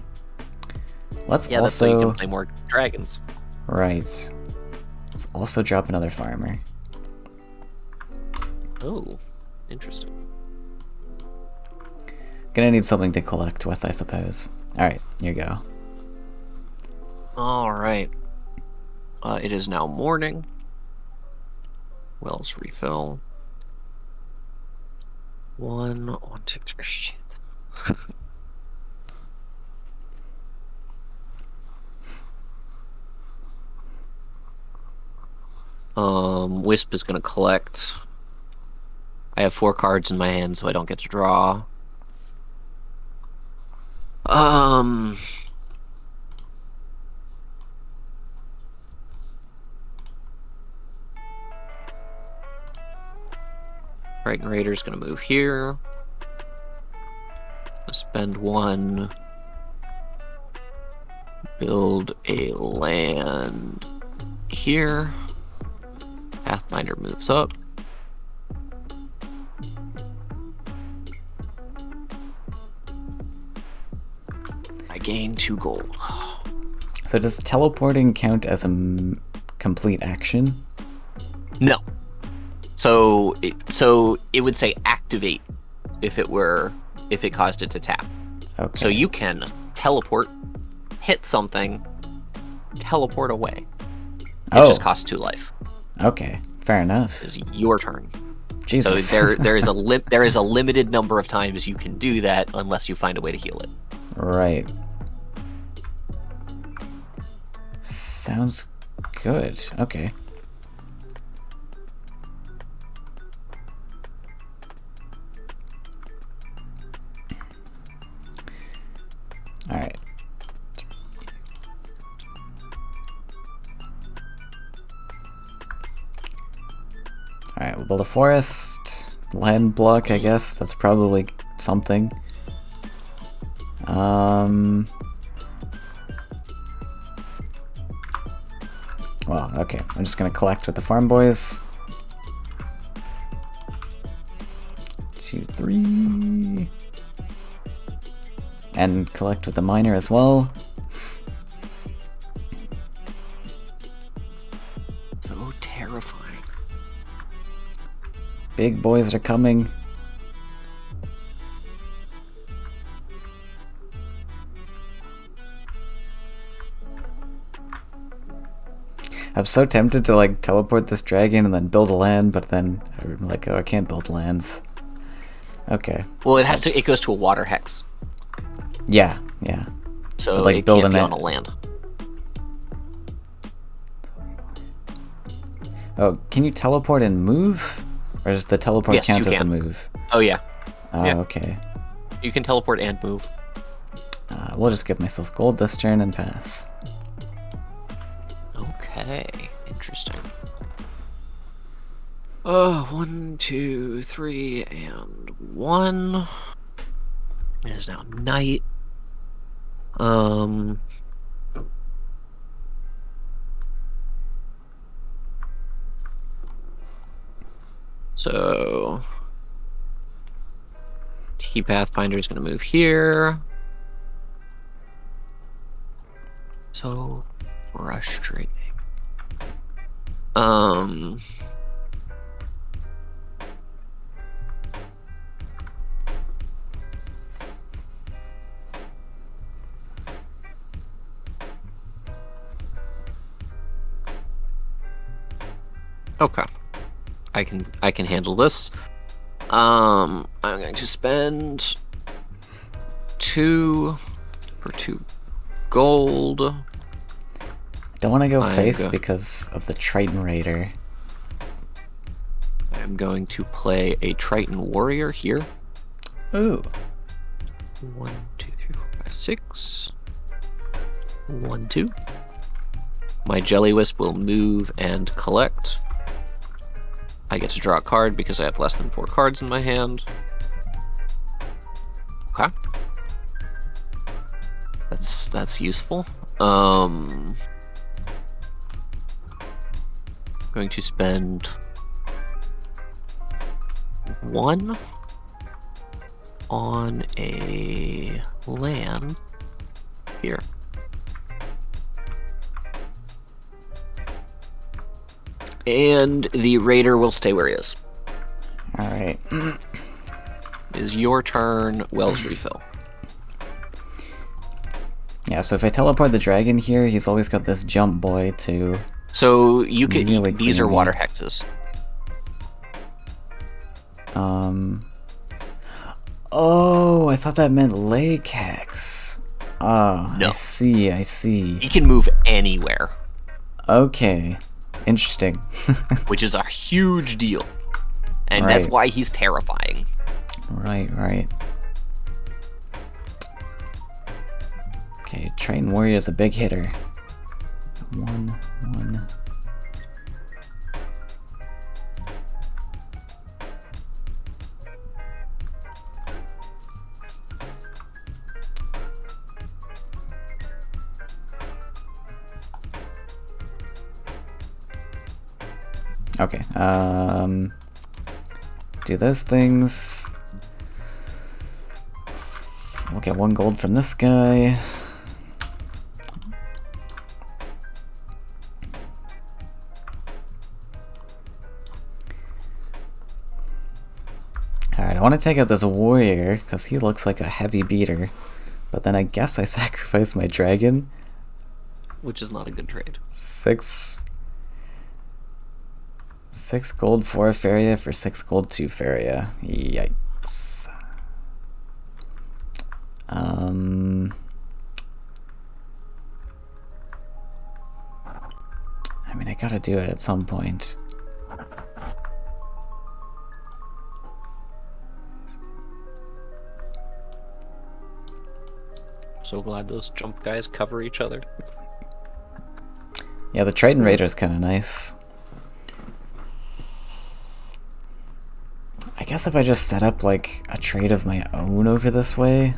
that's so also... you can play more dragons. Right. Let's also drop another farmer. Oh, interesting. Gonna need something to collect with, I suppose. Alright, here you go. Alright. It is now morning. Wells refill. 1, 1, 2, 3. Shit. Wisp is gonna collect. I have 4 cards in my hand, so I don't get to draw. Triton Raider's gonna move here. Spend 1 build a land here. Pathfinder moves up. I gain 2 gold. So does teleporting count as a complete action? No. So it would say activate if it caused it to tap. Okay. So you can teleport, hit something, teleport away. It just costs 2 life. Okay, fair enough. It's your turn. Jesus. So there is a limited number of times you can do that unless you find a way to heal it. Right. Sounds good. Okay. Alright. Alright, we'll build a forest. Land block, I guess. That's probably something. Well, okay. I'm just gonna collect with the farm boys. 2, 3. And collect with the miner as well. So terrifying. Big boys are coming. I'm so tempted to like teleport this dragon and then build a land, but then I'm like, oh, I can't build lands. Okay. Well, it goes to a water hex. Yeah. So but, like, it build can't be an on a land. Oh, can you teleport and move? Or does the teleport Yes, count you as the can. move? Oh yeah. Oh, Yeah. okay. You can teleport and move. We'll just give myself gold this turn and pass. Okay, interesting. Oh, 1, 2, 3, and 1. It is now night. So T Pathfinder is going to move here. So frustrating. Okay. I can handle this. I'm going to spend 2 for 2 gold. Don't want to go face because of the Triton Raider. I'm going to play a Triton Warrior here. Ooh. 1, 2, 3, 4, 5, 6. 1, 2. My Jellywisp will move and collect. I get to draw a card because I have less than 4 cards in my hand. Okay. That's useful. Going to spend 1 on a land here. And the raider will stay where he is. Alright. It is your turn, Wells refill. Yeah, so if I teleport the dragon here, he's always got this jump boy to... So you can Really these are clean water me. hexes. Oh, I thought that meant lake hex. Oh, No. I see. He can move anywhere, Okay. Interesting. which is a huge deal. And that's Right. why he's terrifying. Right. Okay, Triton Warrior is a big hitter. 1. Okay. Do those things. We'll get 1 gold from this guy. Alright, I want to take out this warrior, because he looks like a heavy beater. But then I guess I sacrifice my dragon. Which is not a good trade. 6 gold for Faeria for 6 gold 2 Faeria. Yikes. I mean, I gotta do it at some point. So glad those jump guys cover each other. Yeah, the Triton Raider's kind of nice. I guess if I just set up like a trade of my own over this way,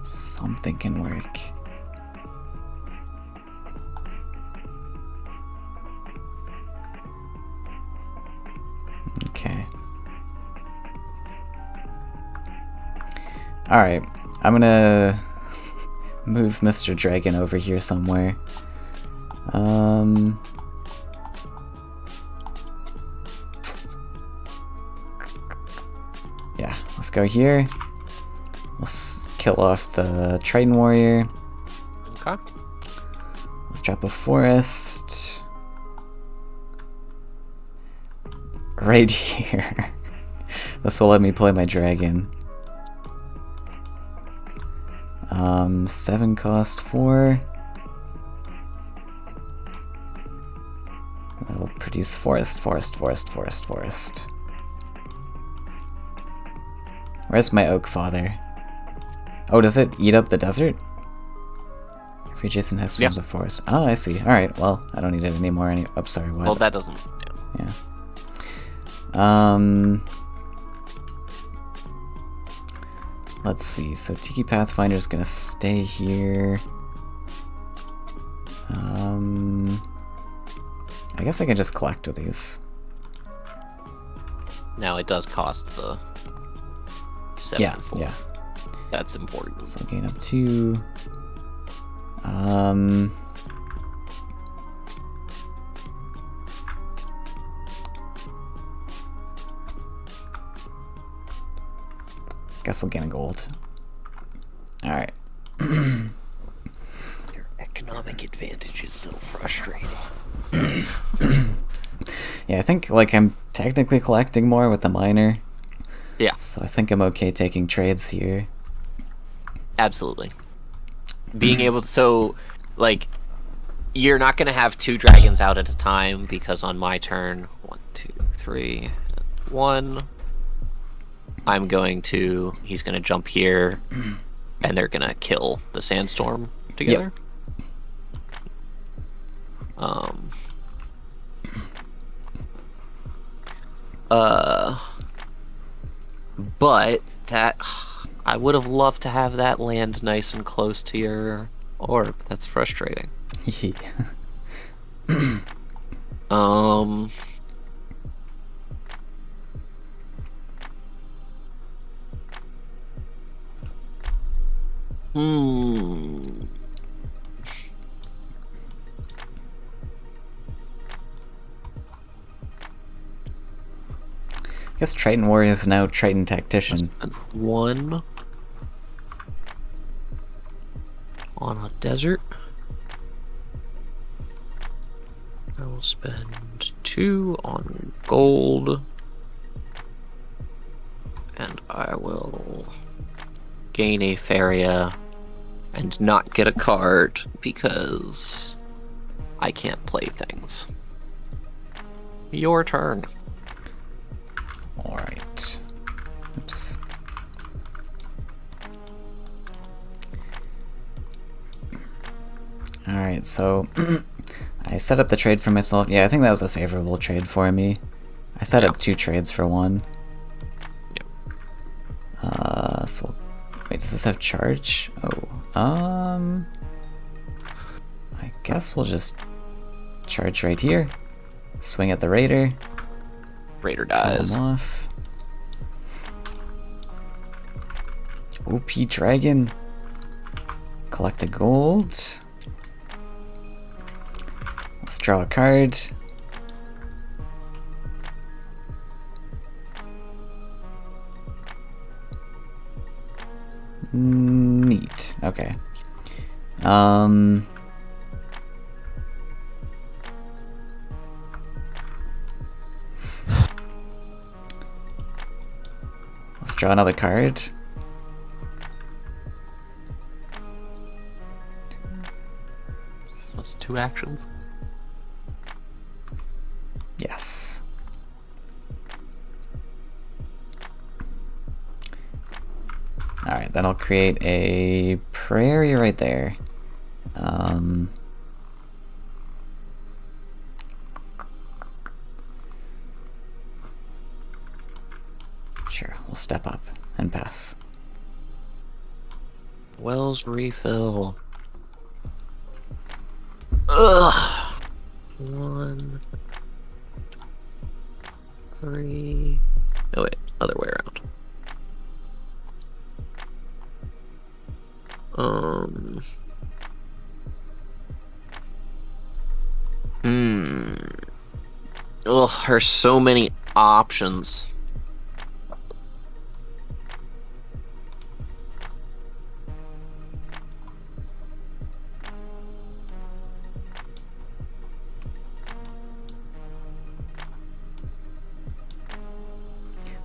something can work. Okay. Alright, I'm gonna move Mr. Dragon over here somewhere. Yeah, let's go here. Let's kill off the Triton Warrior. Okay. Let's drop a forest. Right here. This will let me play my dragon. 7 cost 4. That'll produce forest. Where's my oak father? Oh, does it eat up the desert? Every adjacent has forms of forest. Oh, I see. Alright, well, I don't need it anymore. Oh, sorry, what? Well, that doesn't... Yeah. Let's see. So Tiki Pathfinder's gonna stay here. I guess I can just collect with these. Now it does cost the 7 Yeah, and 4. yeah. That's important. So I'll gain up 2. Guess we'll gain a gold. Alright. Your economic advantage is so frustrating. Yeah, I think like I'm technically collecting more with the miner. Yeah. So I think I'm okay taking trades here. Absolutely. Being able to... So, like, you're not going to have 2 dragons out at a time, because on my turn... 1, 2, 3, 1... I'm going to... He's going to jump here, and they're going to kill the sandstorm together. Yep. But that... I would have loved to have that land nice and close to your orb. That's frustrating. I guess Triton Warrior is now Triton Tactician. 1 on a desert. I will spend 2 on gold. And I will gain a Faeria and not get a card because I can't play things. Your turn. Alright. Oops. Alright, so I set up the trade for myself. Yeah, I think that was a favorable trade for me. I set up 2 trades for 1. Yep. So wait, does this have charge? Oh, I guess we'll just Charge right here. Swing at the raider. Raider Kill dies. him off. OP dragon. Collect a gold. Let's draw a card. Neat. Okay. Let's draw another card. That's 2 actions. Yes. Alright, then I'll create a prairie right there. Sure, we'll step up and pass. Wells refill. Ugh. 1, 3. Oh wait, other way around. Ugh, there's so many options.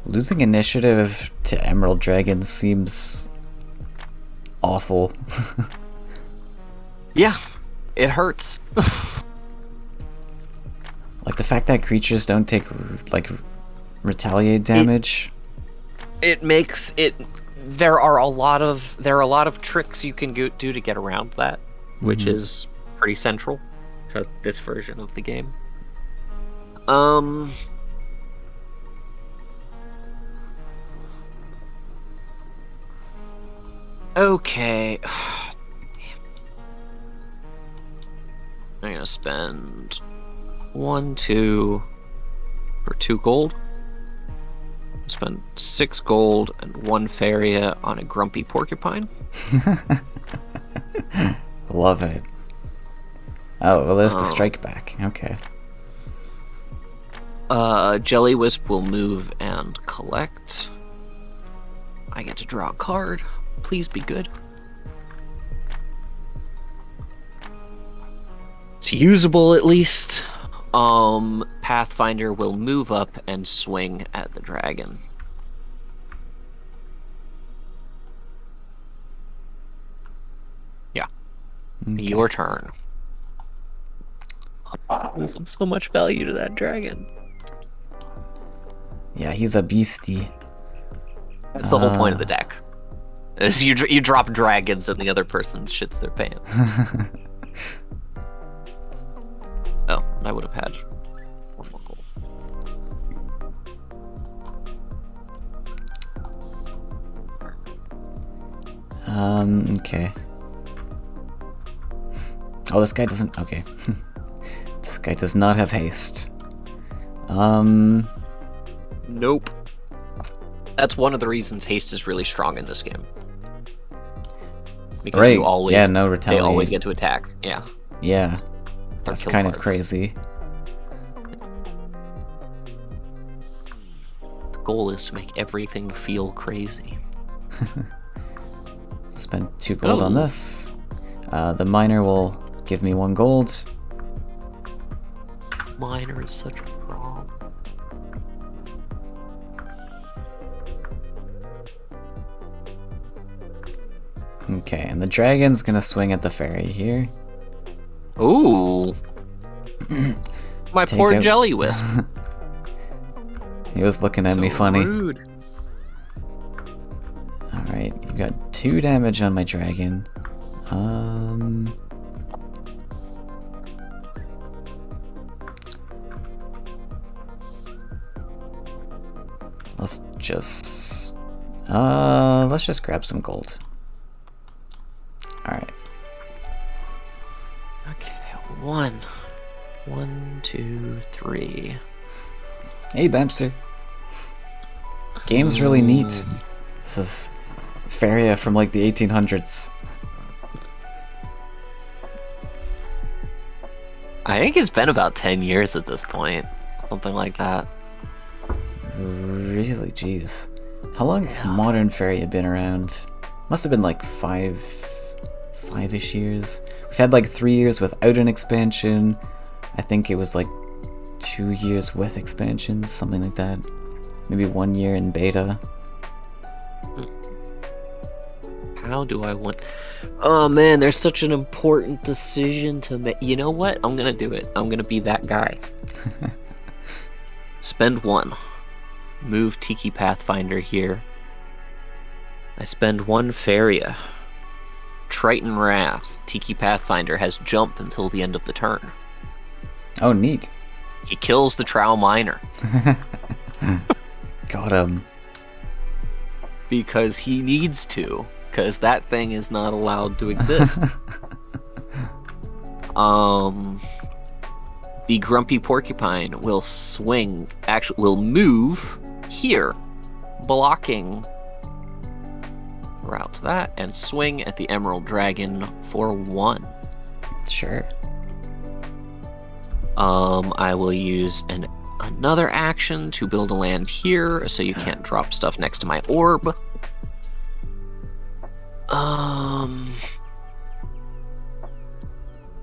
Losing initiative to Emerald Dragon seems awful. Yeah, it hurts. Like the fact that creatures don't take like retaliate damage. It makes it. There are a lot of tricks you can do to get around that, which is pretty central to this version of the game. Okay. I'm gonna spend 1, 2 for 2 gold. Spend 6 gold and 1 Faeria on a grumpy porcupine. Love it. Oh, well, there's the strike back. Okay. Jelly Wisp will move and collect. I get to draw a card. Please be good. It's usable at least. Pathfinder will move up and swing at the dragon. Yeah. Okay. Your turn. There's so much value to that dragon. Yeah, he's a beastie. That's the whole point of the deck. Is you drop dragons and the other person shits their pants. Oh, I would have had 1 more gold. Okay. Oh, this guy doesn't. Okay. This guy does not have haste. Nope. That's one of the reasons haste is really strong in this game. Because Right. you always, Yeah, no they retaliate. always get to attack. Yeah. Yeah. That's kill kind of cards. crazy. The goal is to make everything feel crazy. Spend 2 gold on Oh. this. The miner will give me 1 gold. Miner is such a problem. Okay, and the dragon's gonna swing at the fairy here. Ooh. My Take poor out- Jelly Wisp. He was looking at me So funny. rude. Alright, you got 2 damage on my dragon. Let's just grab some gold. Alright. Okay, 1, Hey, Bamster. Game's really neat. This is Faeria from like the 1800s. I think it's been about 10 years at this point. Something like that. Really? Jeez. How long's modern Faeria been around? Must have been like five-ish years. We've had like 3 years without an expansion. I think it was like 2 years with expansions, something like that. Maybe 1 year in beta. How do I want... Oh man, there's such an important decision to make. You know what? I'm gonna do it. I'm gonna be that guy. Spend 1. Move Tiki Pathfinder here. I spend 1 Faeria. Triton Wrath. Tiki Pathfinder has jump until the end of the turn. Oh, neat. He kills the Trow Miner. Got him. Because he needs to. Because that thing is not allowed to exist. The Grumpy Porcupine will will move here, blocking route that, and swing at the Emerald Dragon for 1. Sure. I will use another action to build a land here, so you can't drop stuff next to my orb.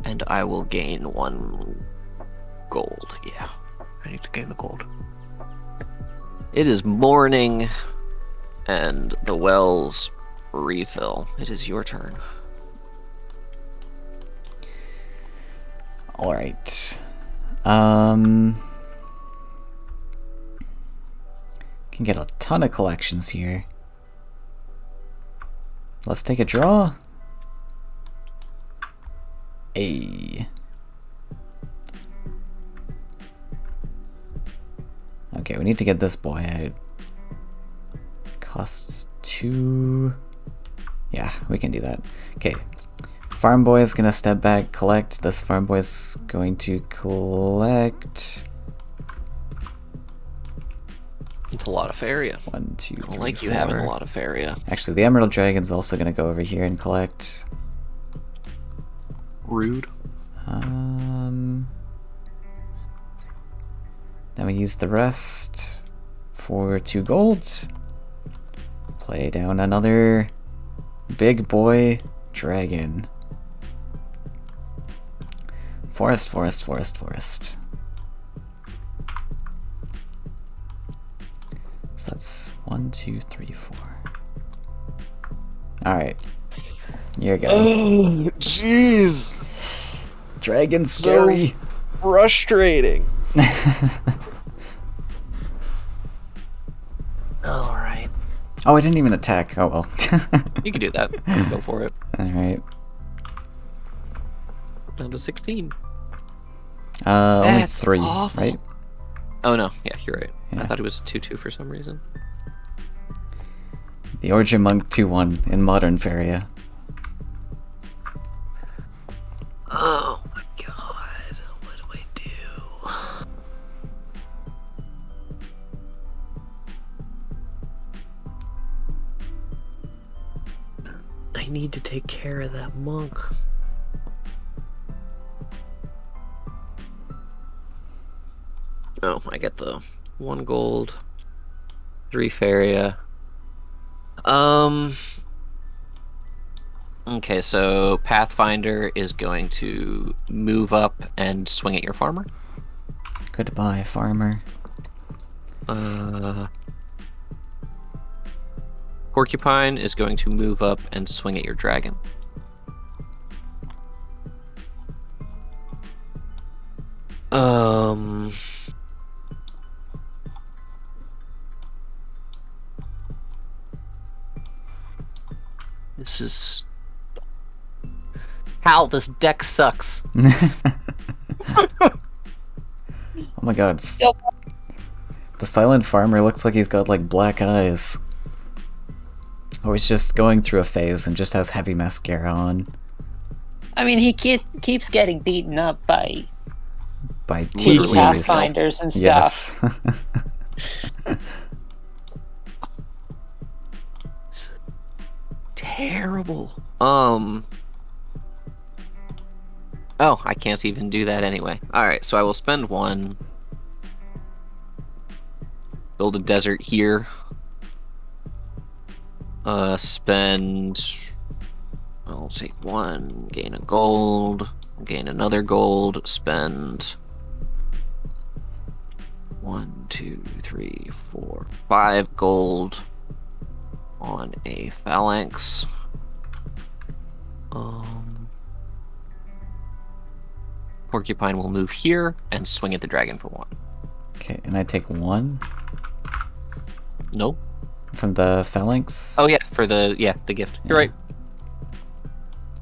And I will gain 1 gold. Yeah, I need to gain the gold. It is morning, and the wells refill. It is your turn. Alright. Can get a ton of collections here. Let's take a draw. Okay, we need to get this boy out. Costs 2. Yeah, we can do that. Okay. Farm boy is gonna step back, collect. This farm boy is going to collect. It's a lot of Faeria. 1, 2, 3, I don't like you 4. having a lot of Faeria. Actually, the Emerald Dragon's also gonna go over here and collect. Rude. Then we use the rest for 2 gold. Play down another big boy dragon. Forest, forest, forest, forest. So that's 1, 2, 3, 4. Alright. Here you go. Oh, jeez. Dragon scary. So frustrating. Alright. Oh, I didn't even attack. Oh well. You can do that. Go for it. Alright. Down to 16. Only That's 3, awful. right? Oh no, yeah, you're right. Yeah. I thought it was 2-2 for some reason. The Origin Monk 2-1 in modern Faeria. Oh my god, what do I do? I need to take care of that monk. Oh, I get the 1 gold, 3 Faeria. Okay, so Pathfinder is going to move up and swing at your farmer. Goodbye, farmer. Porcupine is going to move up and swing at your dragon. This is... Hal, this deck sucks. Oh my god. The silent farmer looks like he's got like black eyes. Or he's just going through a phase and just has heavy mascara on. I mean, he keeps getting beaten up by By Tiki TPs. Pathfinders and stuff. Yes. terrible. Oh, I can't even do that anyway. Alright, so I will spend 1. Build a desert here. Spend... I'll take 1, gain a gold, gain another gold, spend 1, 2, 3, 4, 5 gold on a phalanx. Porcupine will move here and swing at the dragon for 1. Okay, and I take 1 No. from the phalanx. Oh yeah, for the gift. You're right.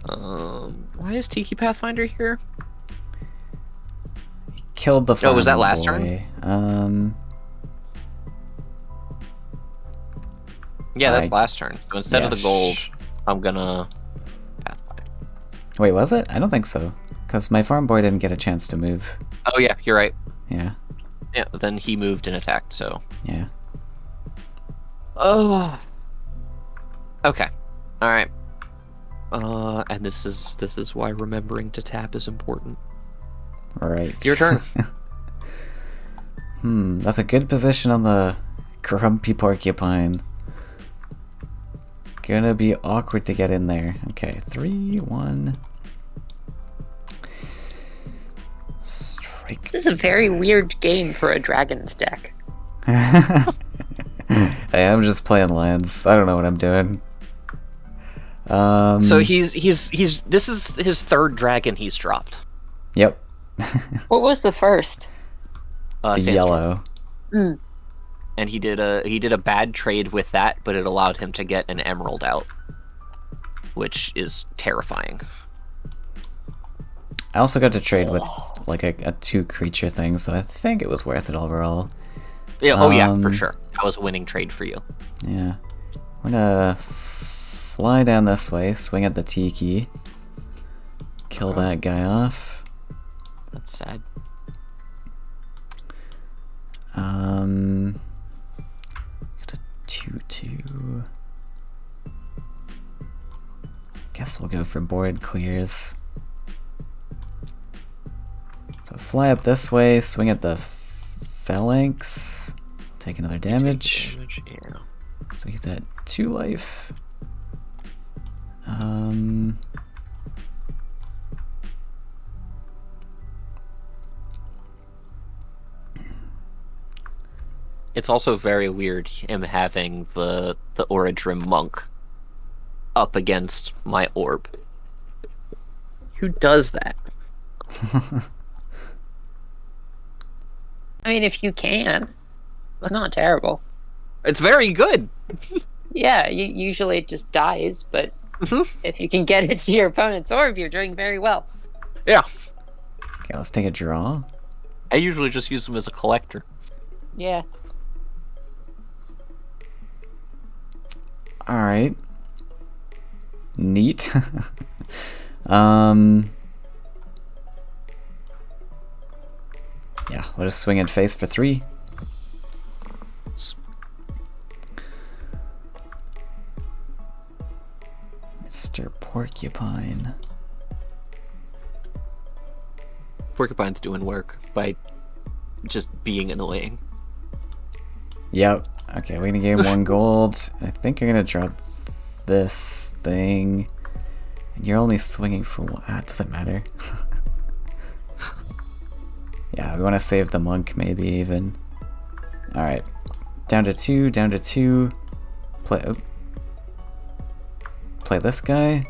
Why is Tiki Pathfinder here? He killed the farm was that last boy. Yeah, that's last turn. So instead of the gold, I'm gonna Pathfinder. Wait, was it? I don't think so. Because my farm boy didn't get a chance to move. Oh yeah, you're right. Yeah. Yeah, then he moved and attacked, so. Yeah. Oh. Okay. Alright. And this is why remembering to tap is important. Right. Your turn. That's a good position on the grumpy porcupine. Gonna be awkward to get in there. Okay, 3, 1. Strike. This is a very weird game for a dragon's deck. Hey, I'm just playing lands. I don't know what I'm doing. So he's this is his 3rd dragon he's dropped. Yep. What was the first? The yellow. And he did a bad trade with that, but it allowed him to get an emerald out, which is terrifying. I also got to trade with like a 2 creature thing, so I think it was worth it overall. Yeah. Oh yeah, for sure. That was a winning trade for you. Yeah. We're gonna fly down this way, swing at the tiki, kill that guy off. That's sad. Got a 2/2. Guess we'll go for board clears. So fly up this way, swing at the phalanx, take another damage. Yeah. So he's at 2 life. It's also very weird him having the Oradrim monk up against my orb. Who does that? I mean, if you can, it's not terrible. It's very good. Yeah, usually it just dies, but if you can get it to your opponent's orb, you're doing very well. Yeah. Okay, let's take a draw. I usually just use him as a collector. Yeah. Alright. Neat. Yeah, we'll just swing and face for 3. Mr. Porcupine. Porcupine's doing work by just being annoying. Yep. Okay, we're gonna gain 1 gold. I think you're gonna drop this thing. And you're only swinging for 1. It doesn't matter. Yeah, we want to save the monk, maybe even. Alright. Down to 2, down to 2. Play this guy.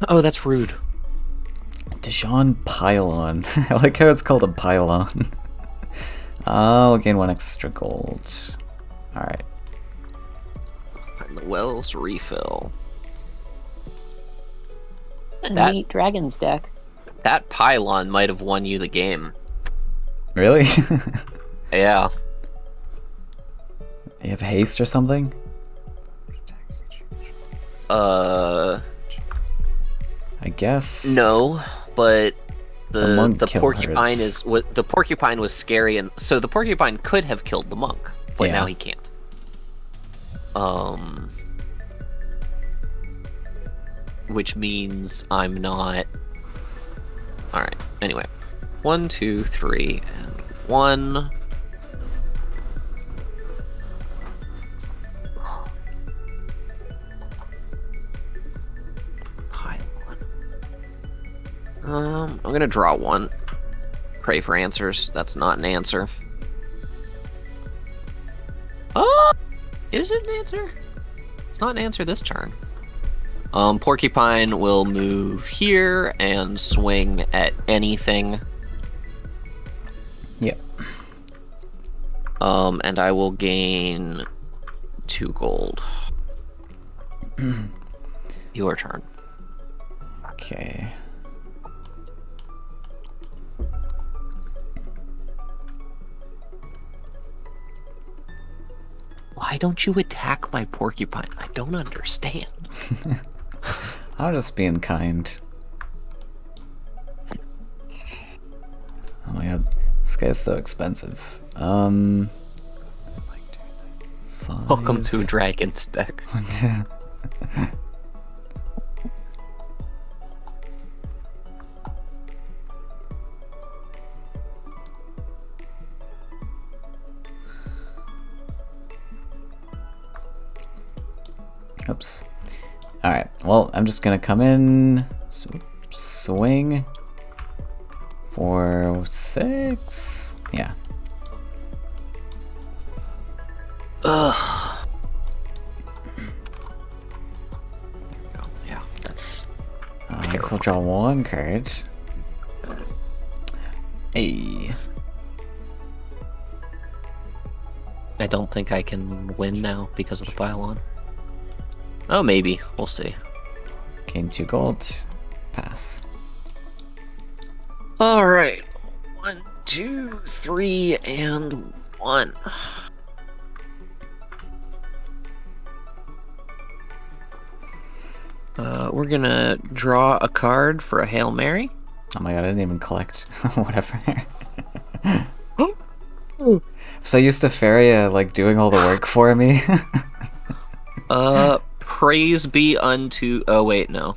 Oh, that's rude. Dijon Pylon. I like how it's called a pylon. I'll gain 1 extra gold. Alright. And the wells refill. A neat dragon's deck. That pylon might have won you the game. Really? Yeah. You have haste or something? I guess. No, but the porcupine hurts. is what the porcupine was scary, and so the porcupine could have killed the monk, but Yeah. now he can't. which means I'm not. All right. Anyway, 1, 2, 3, and 1. I'm gonna draw 1. Pray for answers. That's not an answer. Oh, is it an answer? It's not an answer this turn. Porcupine will move here and swing at anything. Yep. And I will gain 2 gold. Your turn. Okay. Why don't you attack my porcupine? I don't understand. I'm just being kind. Oh my god, this guy's so expensive. 5. Welcome to Dragon's deck. Oops. Alright, well, I'm just gonna come in, swing for 6. Yeah. Ugh. Yeah, that's. I guess I'll draw 1 card. Hey. I don't think I can win now because of the pile-on. Oh, maybe. We'll see. Gain 2 gold. Pass. All right. 1, 2, 3, and 1. We're gonna draw a card for a Hail Mary. Oh my god, I didn't even collect. Whatever. I'm so used to Faeria, like, doing all the work for me. Praise be unto... Oh, wait, no.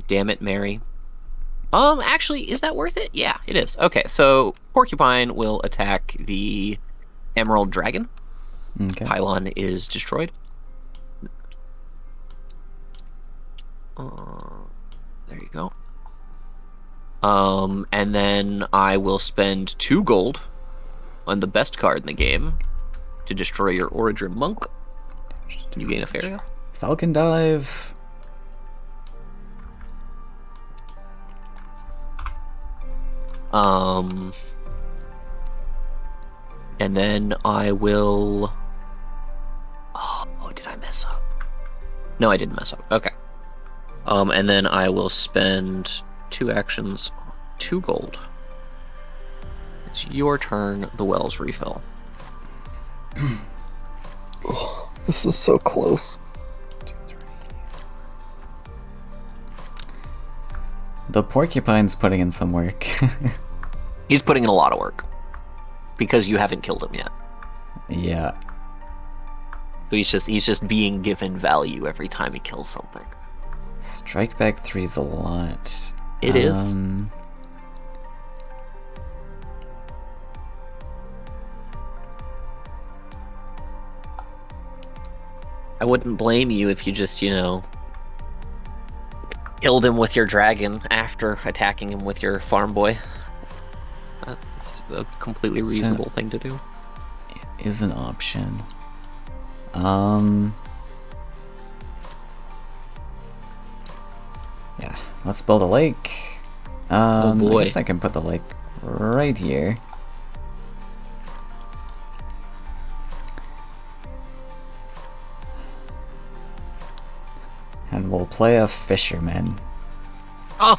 Damn it, Mary. Actually, is that worth it? Yeah, it is. Okay, so Porcupine will attack the Emerald Dragon. Okay. Pylon is destroyed. There you go. And then I will spend 2 gold on the best card in the game to destroy your Origin Monk. You gain a Faeria. Falcon Dive. And then I will... Oh, did I mess up? No, I didn't mess up. Okay. And then I will spend 2 actions, 2 gold. It's your turn. The wells refill. Oh, this is so close. The Porcupine's putting in some work. He's putting in a lot of work. Because you haven't killed him yet. Yeah. So he's just being given value every time he kills something. Strike back 3 is a lot. It is. I wouldn't blame you if you just, killed him with your dragon after attacking him with your farm boy. That's a completely reasonable thing to do. It is an option. Yeah, let's build a lake. Oh boy. I guess I can put the lake right here. And we'll play a fisherman. Oh!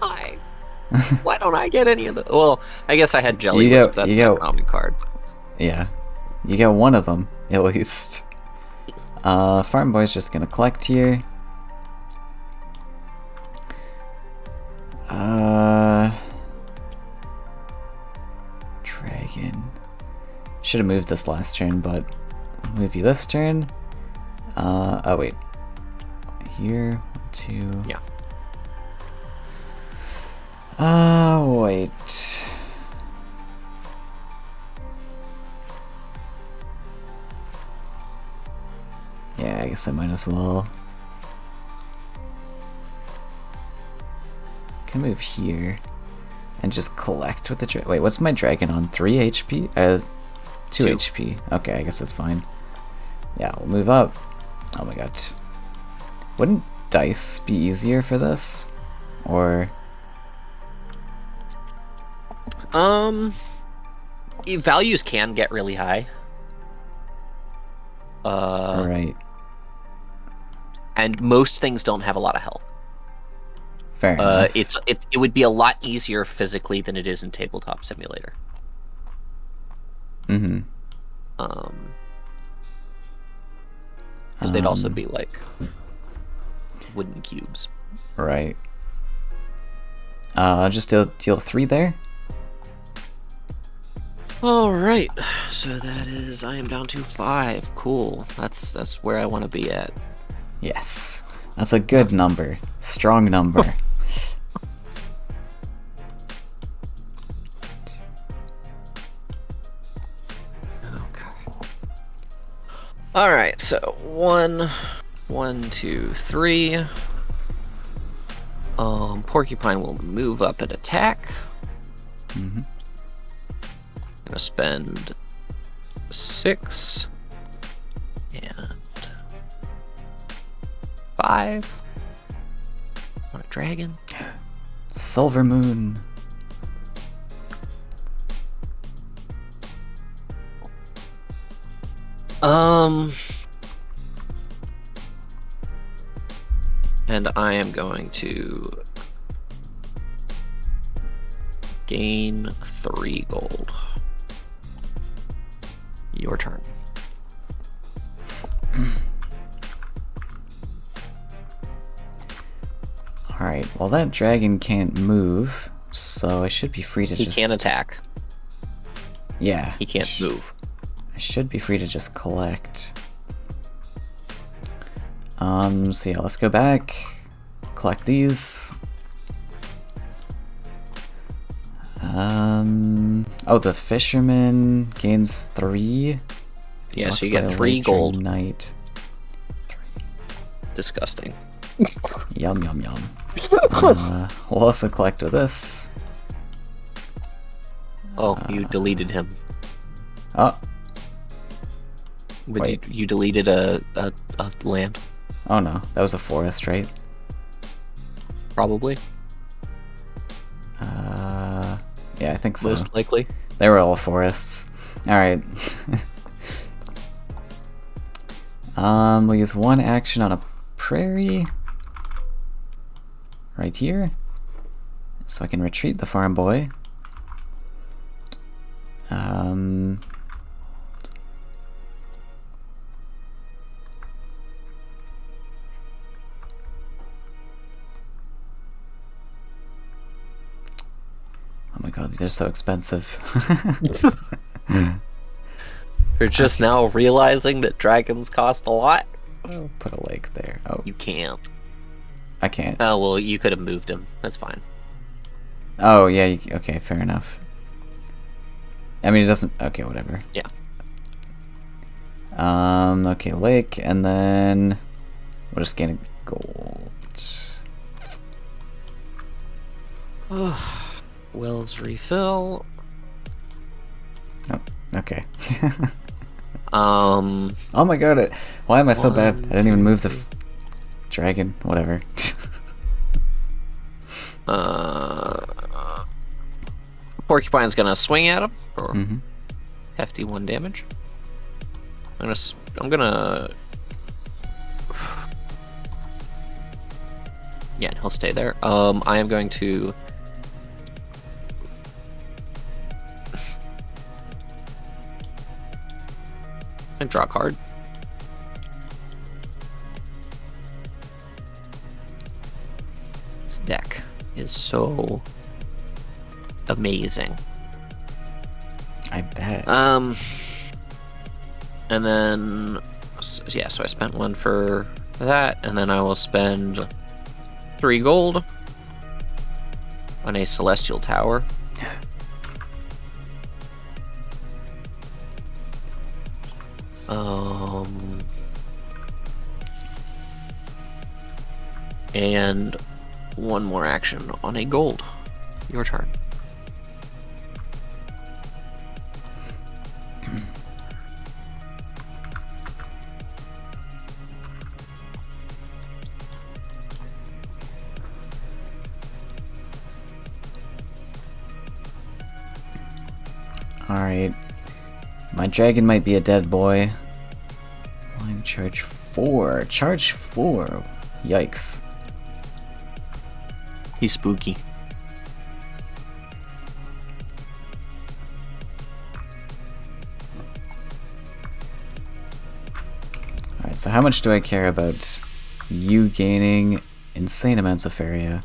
Hi. Why don't I get any of the... Well, I guess I had Jelly Wisp, that's an economic card. Yeah. You get one of them, at least. Farm Boy's just gonna collect here. Dragon. Should have moved this last turn, but I'll move you this turn. Oh wait. Here, 1, 2. Yeah. Wait. Yeah, I guess I might as well. Can move here and just collect with the wait, what's my dragon on? 3 HP? 2 HP. Okay, I guess that's fine. Yeah, we'll move up. Oh my god. Wouldn't dice be easier for this? Or values can get really high. right. And most things don't have a lot of health. Fair enough. It would be a lot easier physically than it is in Tabletop Simulator. Mm-hmm. Because they'd also be like wooden cubes. Right. I'll just deal 3 there. All right, so that is I am down to 5. Cool. That's where I want to be at. Yes, that's a good number. Strong number. Okay. All right, so 1, 2, 3. Porcupine will move up and attack. Mm-hmm. Gonna spend 6 and 5 on a dragon. Silver Moon. And I am going to gain 3 gold. Your turn. Alright, well that dragon can't move, so I should be free to He just... can't attack. Yeah. He can't move. I should be free to just collect. So yeah, let's go back. Collect these. Oh, the fisherman gains 3. Yeah, so you get 3 gold. Night. Disgusting. Yum, yum, yum. We'll also collect with this. Oh, you deleted him. Oh, But wait. you deleted a land, Oh no, that was a forest, right? probably. Yeah, I think so. Most likely. They were all forests. Alright. We'll use 1 action on a prairie. Right here. So I can retreat the farm boy. Oh my god, these are so expensive. You're just now realizing that dragons cost a lot? Put a lake there. Oh, You can't. I can't. Oh, well, you could have moved him. That's fine. Oh, yeah, okay, fair enough. I mean, it doesn't... Okay, whatever. Yeah. Okay, lake, and then... We'll just gain a gold. Wells refill. Oh, okay. Um, Oh my god, why am I so bad? I 1, didn't even move the dragon. Whatever. Porcupine's gonna swing at him for Mm-hmm. hefty 1 damage. I'm gonna. Yeah, he'll stay there. I am going to. And draw a card. This deck is so amazing. I bet. And then yeah, so I spent 1 for that, and then I will spend 3 gold on a celestial tower. And 1 more action on a gold. Your turn. Alright. My dragon might be a dead boy. Flying charge 4. Charge 4. Yikes. He's spooky. Alright, so how much do I care about you gaining insane amounts of Faeria?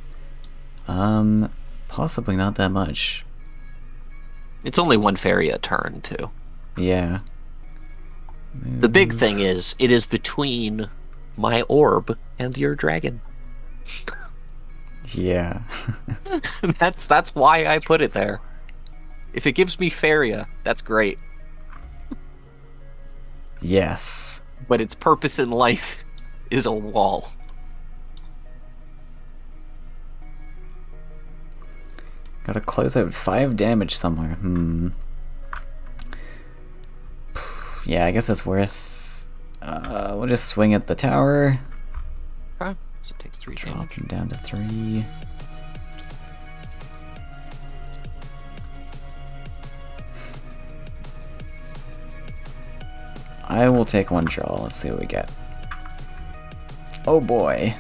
Possibly not that much. It's only 1 Faeria a turn, too. Yeah. The big thing is, it is between my orb and your dragon. Yeah. That's why I put it there. If it gives me Faeria, that's great. Yes. But its purpose in life is a wall. Gotta close out 5 damage somewhere. Yeah, I guess it's worth... we'll just swing at the tower. Okay, so it takes 3 Drop damage. him down to 3. I will take 1 draw. Let's see what we get. Oh boy.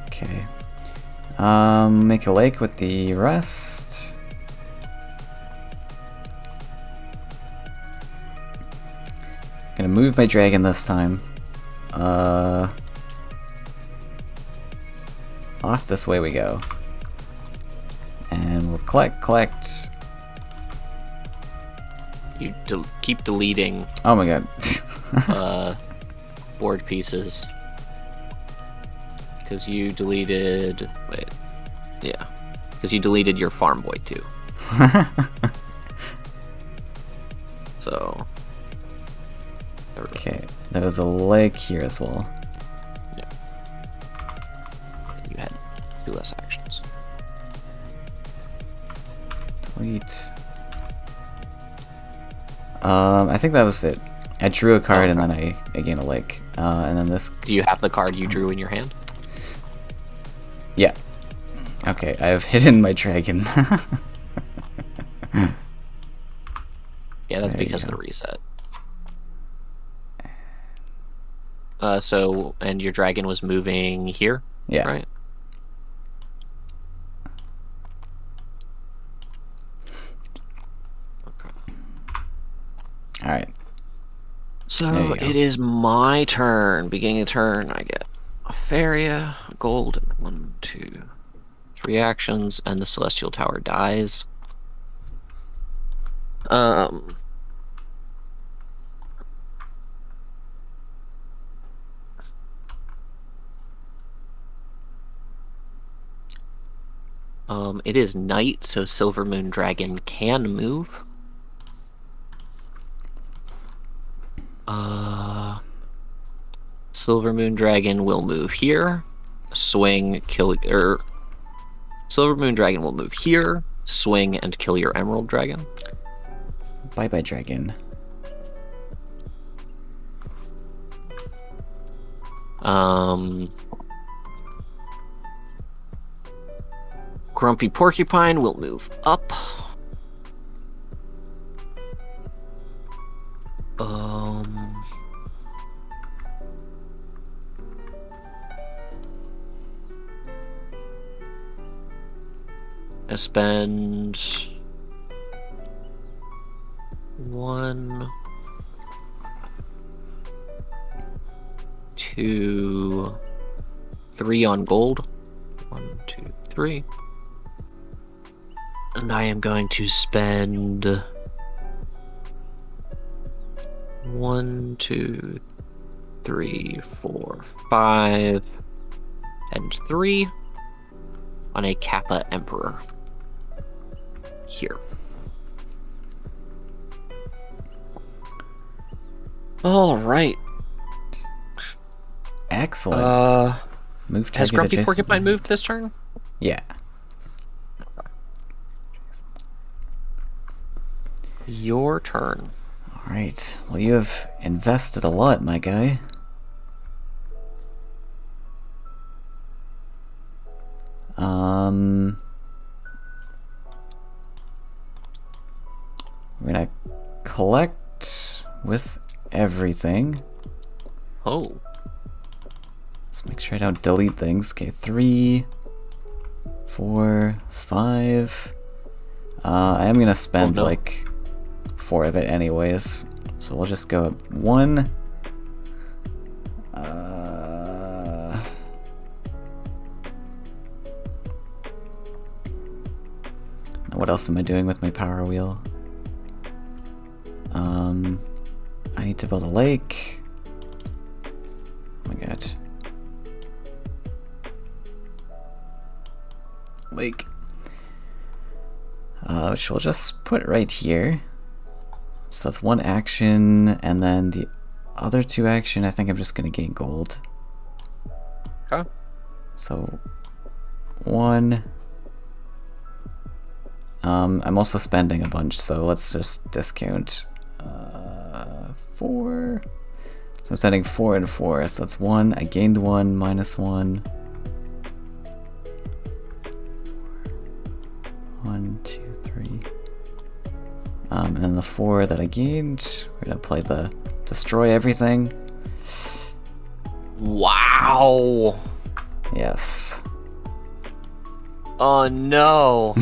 Okay. Make a lake with the rest. Gonna move my dragon this time. Off this way we go. And we'll collect. You keep deleting Oh my god. board pieces. Because you deleted... Wait. Yeah. Because you deleted your farm boy, too. So... Okay, there was a lake here as well. Yeah. You had 2 less actions. Delete. I think that was it. I drew a card and then I gained a lake. And then this... Do you have the card you drew in your hand? Yeah. Okay, I have hidden my dragon. Yeah, that's There because you of go. the reset. So, and your dragon was moving here? Yeah. Right? Okay. Alright. There So, you go. it is my turn. Beginning of turn, I get a Faeria, a gold, and 1, 2, 3 actions, and the Celestial Tower dies. It is night, so Silver Moon Dragon can move. Silver Moon Dragon will move here, swing, kill, Silver Moon Dragon will move here, swing, and kill your Emerald Dragon. Bye bye, dragon. Grumpy Porcupine will move up. I spend 1, 2, 3 on gold. 1, 2, 3. And I am going to spend 1, 2, 3, 4, 5, and 3 on a Kappa Emperor. Here. All right. Excellent. Move Has target Grumpy adjacent. Porcupine moved this turn? Yeah. Your turn. All right. Well, you have invested a lot, my guy. We're gonna collect with everything. Oh. Let's make sure I don't delete things. Okay, 3, 4, 5. I am gonna spend like 4 of it anyways, so we'll just go up 1. What else am I doing with my power wheel? I need to build a lake. Oh my god. Lake. Which we'll just put right here. So that's 1 action, and then the other 2 action, I think I'm just gonna gain gold. Okay. So 1. I'm also spending a bunch, so let's just discount 4. So I'm spending 4 and 4, so that's 1. I gained 1, minus 1. 1, 2, 3. And then the 4 that I gained, we're gonna play the destroy everything. Wow. Yes. Oh no.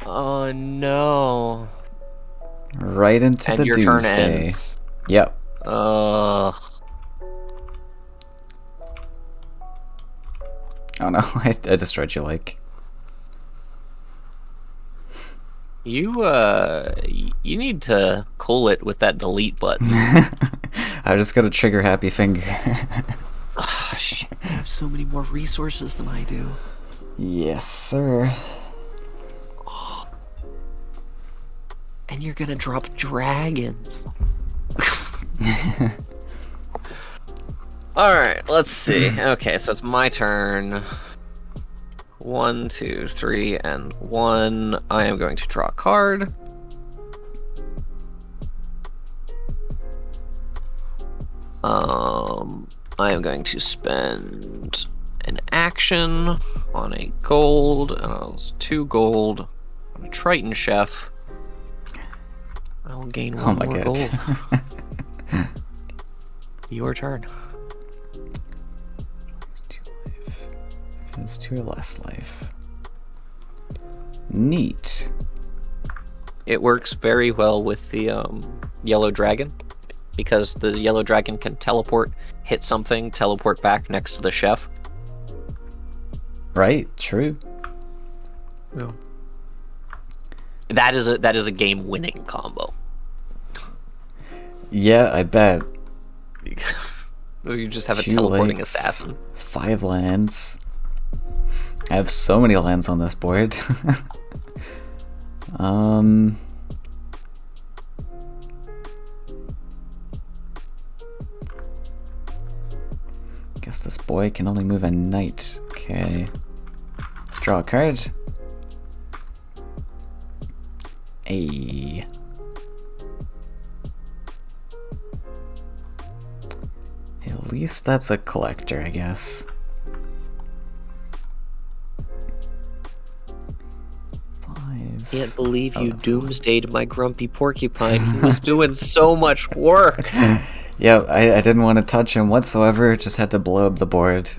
Oh no. Right into And the your turn doomsday. ends. Yep. Ugh. Oh no, I destroyed your lake. You need to cool it with that delete button. I just gotta trigger happy finger. Ah, shit, you have so many more resources than I do. Yes, sir. And you're gonna drop dragons. Alright, let's see. Okay, so it's my turn. 1, 2, 3, and 1. I am going to draw a card. I am going to spend an action on a gold, and 2 gold on a Triton Chef. I will gain 1 more gold. Your turn. 2 life. If it's 2 or less life. Neat. It works very well with the yellow dragon, because the yellow dragon can teleport, hit something, teleport back next to the chef. Right? True. Yeah. That is a game-winning combo. Yeah, I bet. You just have a 2 teleporting lakes, assassin. 5 lands. I have so many lands on this board. Guess this boy can only move at night. Okay. Let's draw a card. Ay. At least that's a collector, I guess. 5. Can't believe you that's one. doomsdayed my grumpy porcupine. He was doing so much work. Yeah, I didn't want to touch him whatsoever, just had to blow up the board.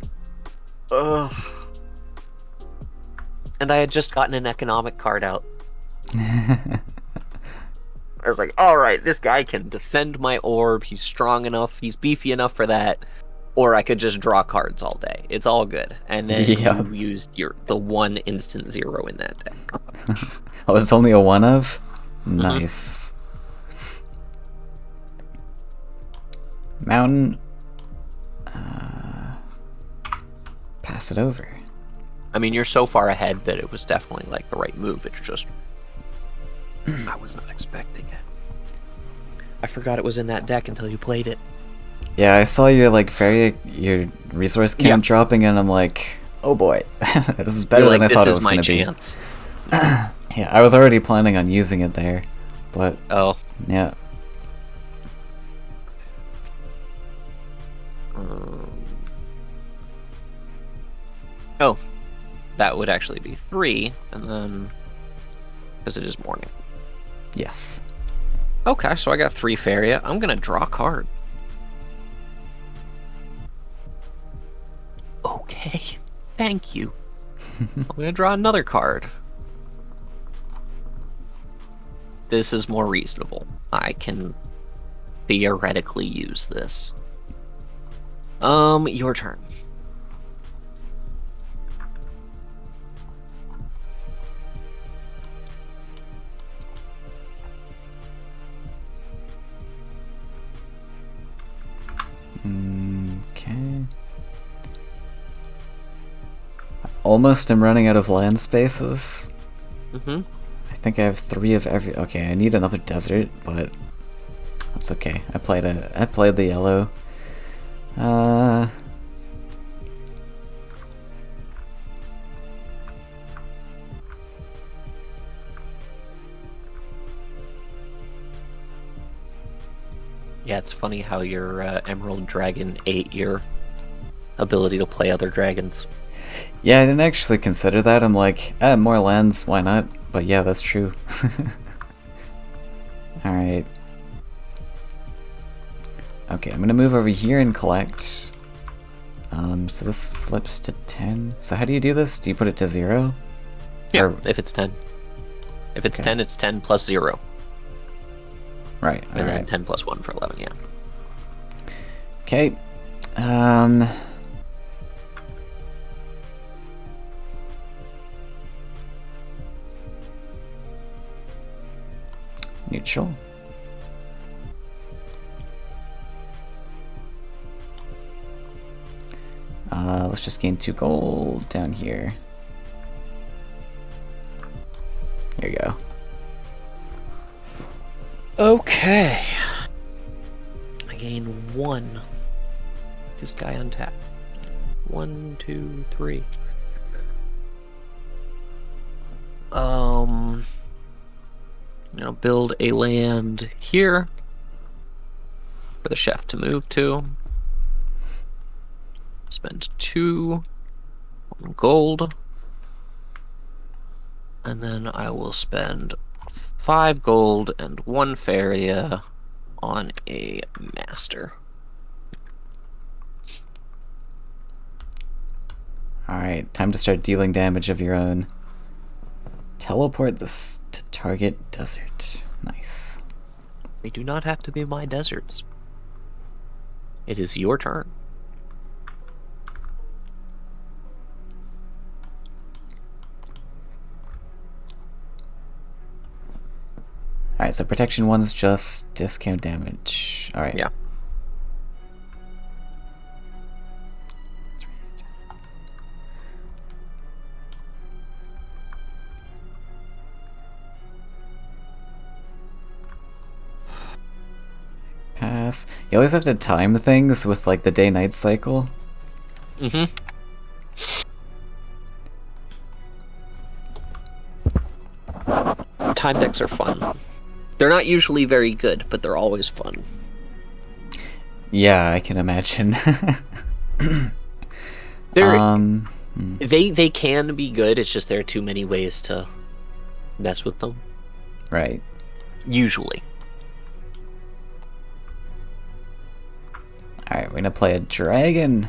Ugh. And I had just gotten an economic card out. I was like, alright, this guy can defend my orb, he's strong enough, he's beefy enough for that. Or I could just draw cards all day. It's all good. And then Yeah. you used the one instant 0 in that deck. Oh, it's only a 1 of? Nice. Mountain. Pass it over. I mean, you're so far ahead that it was definitely like the right move. It's just I was not expecting it. I forgot it was in that deck until you played it. Yeah, I saw your like your resource count dropping, and I'm like, oh boy, this is better You're than like, I thought it this was is my gonna chance. be. Yeah, I was already planning on using it there, but Oh. yeah. Oh, that would actually be 3, and then because it is morning. Yes. Okay, so I got 3 Faeria. I'm gonna draw a card. Okay, thank you. I'm gonna draw another card. This is more reasonable. I can theoretically use this. Your turn. Okay. Almost am running out of land spaces. Mm-hmm. I think I have 3 of every. Okay, I need another desert, but that's okay. I played the yellow. Yeah, it's funny how your Emerald Dragon ate your ability to play other dragons. Yeah, I didn't actually consider that. I'm like, more lands, why not? But yeah, that's true. Alright. Okay, I'm gonna move over here and collect. So this flips to 10. So how do you do this? Do you put it to 0? Yeah, Or- if it's 10. If it's Okay. 10, it's 10 plus 0. Right, And then alright. 10 plus 1 for 11, yeah. Okay. Neutral. Let's just gain 2 gold down here. Here you go. Okay. I gain 1. This guy untapped. 1, 2, 3. I'm gonna build a land here for the chef to move to. Spend 2 gold. And then I will spend 5 gold and 1 Faeria on a master. Alright, time to start dealing damage of your own. Teleport this to target desert. Nice. They do not have to be my deserts. It is your turn. Alright, so protection 1's just discount damage. Alright. Yeah. Pass. You always have to time things with like the day-night cycle. Mm-hmm. Time decks are fun. They're not usually very good, but they're always fun. Yeah, I can imagine. They're they can be good. It's just there are too many ways to mess with them. Right. Usually. Alright, we're gonna play a dragon.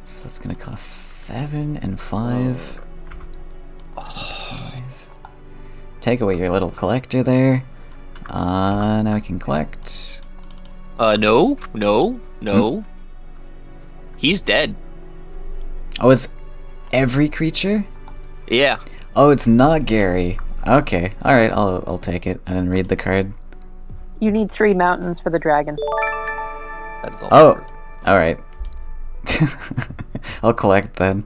So that's gonna cost 7 and 5. Take away your little collector there. Now we can collect. No. He's dead. Oh, it's every creature? Yeah. Oh, it's not Gary. Okay, alright, I'll take it. I didn't read the card. You need 3 mountains for the dragon. That is all. Oh, alright. I'll collect then.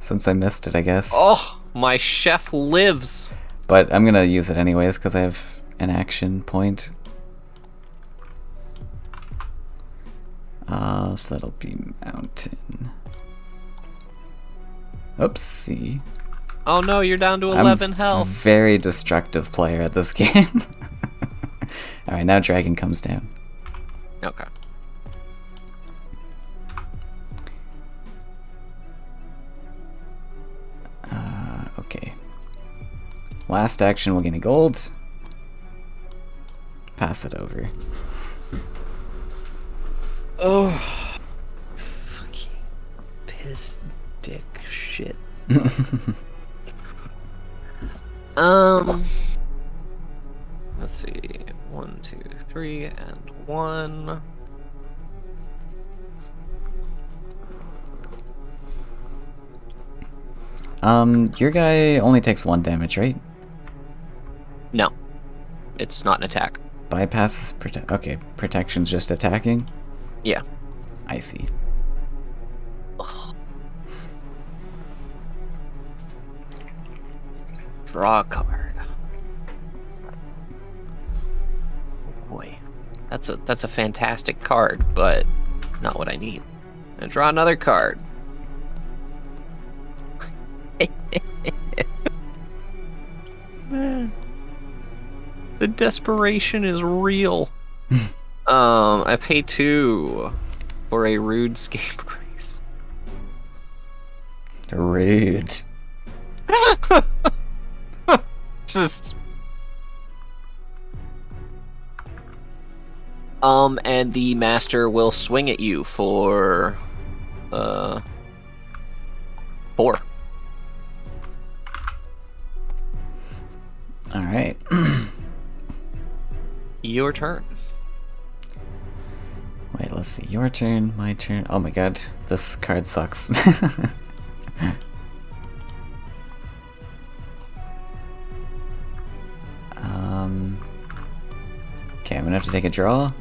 Since I missed it, I guess. Oh, my chef lives. But I'm gonna use it anyways, because I have an action point. So that'll be mountain. Oopsie. Oh no, you're down to 11 health. Very destructive player at this game. Alright, now dragon comes down. Okay. Okay. Last action, we'll gain a gold. Pass it over. Oh. Fucking piss dick shit. Let's see. 1, 2, 3, and 1. Your guy only takes 1 damage, right? No. It's not an attack. Bypasses okay, protection's just attacking? Yeah. I see. Draw a card. Oh boy. That's a fantastic card, but not what I need. And draw another card. The desperation is real. I pay 2 for a rude scapegrace. Rude. Just. And the master will swing at you for 4. Alright. Your turn. Wait, let's see. Your turn, my turn. Oh my god, this card sucks. Okay, I'm gonna have to take a draw.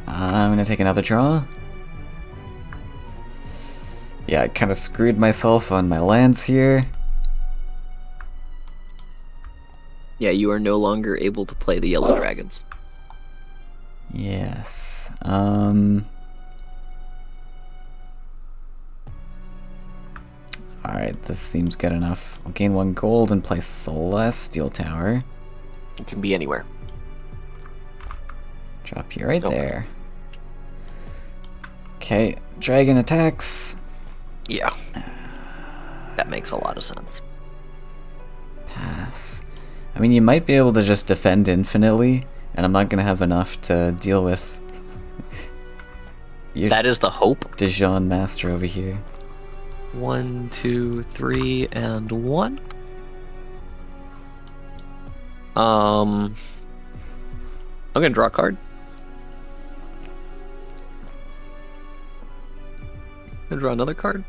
I'm gonna take another draw. Yeah, I kind of screwed myself on my lands here. Yeah, you are no longer able to play the yellow dragons. Yes. Alright, this seems good enough. I'll gain 1 gold and play Celestial Tower. It can be anywhere. Drop you right Okay. there. Okay, dragon attacks. Yeah. That makes a lot of sense. Pass. I mean, you might be able to just defend infinitely, and I'm not gonna have enough to deal with your That is the hope. Dijon master over here. 1, 2, 3, and 1. I'm gonna draw a card. Gonna draw another card.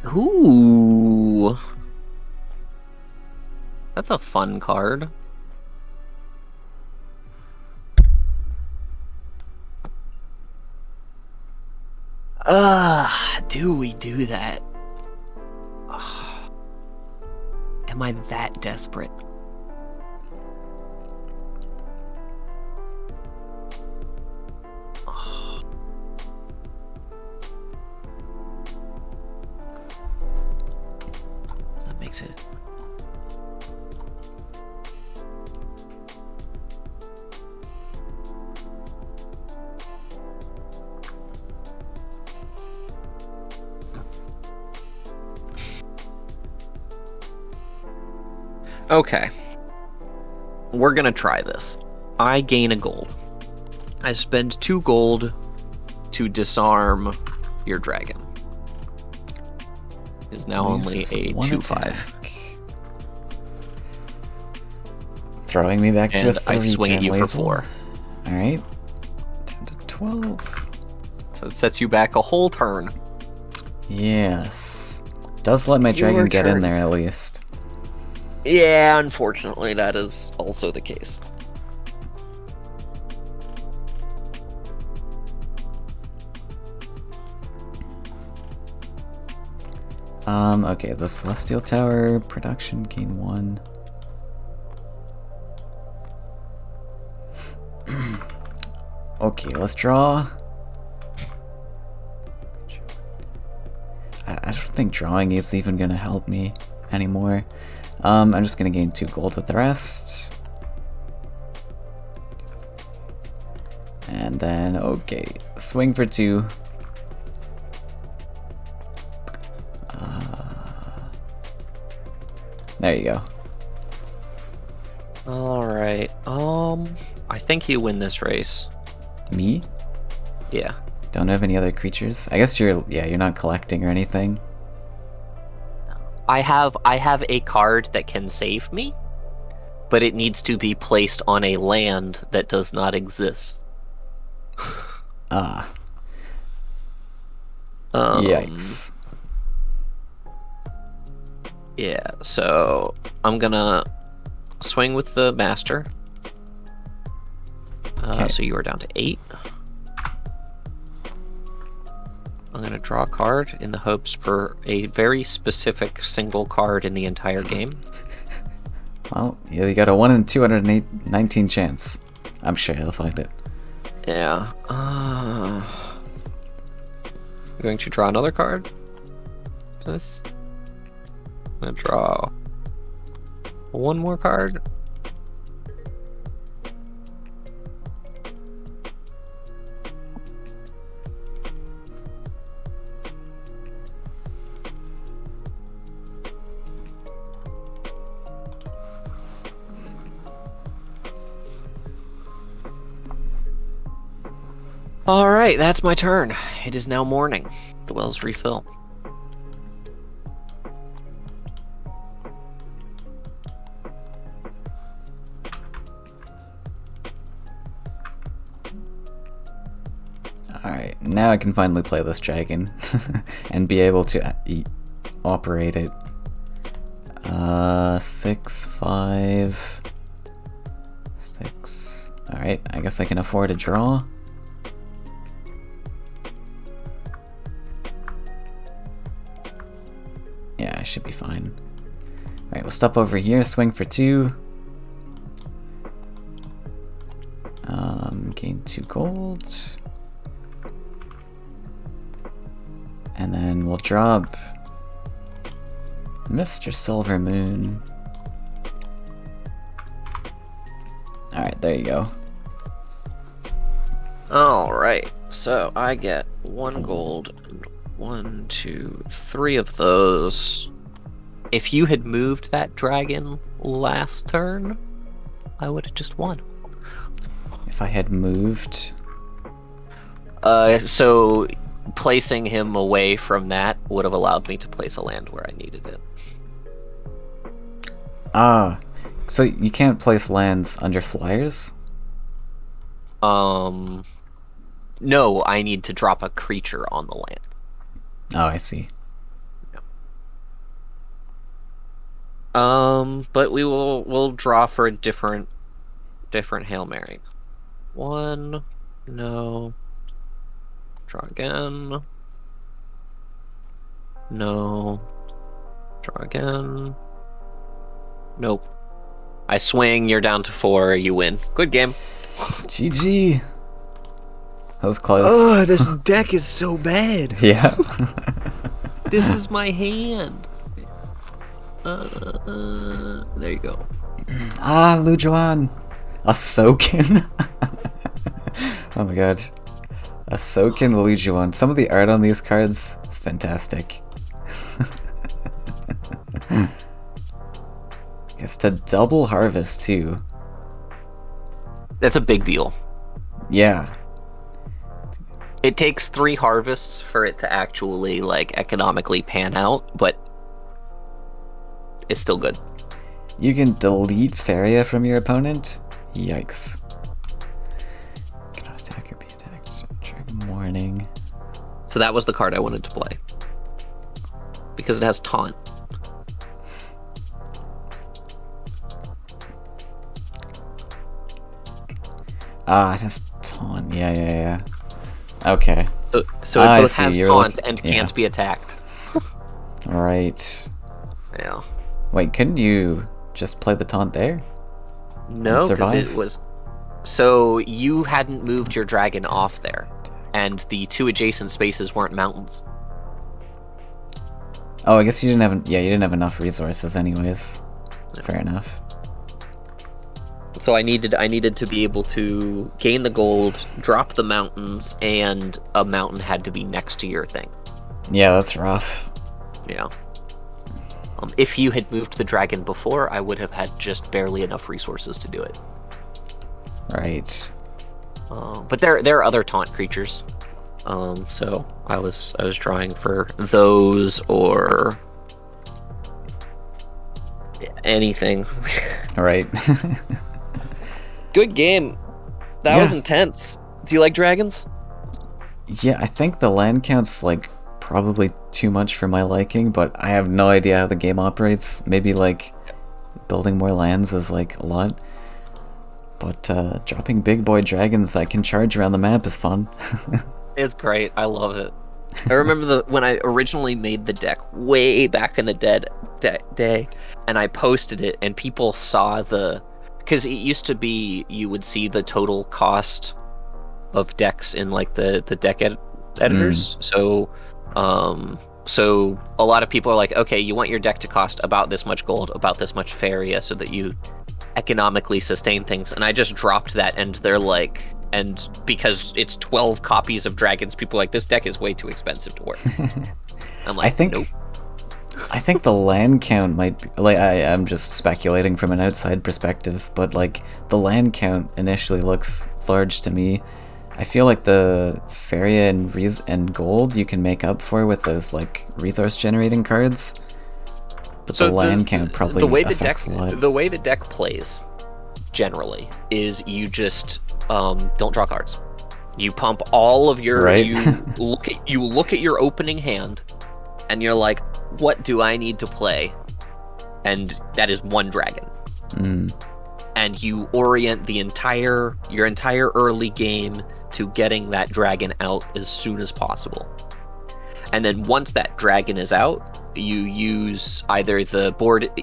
Ooh. That's a fun card. Do we do that? Am I that desperate? That makes it. Okay. We're gonna try this. I gain a gold. I spend 2 gold to disarm your dragon. is now only Loses a one 2/5. attack. Throwing me back to a And 3 I swing at turn you for lethal. 4. Alright. Down to 12. So it sets you back a whole turn. Yes. Does let my Your dragon get in turn. there at least. Yeah, unfortunately, that is also the case. Okay, the Celestial Tower, production, gain 1. Okay, let's draw. I don't think drawing is even gonna help me anymore. I'm just gonna gain 2 gold with the rest. And then, okay, swing for 2. There you go. Alright, I think you win this race. Me? Yeah. Don't have any other creatures? I guess you're not collecting or anything. I have a card that can save me, but it needs to be placed on a land that does not exist. Ah. Um, Yikes. Yeah, so I'm gonna swing with the master. Okay. So you are down to 8. I'm gonna draw a card in the hopes for a very specific single card in the entire game. Well, yeah, you got a 1 in 219 chance. I'm sure he'll find it. Yeah. I'm going to draw another card. This. I'm gonna draw one more card. Alright, that's my turn. It is now morning. The wells refill. Alright, now I can finally play this dragon and be able to operate it. 6, 5, 6. Alright, I guess I can afford a draw. Yeah, I should be fine. Alright, we'll stop over here, swing for 2. Gain 2 gold. And then we'll drop Mr. Silver Moon. Alright, there you go. Alright, so I get 1 gold and 1, 2, 3 of those. If you had moved that dragon last turn, I would have just won. If I had moved... So placing him away from that would have allowed me to place a land where I needed it. Ah, so you can't place lands under flyers? No, I need to drop a creature on the land. Oh, I see. But we'll draw for a different Hail Mary. 1, no. Draw again. No. Draw again. Nope. I swing, you're down to 4, you win. Good game. GG! That was close. Oh, this deck is so bad. Yeah. This is my hand. There you go. Ah, Lujuan! A Soken? Oh my god. A Soken Lujuan. Some of the art on these cards is fantastic. Gets to double harvest too. That's a big deal. Yeah. It takes 3 harvests for it to actually, like, economically pan out, but it's still good. You can delete Faeria from your opponent? Yikes. Cannot attack or be attacked. Trigger Morning. So that was the card I wanted to play. Because it has Taunt. Ah, it has Taunt. Yeah. Okay. So it both has Taunt and can't be attacked. Right. Yeah. Wait, couldn't you just play the Taunt there? No, because it was... So you hadn't moved your dragon off there, and the 2 adjacent spaces weren't mountains. Oh, I guess you didn't have... Yeah, you didn't have enough resources anyways. Yeah. Fair enough. So I needed to be able to gain the gold, drop the mountains, and a mountain had to be next to your thing. Yeah, that's rough. Yeah. If you had moved the dragon before, I would have had just barely enough resources to do it. Right. But there are other taunt creatures. So I was drawing for those or anything. Right. Good game. That was intense. Do you like dragons? Yeah, I think the land count's like probably too much for my liking, but I have no idea how the game operates. Maybe like building more lands is like a lot. But dropping big boy dragons that can charge around the map is fun. It's great. I love it. I remember when I originally made the deck way back in the day, and I posted it, and people saw because it used to be you would see the total cost of decks in like the deck editors. So a lot of people are like, okay, you want your deck to cost about this much gold, about this much Faeria, so that you economically sustain things. And I just dropped that, and they're like, and because it's 12 copies of dragons, people are like, this deck is way too expensive to work. I'm like, nope. I think the land count might be, like, I'm just speculating from an outside perspective, but like the land count initially looks large to me. I feel like the Faeria and gold you can make up for with those like resource generating cards, but so the land count probably affects a lot. The way the deck plays generally is you just don't draw cards. You pump all of your you look at your opening hand, and you're like, what do I need to play? And that is one dragon. And you orient your entire early game to getting that dragon out as soon as possible. And then once that dragon is out, you use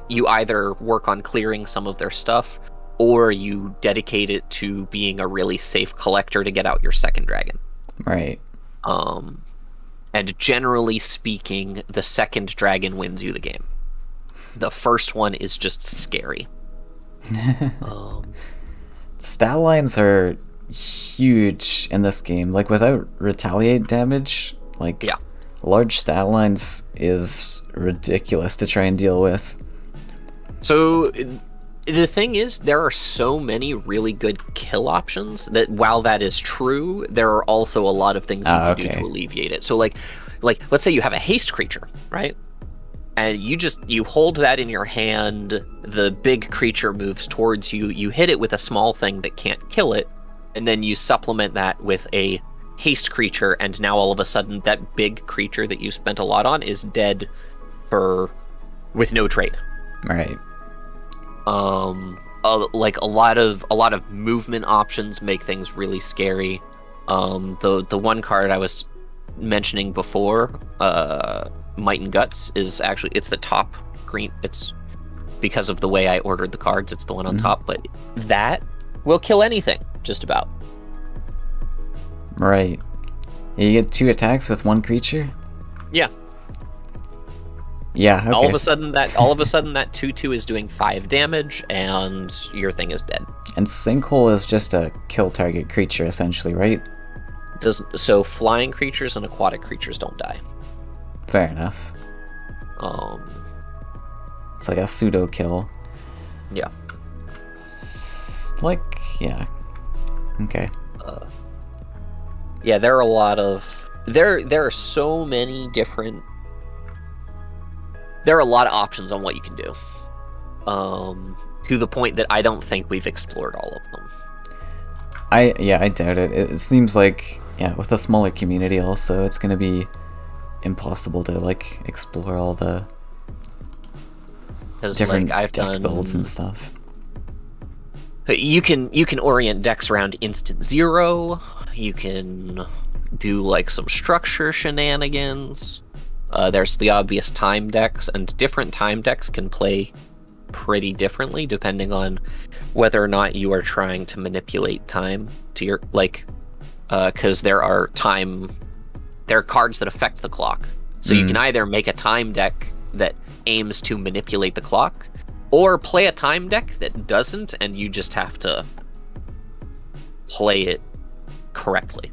you either work on clearing some of their stuff, or you dedicate it to being a really safe collector to get out your second dragon. Right. And generally speaking, the second dragon wins you the game. The first one is just scary. Stat lines are huge in this game. Like, without retaliate damage, like, large stat lines is ridiculous to try and deal with. So the thing is, there are so many really good kill options that while that is true, there are also a lot of things you can do to alleviate it. So like let's say you have a haste creature, right? And you hold that in your hand, the big creature moves towards you, you hit it with a small thing that can't kill it, and then you supplement that with a haste creature, and now all of a sudden that big creature that you spent a lot on is dead with no trade. Right. Like a lot of movement options make things really scary. The one card I was mentioning before, Might and Guts, it's the top green. It's because of the way I ordered the cards, it's the one on top, but that will kill anything, just about. Right. You get 2 attacks with 1 creature? Yeah. Yeah, okay. All of a sudden that 2/2 is doing 5 damage, and your thing is dead. And Sinkhole is just a kill target creature, essentially, right? So flying creatures and aquatic creatures don't die. Fair enough. It's like a pseudo kill. Yeah. Like, yeah. Okay. Yeah, there are a lot of there are so many different there are a lot of options on what you can do. To the point that I don't think we've explored all of them. I doubt it. It seems like, yeah, with a smaller community also, it's gonna be impossible to like explore all the different I've deck done builds and stuff. You can orient decks around instant zero. You can do like some structure shenanigans. There's the obvious time decks, and different time decks can play pretty differently depending on whether or not you are trying to manipulate time to your because there are cards that affect the clock. So you can either make a time deck that aims to manipulate the clock, or play a time deck that doesn't, and you just have to play it correctly.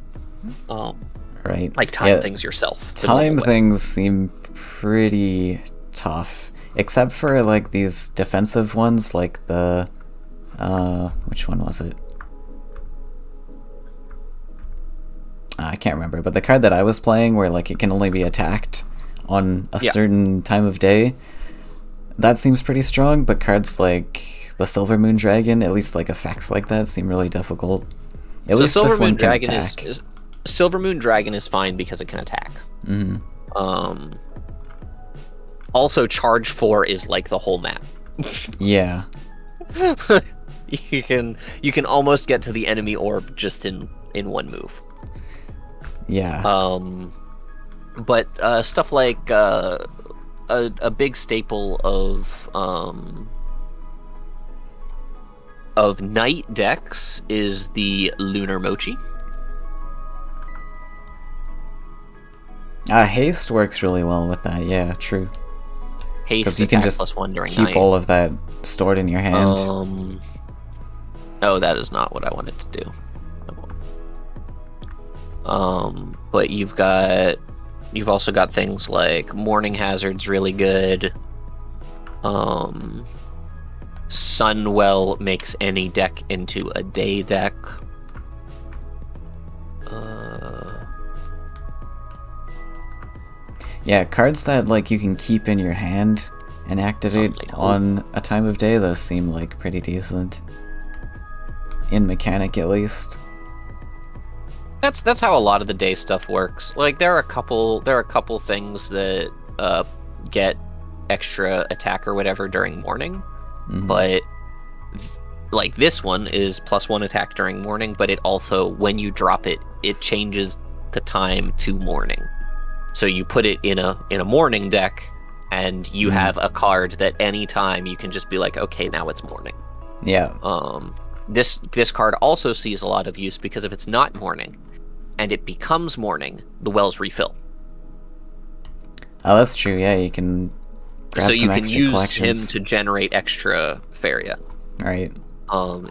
Right. Like time things yourself. Time things seem pretty tough, except for like these defensive ones, like the which one was it? I can't remember, but the card that I was playing where like it can only be attacked on a certain time of day, that seems pretty strong, but cards like the Silver Moon Dragon, at least like effects like that, seem really difficult. At least Silver this Moon one can Dragon attack. Silver Moon Dragon is fine because it can attack. Also, Charge 4 is like the whole map. Yeah. You can almost get to the enemy orb just in one move. Yeah. But stuff like a big staple of night decks is the Lunar Mochi. Haste works really well with that. Yeah, true. Haste you can just +1 during keep night. all of that stored in your hand. Oh, that is not what I wanted to do. But you've also got things like Morning Hazard's really good. Sunwell makes any deck into a day deck. Yeah, cards that like you can keep in your hand and activate on a time of day, those seem like pretty decent. In mechanic, at least. That's how a lot of the day stuff works. Like there are a couple things that get extra attack or whatever during morning, but like this one is +1 attack during morning, but it also, when you drop it, it changes the time to morning. So you put it in a morning deck, and you have a card that any time you can just be like, okay, now it's morning. Yeah. This card also sees a lot of use because if it's not morning, and it becomes morning, the wells refill. Oh, that's true. Yeah, you can grab so some you can extra use collections. him to generate extra Faeria. Right.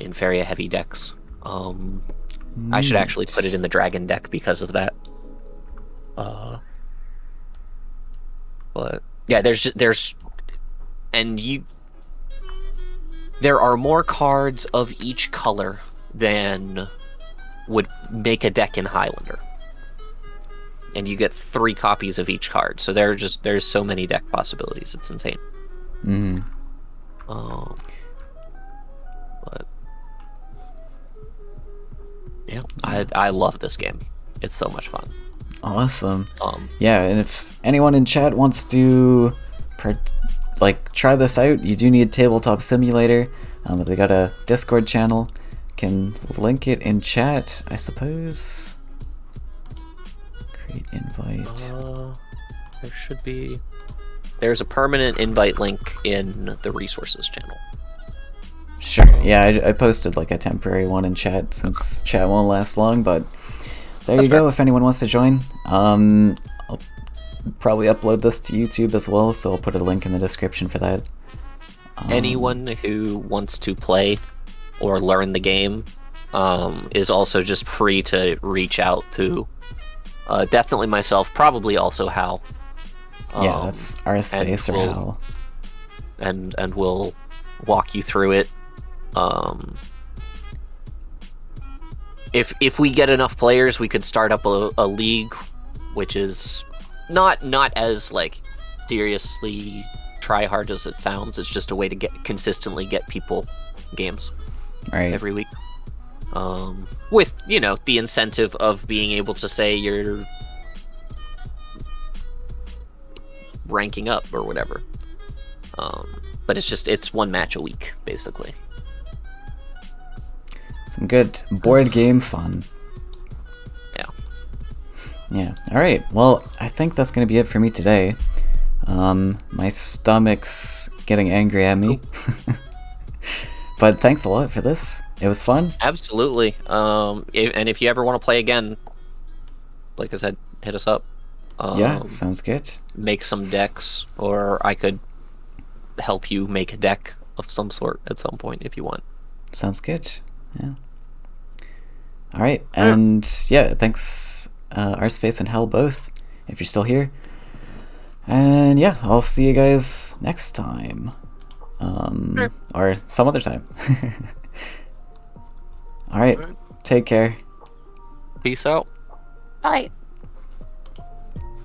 In Faeria heavy decks. I should actually put it in the dragon deck because of that. But yeah, there are more cards of each color than would make a deck in Highlander. And you get 3 copies of each card. So there's so many deck possibilities. It's insane. But yeah, I love this game. It's so much fun. Awesome. Yeah, and if anyone in chat wants to try this out, you do need Tabletop Simulator. They got a Discord channel. Can link it in chat, I suppose. Create invite. There's a permanent invite link in the resources channel. Sure. Yeah, I posted like a temporary one in chat since chat won't last long, but there you go. If anyone wants to join, I'll probably upload this to YouTube as well, so I'll put a link in the description for that. Anyone who wants to play or learn the game is also just free to reach out to definitely myself, probably also Hal. Yeah, that's RS Face or Hal. And we'll walk you through it. If we get enough players, we could start up a league, which is not as like seriously try hard as it sounds. It's just a way to consistently get people games every week. With, you know, the incentive of being able to say you're ranking up or whatever. But it's one match a week, basically. Some good board game fun. Yeah. Alright, well, I think that's going to be it for me today. My stomach's getting angry at me. But thanks a lot for this. It was fun. Absolutely. And if you ever want to play again, like I said, hit us up. Yeah, sounds good. Make some decks, or I could help you make a deck of some sort at some point if you want. Sounds good. Yeah. Alright, and yeah, thanks Arseface and Hell both, if you're still here. And yeah, I'll see you guys next time. Or some other time. Alright, take care. Peace out. Bye.